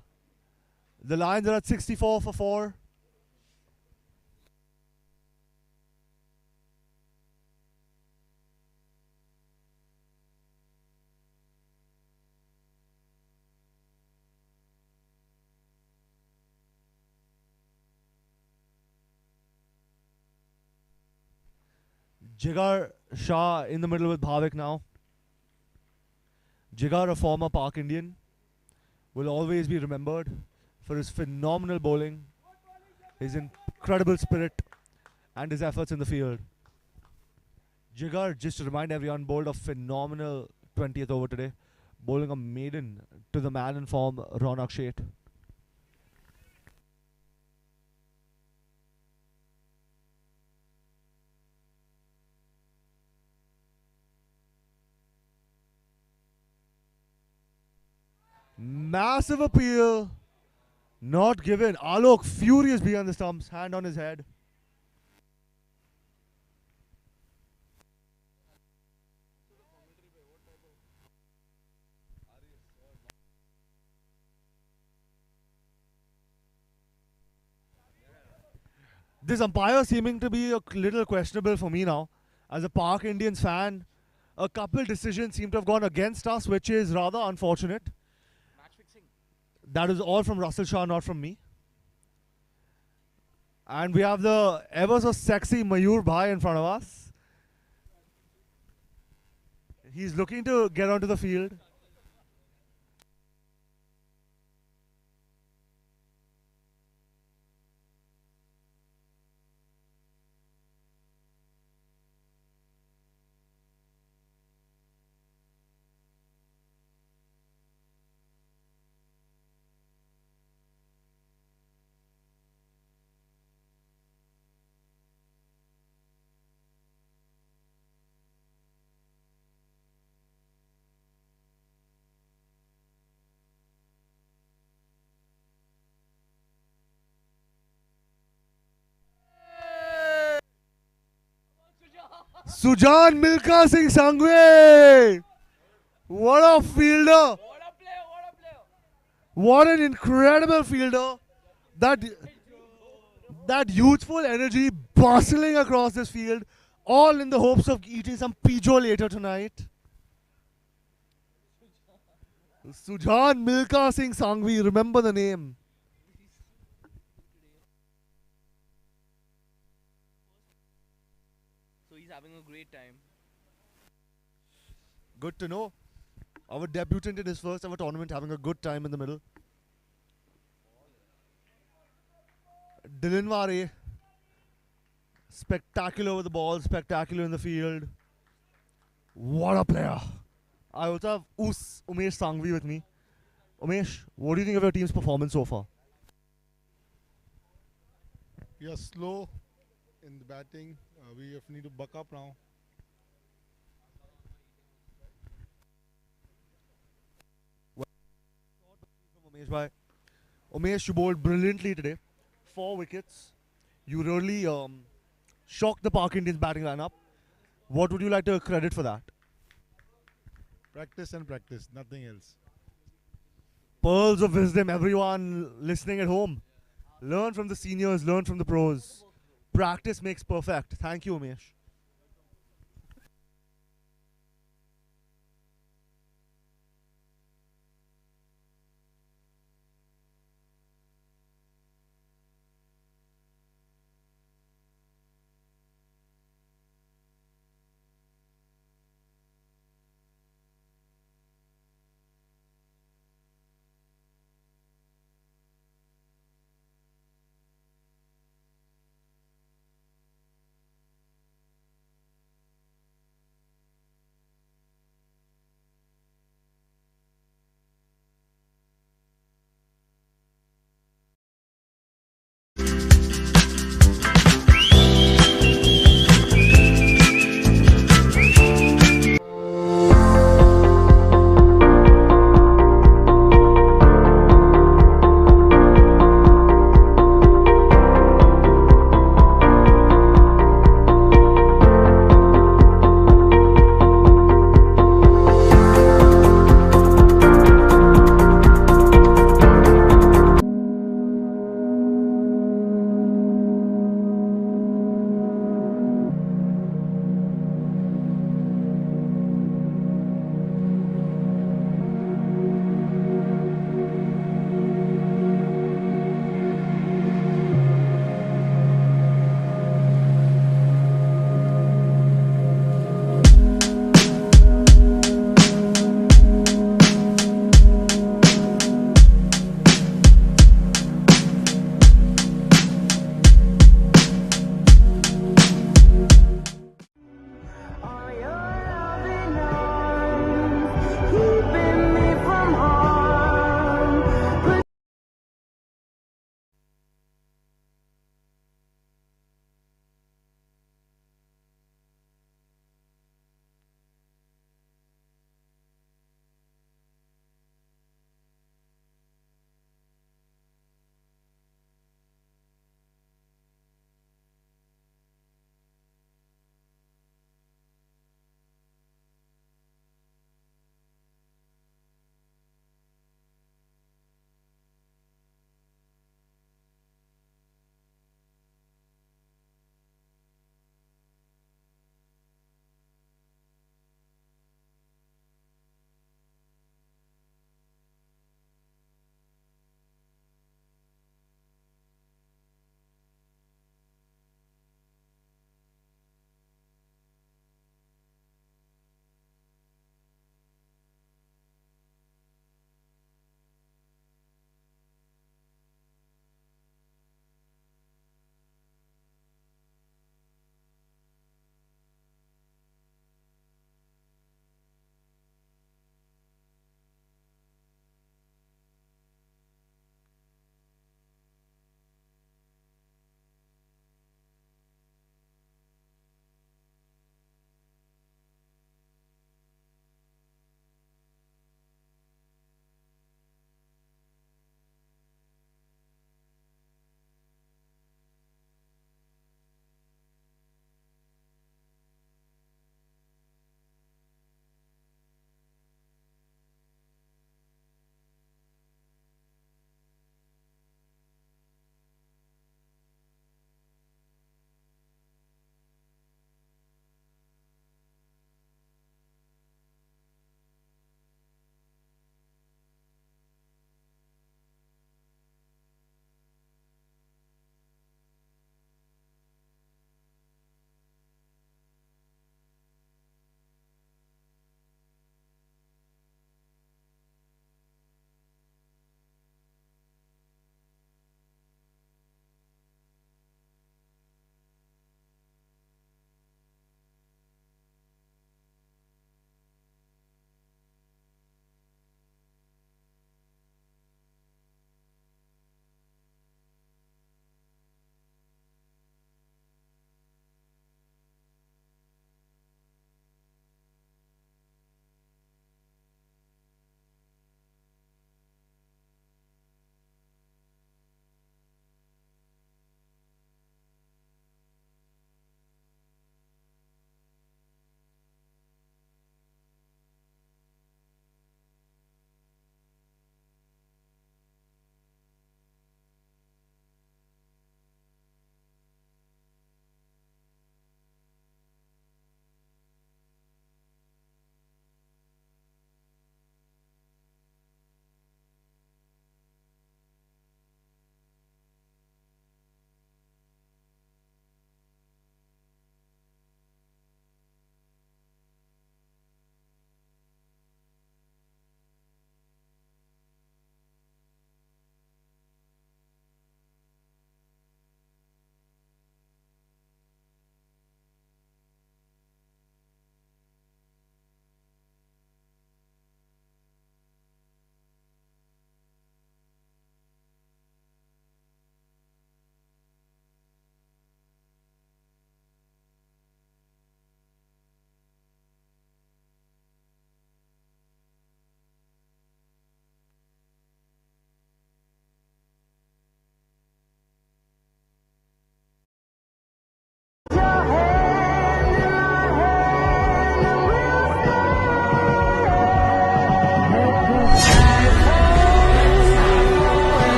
the Lions are at 64 for 4. Jigar Shah in the middle with Bhavik now. Jigar, a former Park Indian, will always be remembered for his phenomenal bowling, his incredible spirit, and his efforts in the field. Jigar, just to remind everyone, bowled a phenomenal 20th over today, bowling a maiden to the man in form, Ronak Sheth. Massive appeal. Not given. Alok furious behind the stumps. Hand on his head. This umpire seeming to be a little questionable for me now. As a Park Indians fan, a couple decisions seem to have gone against us, which is rather unfortunate. Match fixing. That is all from Russell Shah, not from me. And we have the ever so sexy Mayur Bhai in front of us. He's looking to get onto the field. Sujan Milka Singh Sangwe! What a fielder! What a player! What a player! What an incredible fielder! That youthful energy bustling across this field, all in the hopes of eating some pijo later tonight. Sujan Milka Singh Sangvi, remember the name. So he's having a great time. Good to know. Our debutant in his first ever tournament having a good time in the middle. Dylan Ware, spectacular with the ball, spectacular in the field. What a player. I also have Umesh Sangvi with me. Umesh, what do you think of your team's performance so far? We are slow in the batting. We need to buck up now. Umesh bhai. Umesh, you bowled brilliantly today. 4 wickets. You really shocked the Park Indians batting lineup. What would you like to credit for that? Practice and practice, nothing else. Pearls of wisdom, everyone listening at home. Learn from the seniors, learn from the pros. Practice makes perfect. Thank you, Umesh.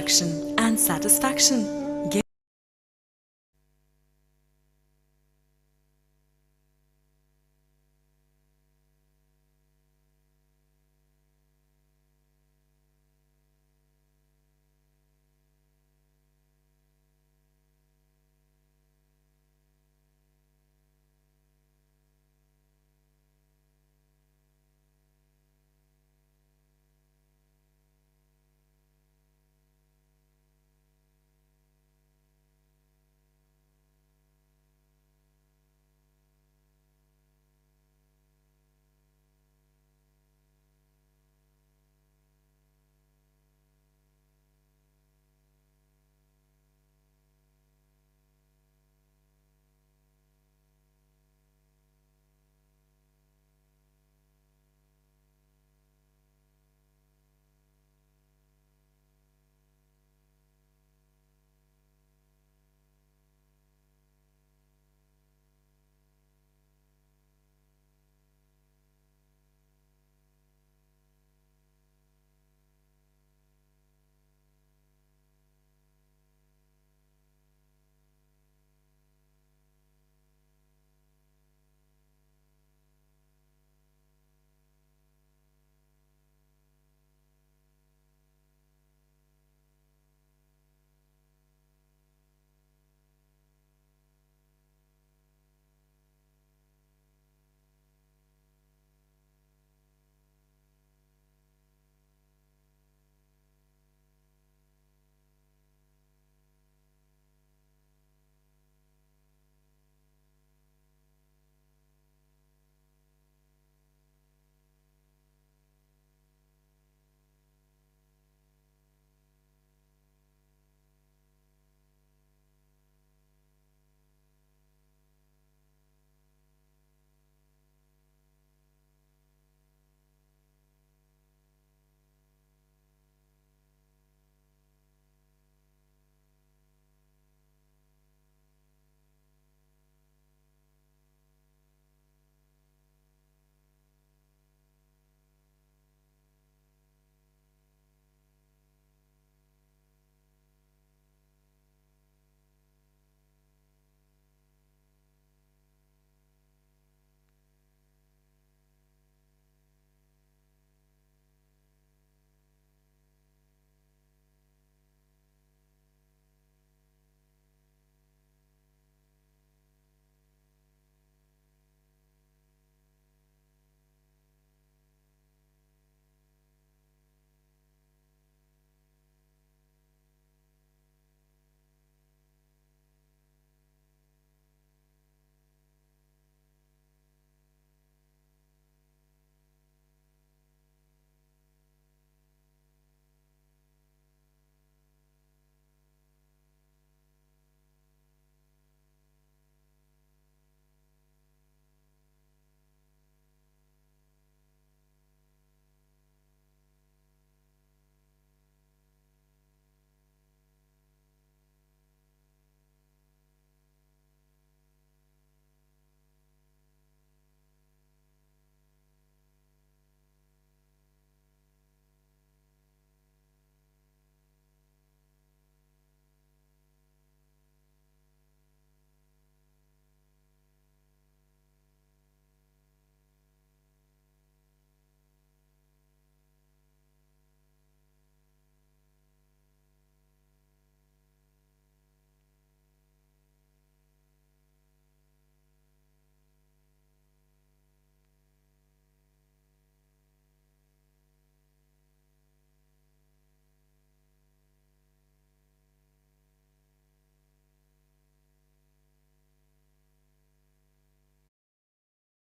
satisfaction and satisfaction.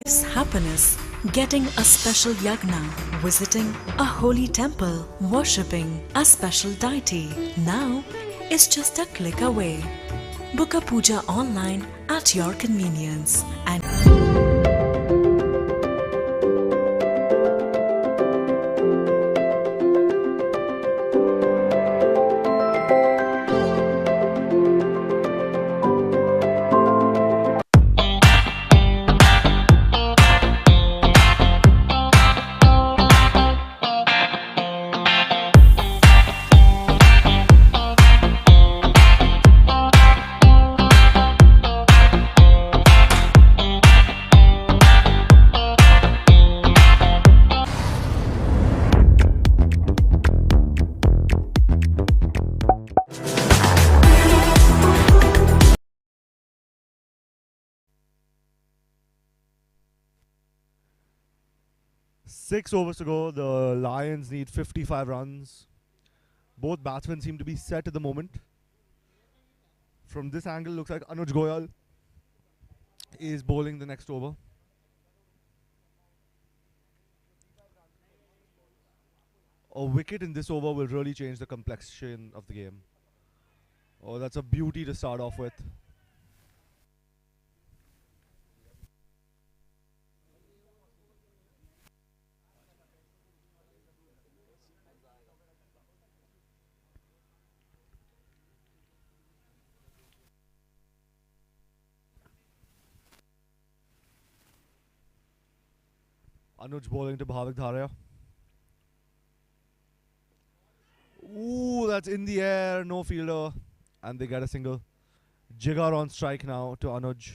Gives happiness, getting a special yagna, visiting a holy temple, worshipping a special deity. Now is just a click away. Book a puja online at your convenience and 6 overs to go. The Lions need 55 runs. Both batsmen seem to be set at the moment. From this angle, looks like Anuj Goyal is bowling the next over. A wicket in this over will really change the complexion of the game. Oh, that's a beauty to start off with. Anuj bowling to Bhavik Dharia. Ooh, that's in the air, no fielder. And they get a single. Jigar on strike now to Anuj.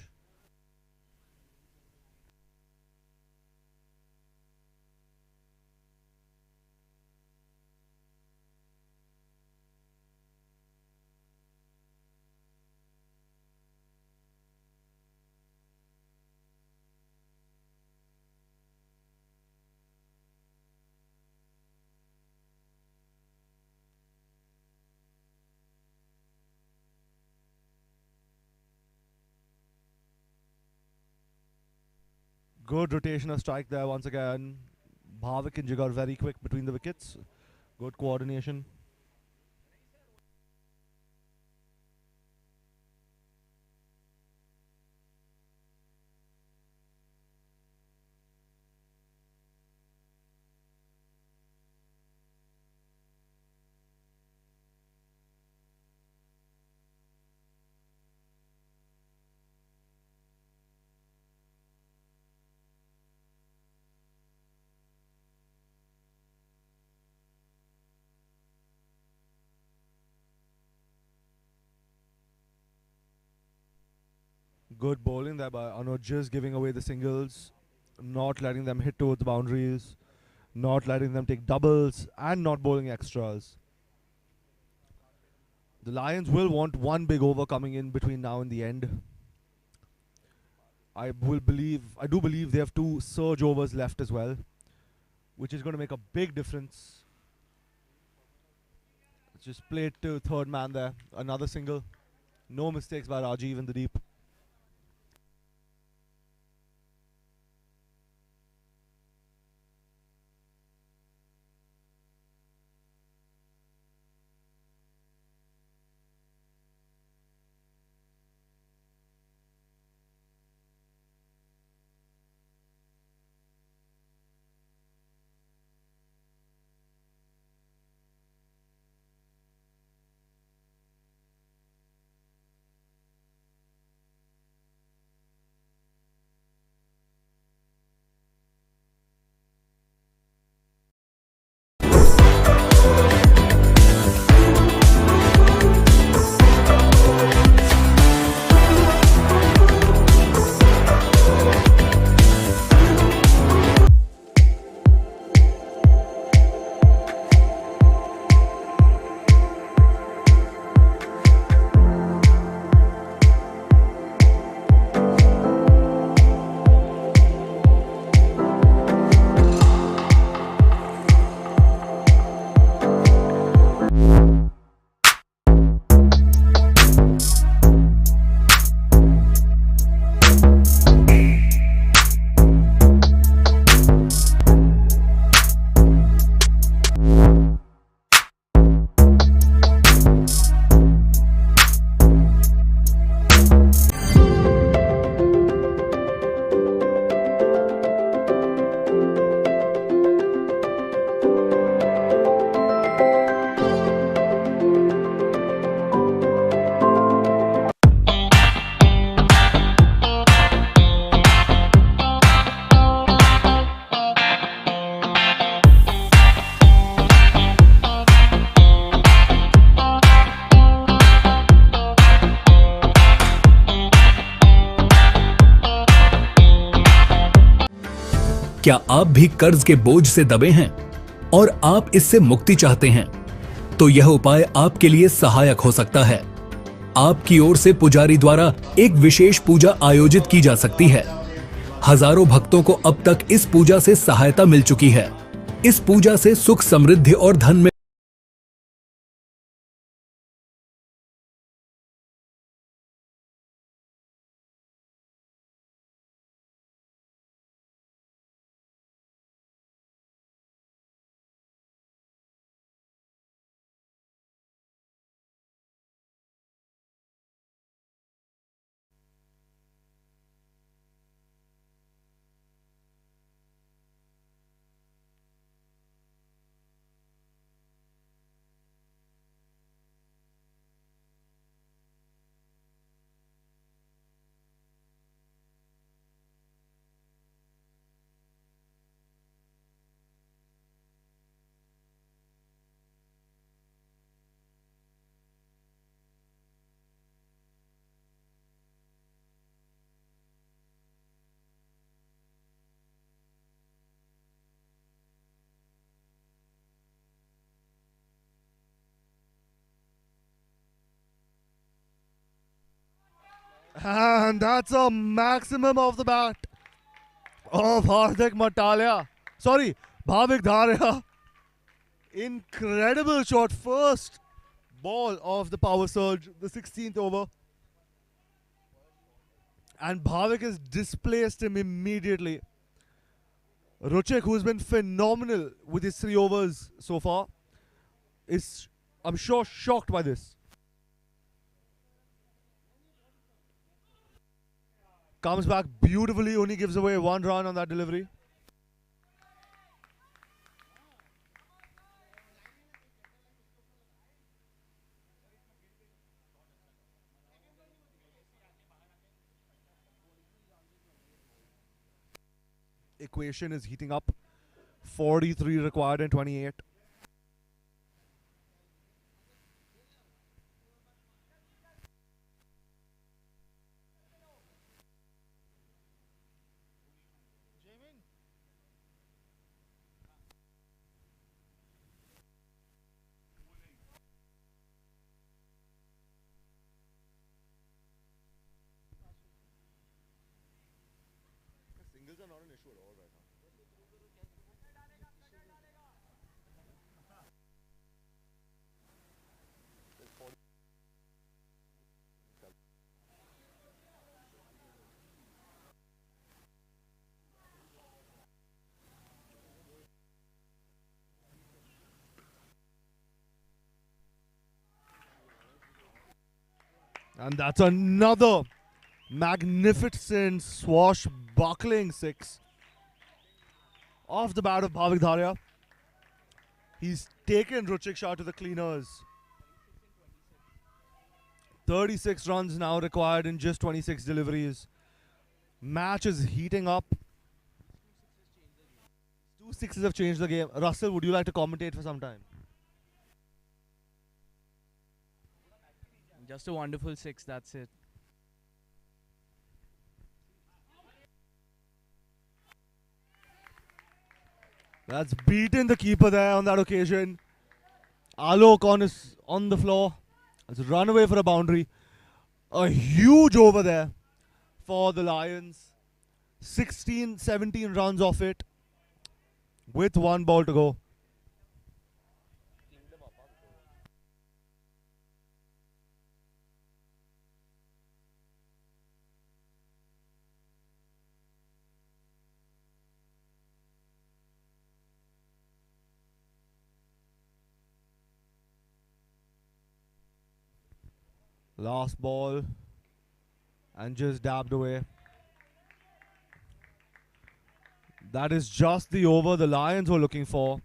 Good rotational strike there once again. Bhavik and Jigar very quick between the wickets. Good coordination. Good bowling there by Anuj, just giving away the singles, not letting them hit towards the boundaries, not letting them take doubles, and not bowling extras. The Lions will want one big over coming in between now and the end. I do believe they have 2 surge overs left as well, which is going to make a big difference. Just play it to third man there. Another single. No mistakes by Rajiv in the deep. क्या आप भी कर्ज के बोझ से दबे हैं और आप इससे मुक्ति चाहते हैं? तो यह उपाय आपके लिए सहायक हो सकता है। आपकी ओर से पुजारी द्वारा एक विशेष पूजा आयोजित की जा सकती है। हजारों भक्तों को अब तक इस पूजा से सहायता मिल चुकी है। इस पूजा से सुख, समृद्धि और धन में And that's a maximum of the bat of Hardik Matalia. Sorry, Bhavik Dharia. Incredible shot. First ball of the power surge, the 16th over. And Bhavik has displaced him immediately. Ruchik, who's been phenomenal with his 3 overs so far, is, I'm sure, shocked by this. Comes back beautifully, only gives away 1 run on that delivery. Equation is heating up. 43 required in 28. Singles are not an issue at all right now. And that's another magnificent swashbuckling 6 off the bat of Bhavik Dharia. He's taken Ruchik Shah to the cleaners. 36 runs now required in just 26 deliveries. Match is heating up. 2 sixes have changed the game. Russell, would you like to commentate for some time? Just a wonderful 6, that's it. That's beaten the keeper there on that occasion. Alok on the floor. Let's run away for a boundary. A huge over there for the Lions. 16, 17 runs off it with 1 ball to go. Last ball and just dabbed away. That is just the over the Lions were looking for.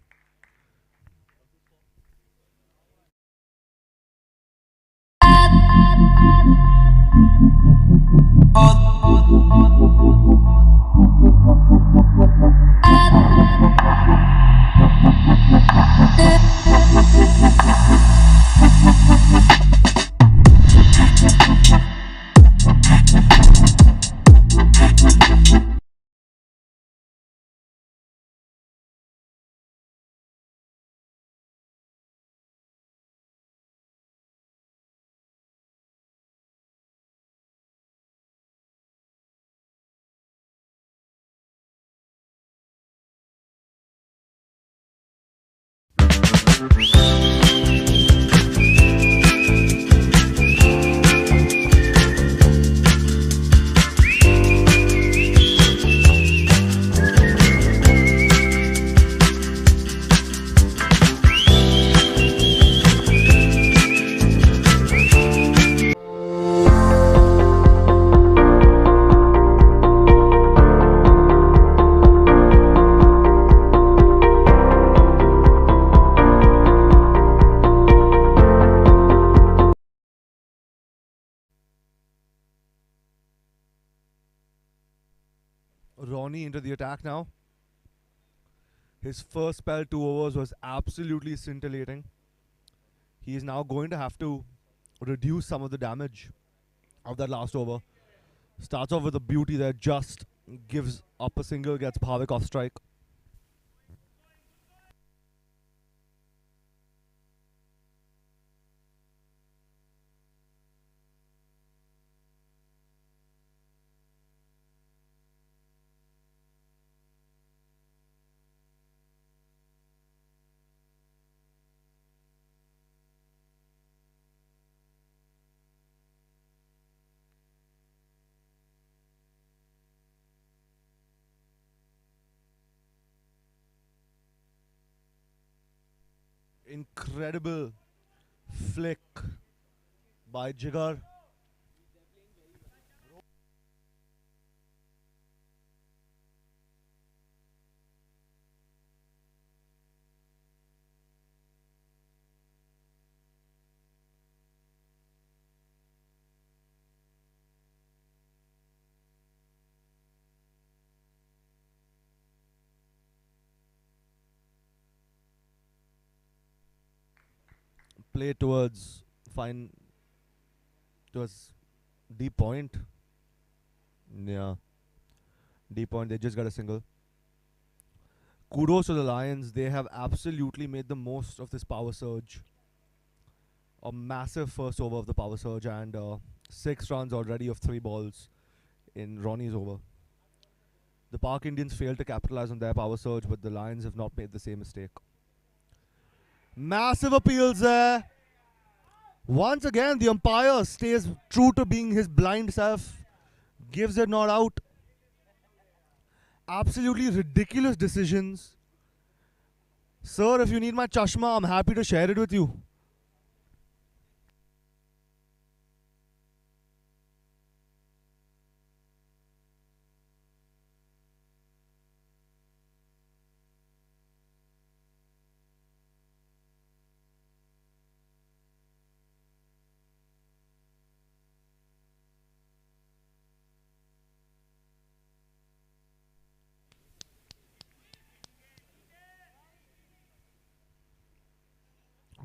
Ronnie into the attack now. His first spell, 2 overs, was absolutely scintillating. He is now going to have to reduce some of the damage of that last over. Starts off with a beauty that just gives up a single, gets Bhavik off strike. Incredible flick by Jigar. Play towards deep point. Yeah, deep point. They just got a single. Kudos to the Lions. They have absolutely made the most of this power surge. A massive first over of the power surge and 6 runs already of 3 balls in Ronnie's over. The Park Indians failed to capitalize on their power surge, but the Lions have not made the same mistake. Massive appeals there. Once again, the umpire stays true to being his blind self. Gives it not out. Absolutely ridiculous decisions. Sir, if you need my chashma, I'm happy to share it with you.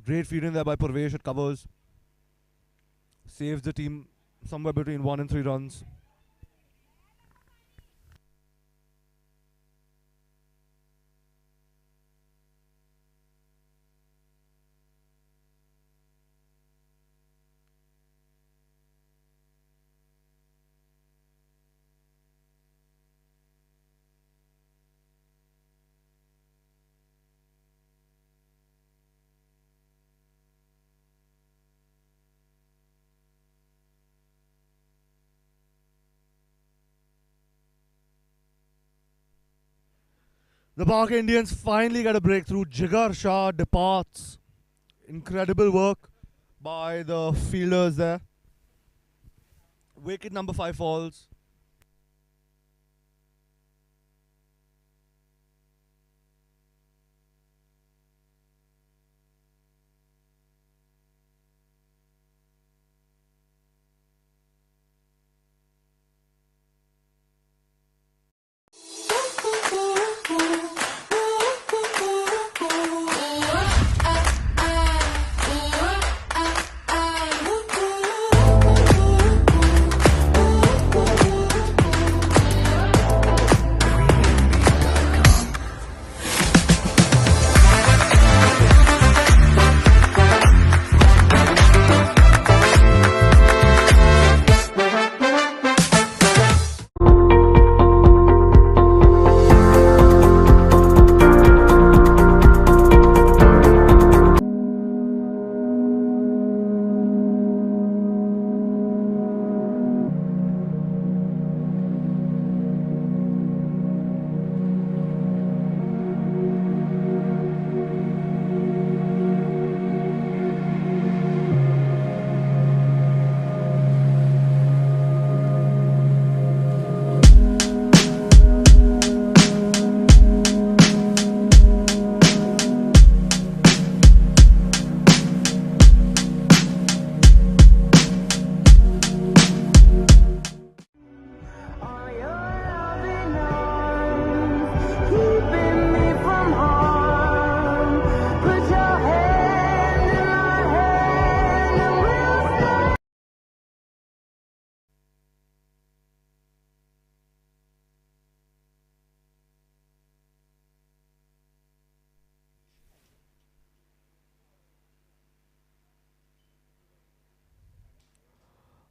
Great fielding there by Purvesh. It covers. Saves the team somewhere between 1 and 3 runs. The Park Indians finally get a breakthrough. Jigar Shah departs. Incredible work by the fielders there. Wicket number 5 falls.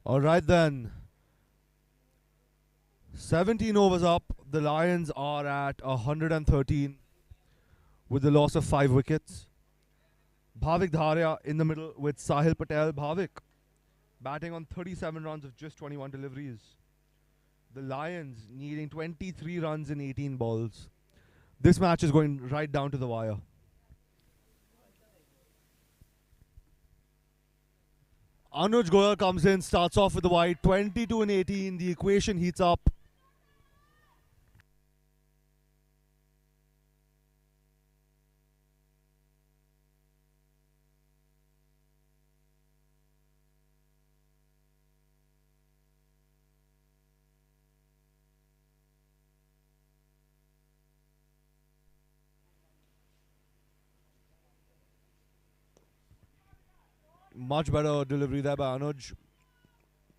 All right then. 17 overs up. The Lions are at 113 with the loss of 5 wickets. Bhavik Dharia in the middle with Sahil Patel. Bhavik batting on 37 runs of just 21 deliveries. The Lions needing 23 runs in 18 balls. This match is going right down to the wire. Anuj Goyal comes in, starts off with the wide. 22 and 18. The equation heats up. Much better delivery there by Anuj.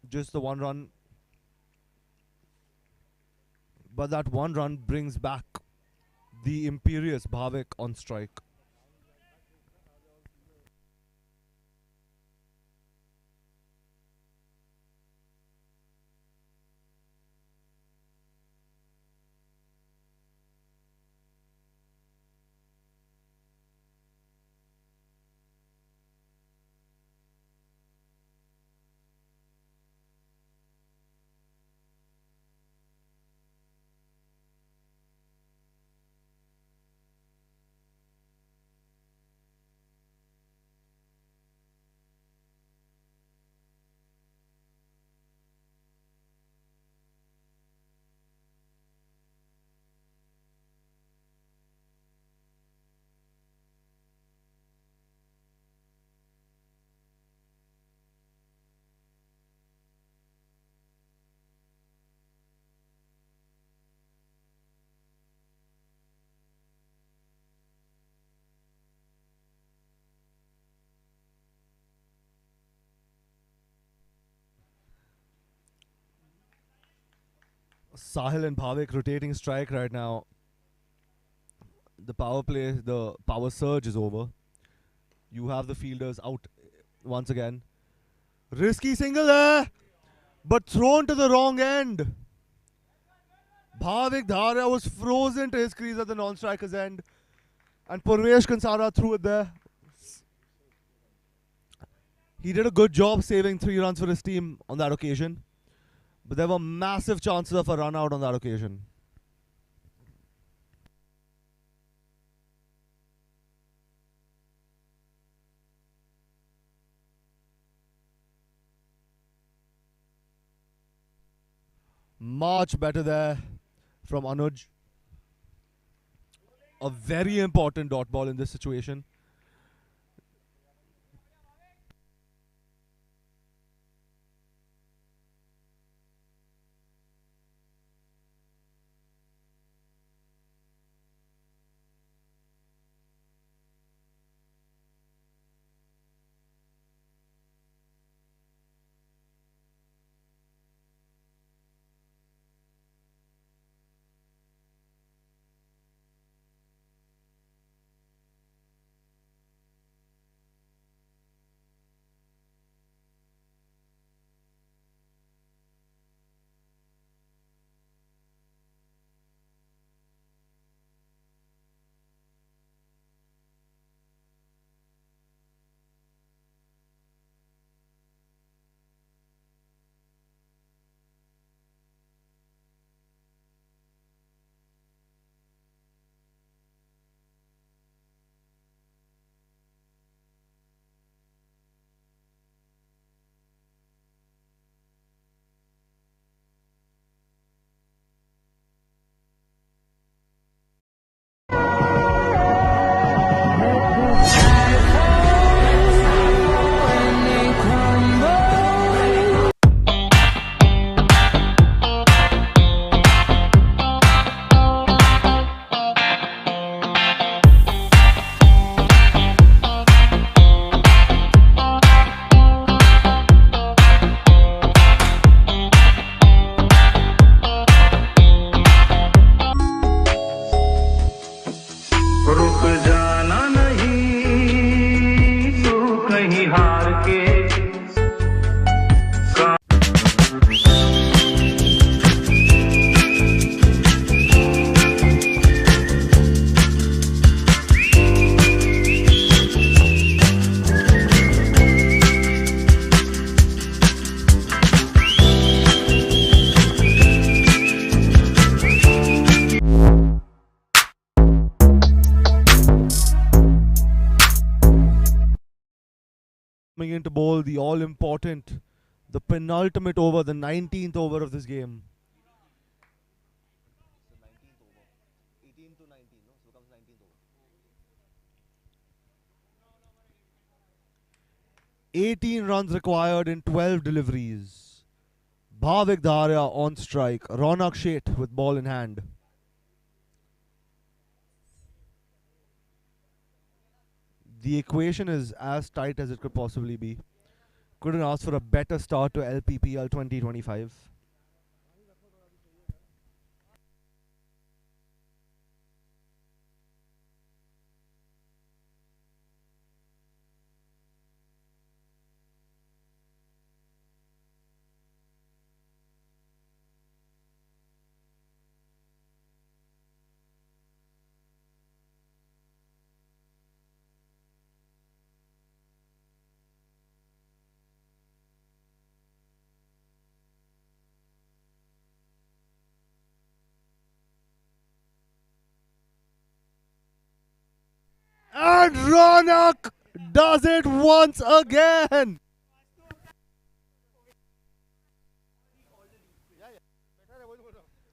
Just the 1 run. But that 1 run brings back the imperious Bhavik on strike. Sahil and Bhavik rotating strike right now. The power play, the power surge is over. You have the fielders out once again. Risky single there, but thrown to the wrong end. Bhavik Dharia was frozen to his crease at the non-striker's end, and Purvesh Kansara threw it there. He did a good job saving 3 runs for his team on that occasion, but there were massive chances of a run out on that occasion. Much better there from Anuj. A very important dot ball in this situation. in to bowl the all-important, the penultimate over, the 19th over of this game. So 19th over. 18 to 19, no? So comes 19th over. 18 runs required in 12 deliveries. Bhavik Dharia on strike. Ronak Sheth with ball in hand. The equation is as tight as it could possibly be. Couldn't ask for a better start to LPPL 2025. And Ronak does it once again.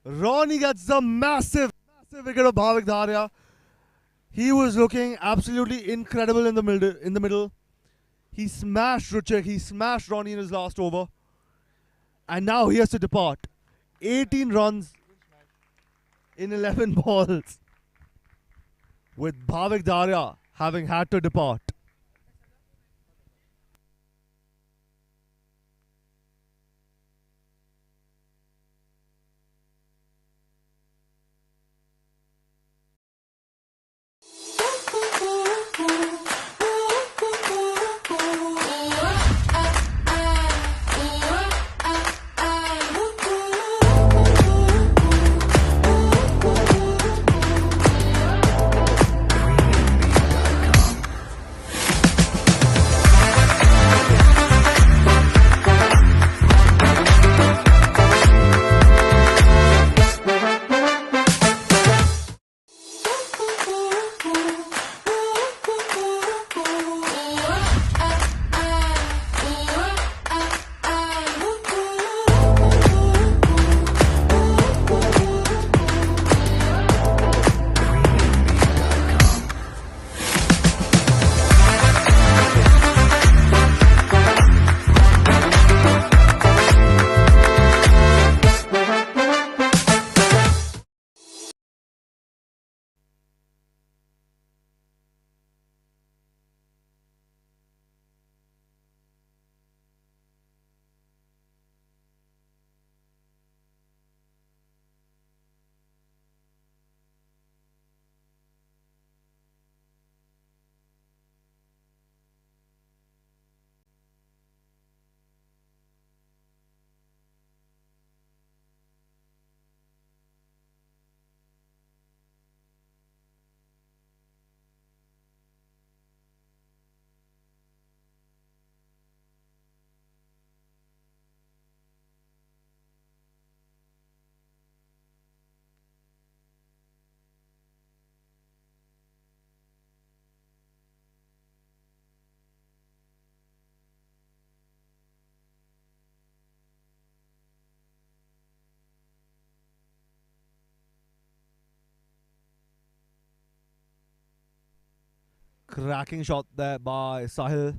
Ronnie gets the massive wicket of Bhavik Dharia. He was looking absolutely incredible in the middle. He smashed Ruchik. He smashed Ronnie in his last over. And now he has to depart. 18 runs in 11 balls. With Bhavik Dharia having had to depart. Cracking shot there by Sahil.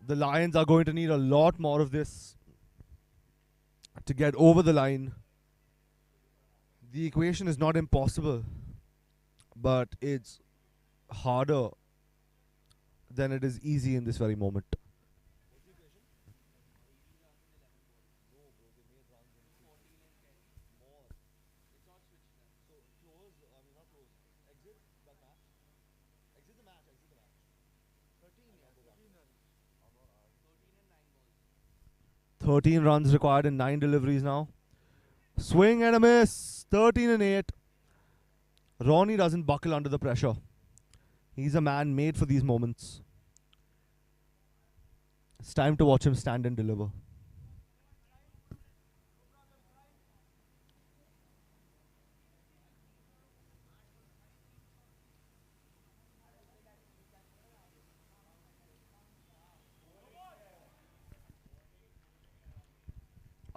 The Lions are going to need a lot more of this to get over the line. The equation is not impossible, but it's harder than it is easy in this very moment. Exit the match. 13 runs required in 9 deliveries now. Swing and a miss. 13 and 8. Ronnie doesn't buckle under the pressure. He's a man made for these moments. It's time to watch him stand and deliver.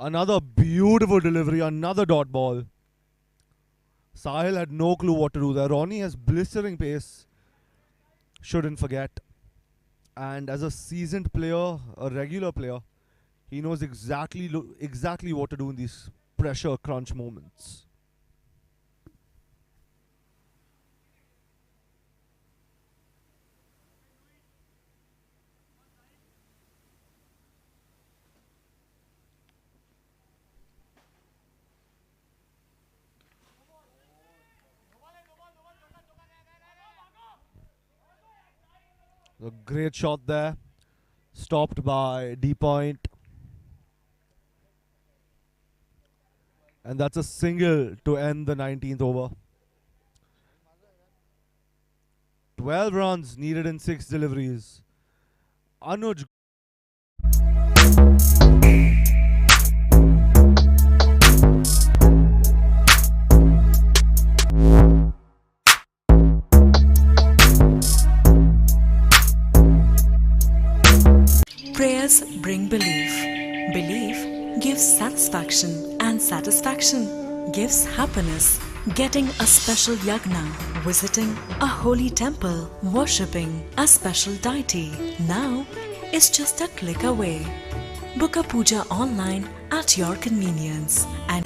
Another beautiful delivery, another dot ball. Sahil had no clue what to do there. Ronnie has blistering pace. Shouldn't forget. And as a seasoned player, a regular player, he knows exactly what to do in these pressure crunch moments. A great shot there. Stopped by D point. And that's a single to end the 19th over. 12 runs needed in 6 deliveries. Anuj. Prayers bring belief. Belief gives satisfaction, and satisfaction gives happiness. Getting a special yagna, visiting a holy temple, worshipping a special deity now is just a click away. Book a puja online at your convenience and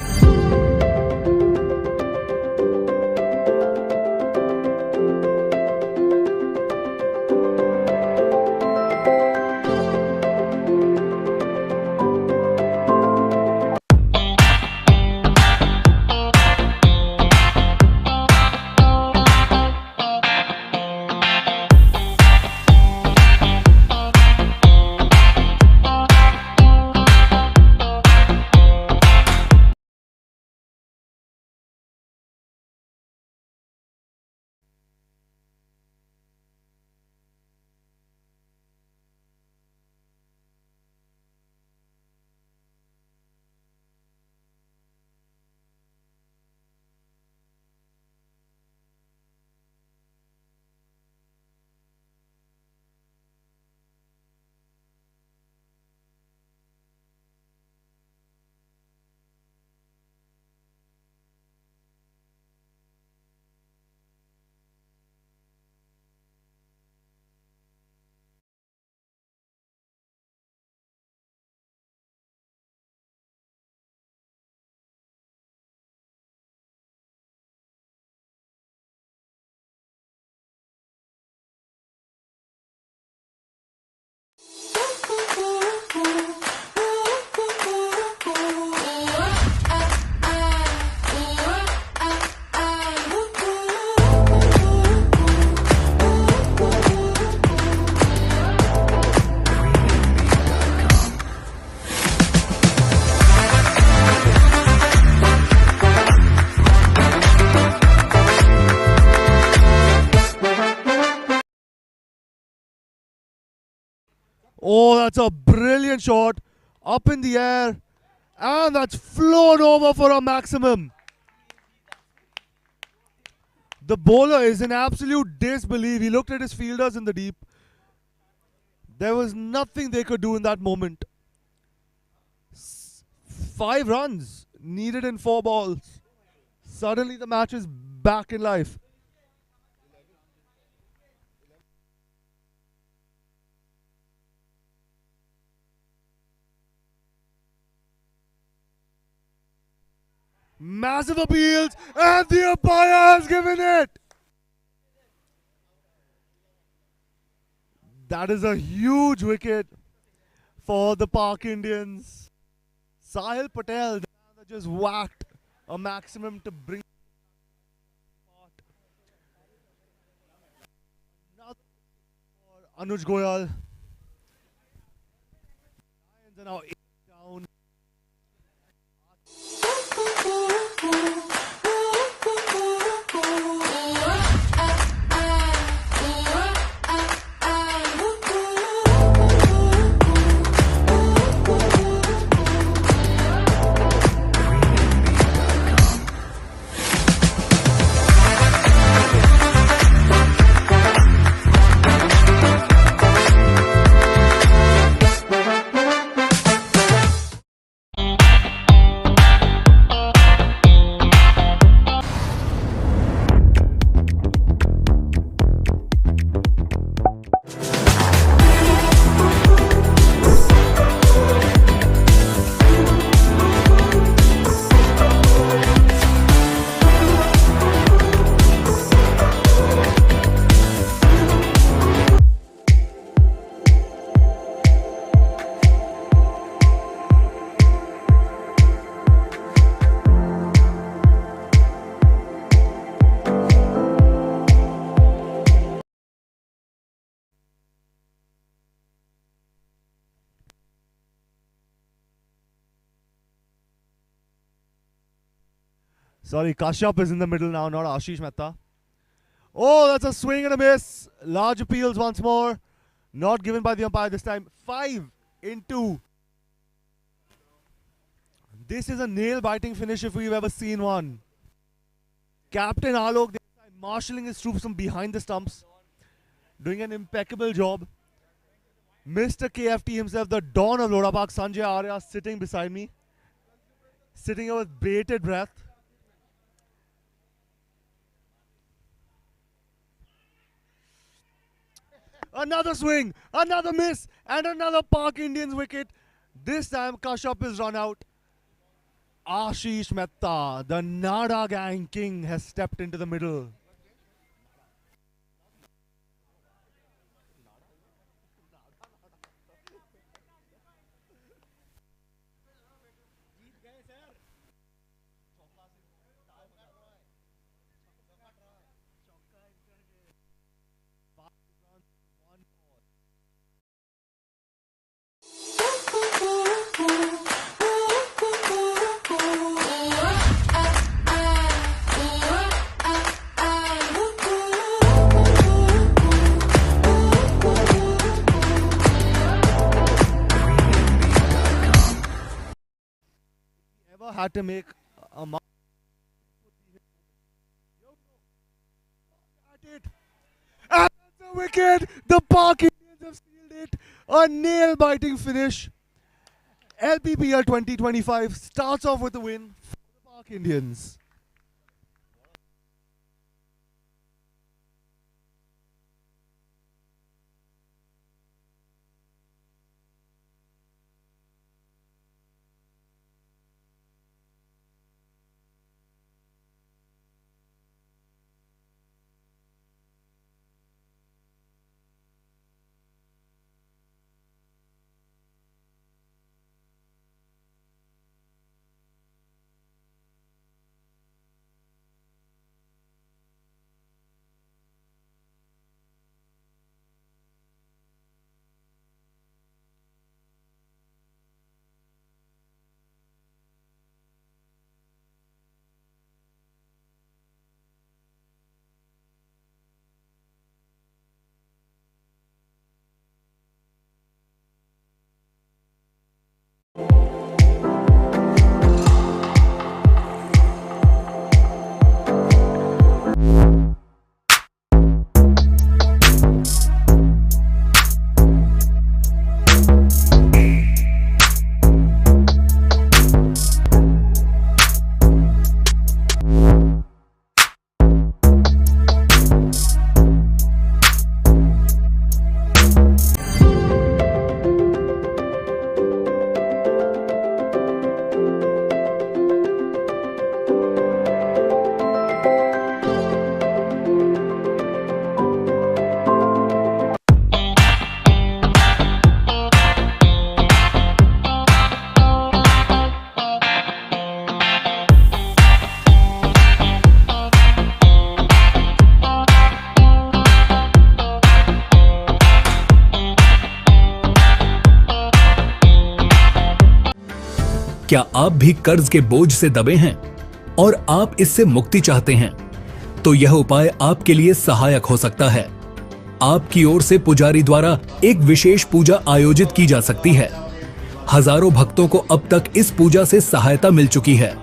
Oh, that's a brilliant shot. Up in the air. And that's flown over for a maximum. The bowler is in absolute disbelief. He looked at his fielders in the deep. There was nothing they could do in that moment. 5 runs needed in 4 balls. Suddenly the match is back in life. Massive appeals, and the umpire has given it. That is a huge wicket for the Park Indians. Sahil Patel just whacked a maximum to bring for Anuj Goyal. Lions are now 8 down. Sorry, Kashyap is in the middle now, not Ashish Mehta. Oh, that's a swing and a miss. Large appeals once more. Not given by the umpire this time. 5 in 2. This is a nail-biting finish if we've ever seen one. Captain Alok Desai marshalling his troops from behind the stumps, doing an impeccable job. Mr. KFT himself, the Dawn of Lodha Park, Sanjay Arya, sitting beside me, sitting here with bated breath. Another swing, another miss, and another Park Indians wicket. This time Kashyap is run out. Ashish Mehta, the Nada Gang King, has stepped into the middle. Ever had to make a mark at it. And that's a wicket. The Park Indians have sealed it. A nail-biting finish. LPPL 2025 starts off with a win for the Park Indians. क्या आप भी कर्ज के बोझ से दबे हैं और आप इससे मुक्ति चाहते हैं? तो यह उपाय आपके लिए सहायक हो सकता है। आपकी ओर से पुजारी द्वारा एक विशेष पूजा आयोजित की जा सकती है। हजारों भक्तों को अब तक इस पूजा से सहायता मिल चुकी है।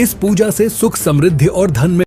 इस पूजा से सुख, समृद्धि और धन में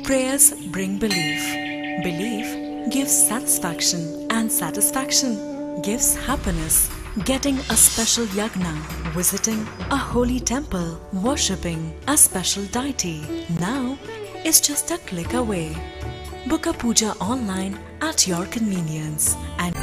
Prayers bring belief. Belief gives satisfaction, and satisfaction gives happiness. Getting a special yagna, visiting a holy temple, worshipping a special deity now is just a click away. Book a puja online at your convenience and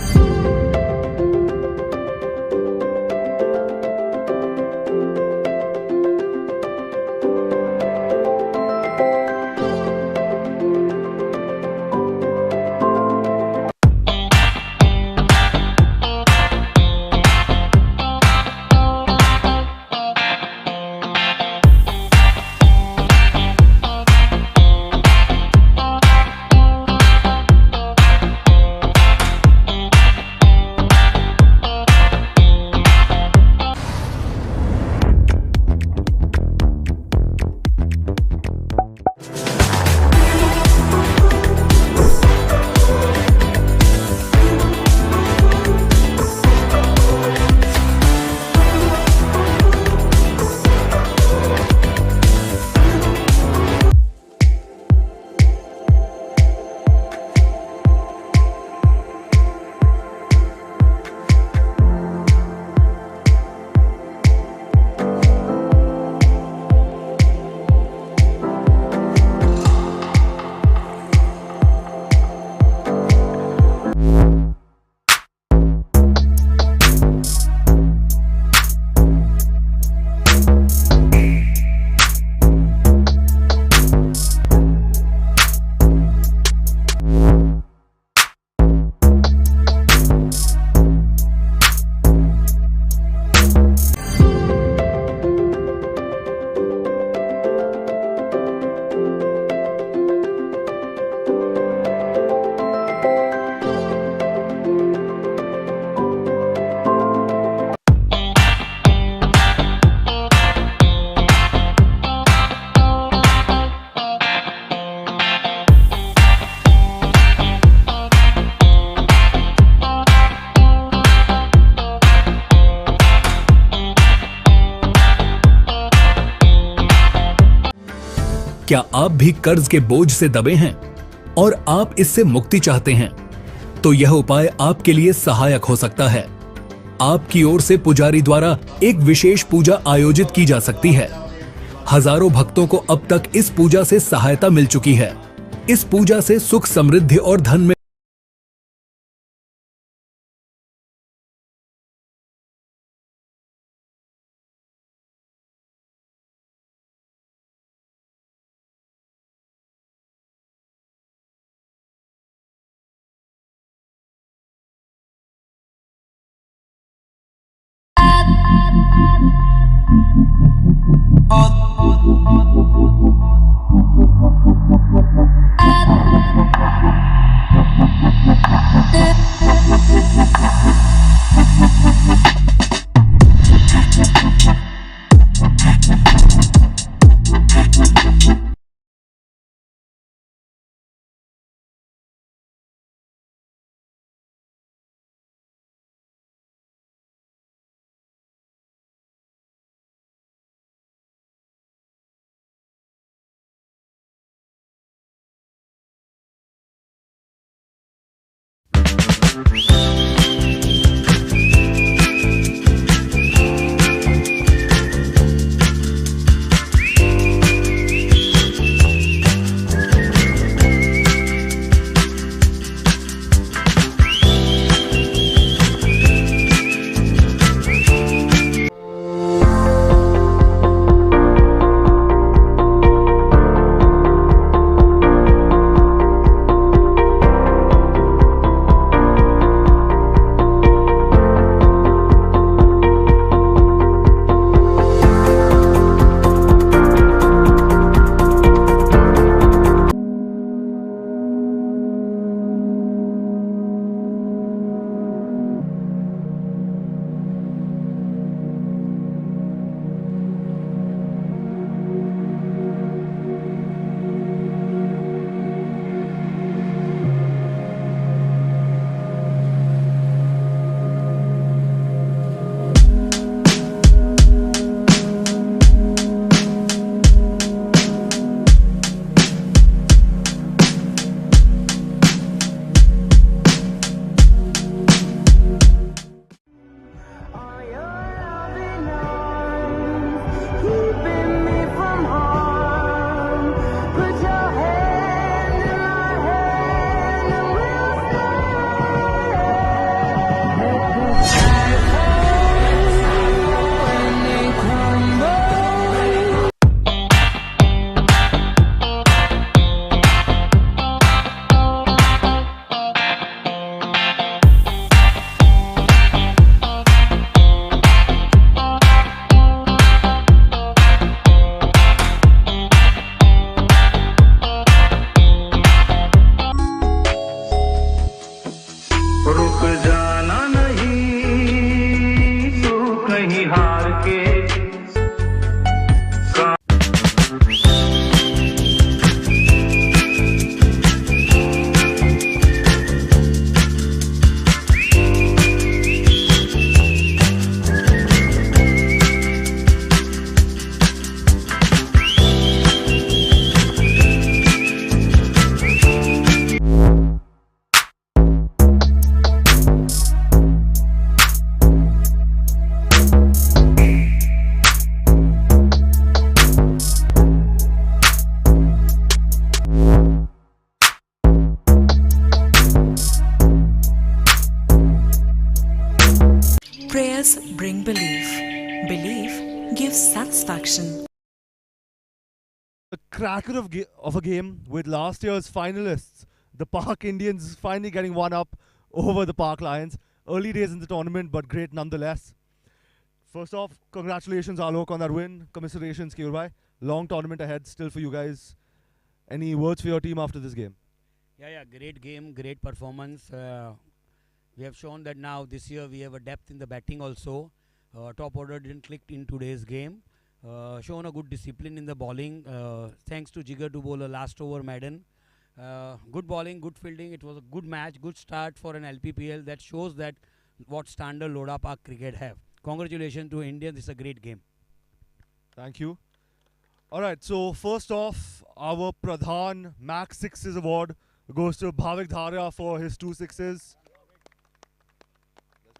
क्या आप भी कर्ज के बोझ से दबे हैं और आप इससे मुक्ति चाहते हैं? तो यह उपाय आपके लिए सहायक हो सकता है। आपकी ओर से पुजारी द्वारा एक विशेष पूजा आयोजित की जा सकती है। हजारों भक्तों को अब तक इस पूजा से सहायता मिल चुकी है। इस पूजा से सुख, समृद्धि और धन में रुक जाना नहीं तू कहीं हार के Prayers bring belief. Belief gives satisfaction. A cracker of a game with last year's finalists, the Park Indians finally getting one up over the Park Lions. Early days in the tournament, but great nonetheless. First off, congratulations Alok on that win. Commiserations Keurbai. Long tournament ahead still for you guys. Any words for your team after this game? Yeah, great game, great performance. We have shown that now this year we have a depth in the batting also. Top order didn't click in today's game. Shown a good discipline in the bowling. Thanks to Jigar to bowl a last over Madden. Good bowling, good fielding. It was a good match, good start for an LPPL. That shows that what standard Lodha Park cricket have. Congratulations to India. This is a great game. Thank you. All right, so first off, our Pradhan Max Sixes Award goes to Bhavik Dharia for his 2 sixes. There's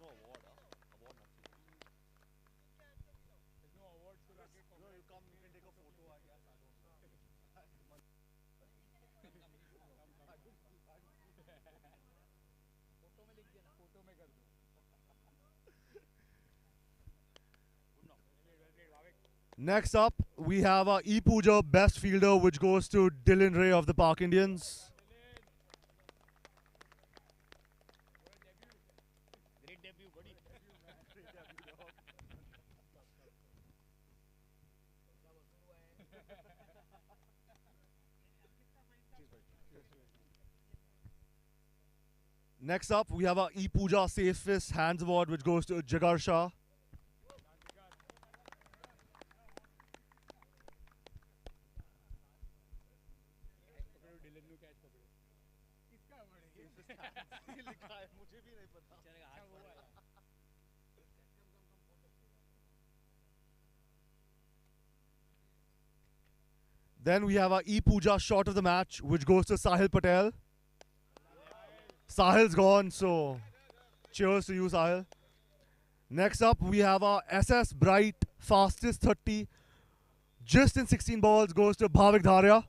no award, award nothing. No, you come, you can take a photo, I guess. I don't know. Next up, we have our E-Puja Best Fielder, which goes to Dylan Ray of the Park Indians. Great debut, buddy. Next up, we have our E-Puja Safest Hands Award, which goes to Jagar Shah. Then we have our E-Puja Shot of the Match, which goes to Sahil Patel. Sahil's gone, so cheers to you, Sahil. Next up, we have our SS Bright Fastest 30, just in 16 balls, goes to Bhavik Dharia.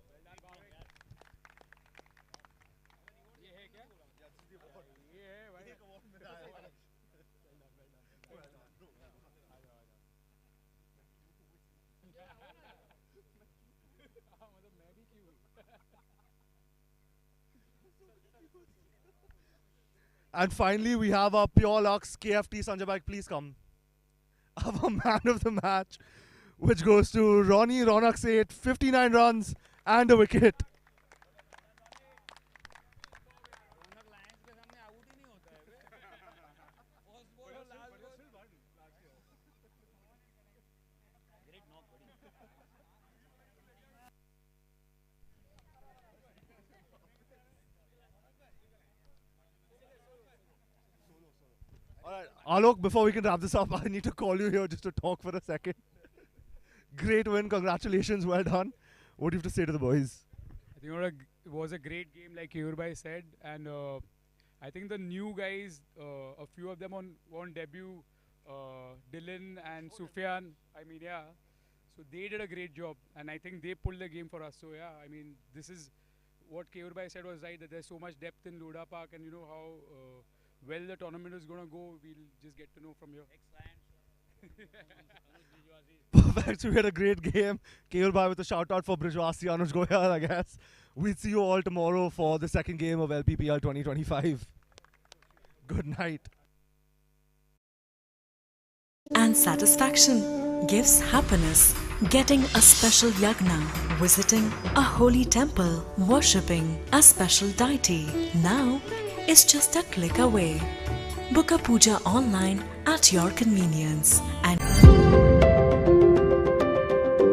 And finally, we have our Pure Lux KFT. Sanjay Bhai, please come. Our man of the match, which goes to Ronnie Ronak Seth, 59 runs and a wicket. Alright, Alok, before we can wrap this up, I need to call you here just to talk for a second. Great win, congratulations, well done. What do you have to say to the boys? I think it was a great game, like Keyurbai said, and I think the new guys, a few of them on debut, Dylan and Sufyan. I mean, yeah, so they did a great job, and I think they pulled the game for us. So yeah, I mean, this is what Keyurbai said was right, that there's so much depth in Lodha Park, and you know how well the tournament is going to go. We'll just get to know from here. Perfect. So we had a great game. Keyurbai with a shout out for Brijwasi, Anuj Goyal, I guess. We'll see you all tomorrow for the second game of LPPL 2025. Good night. And satisfaction gives happiness. Getting a special yagna, visiting a holy temple, worshipping a special deity. Now is just a click away. Book a puja online at your convenience and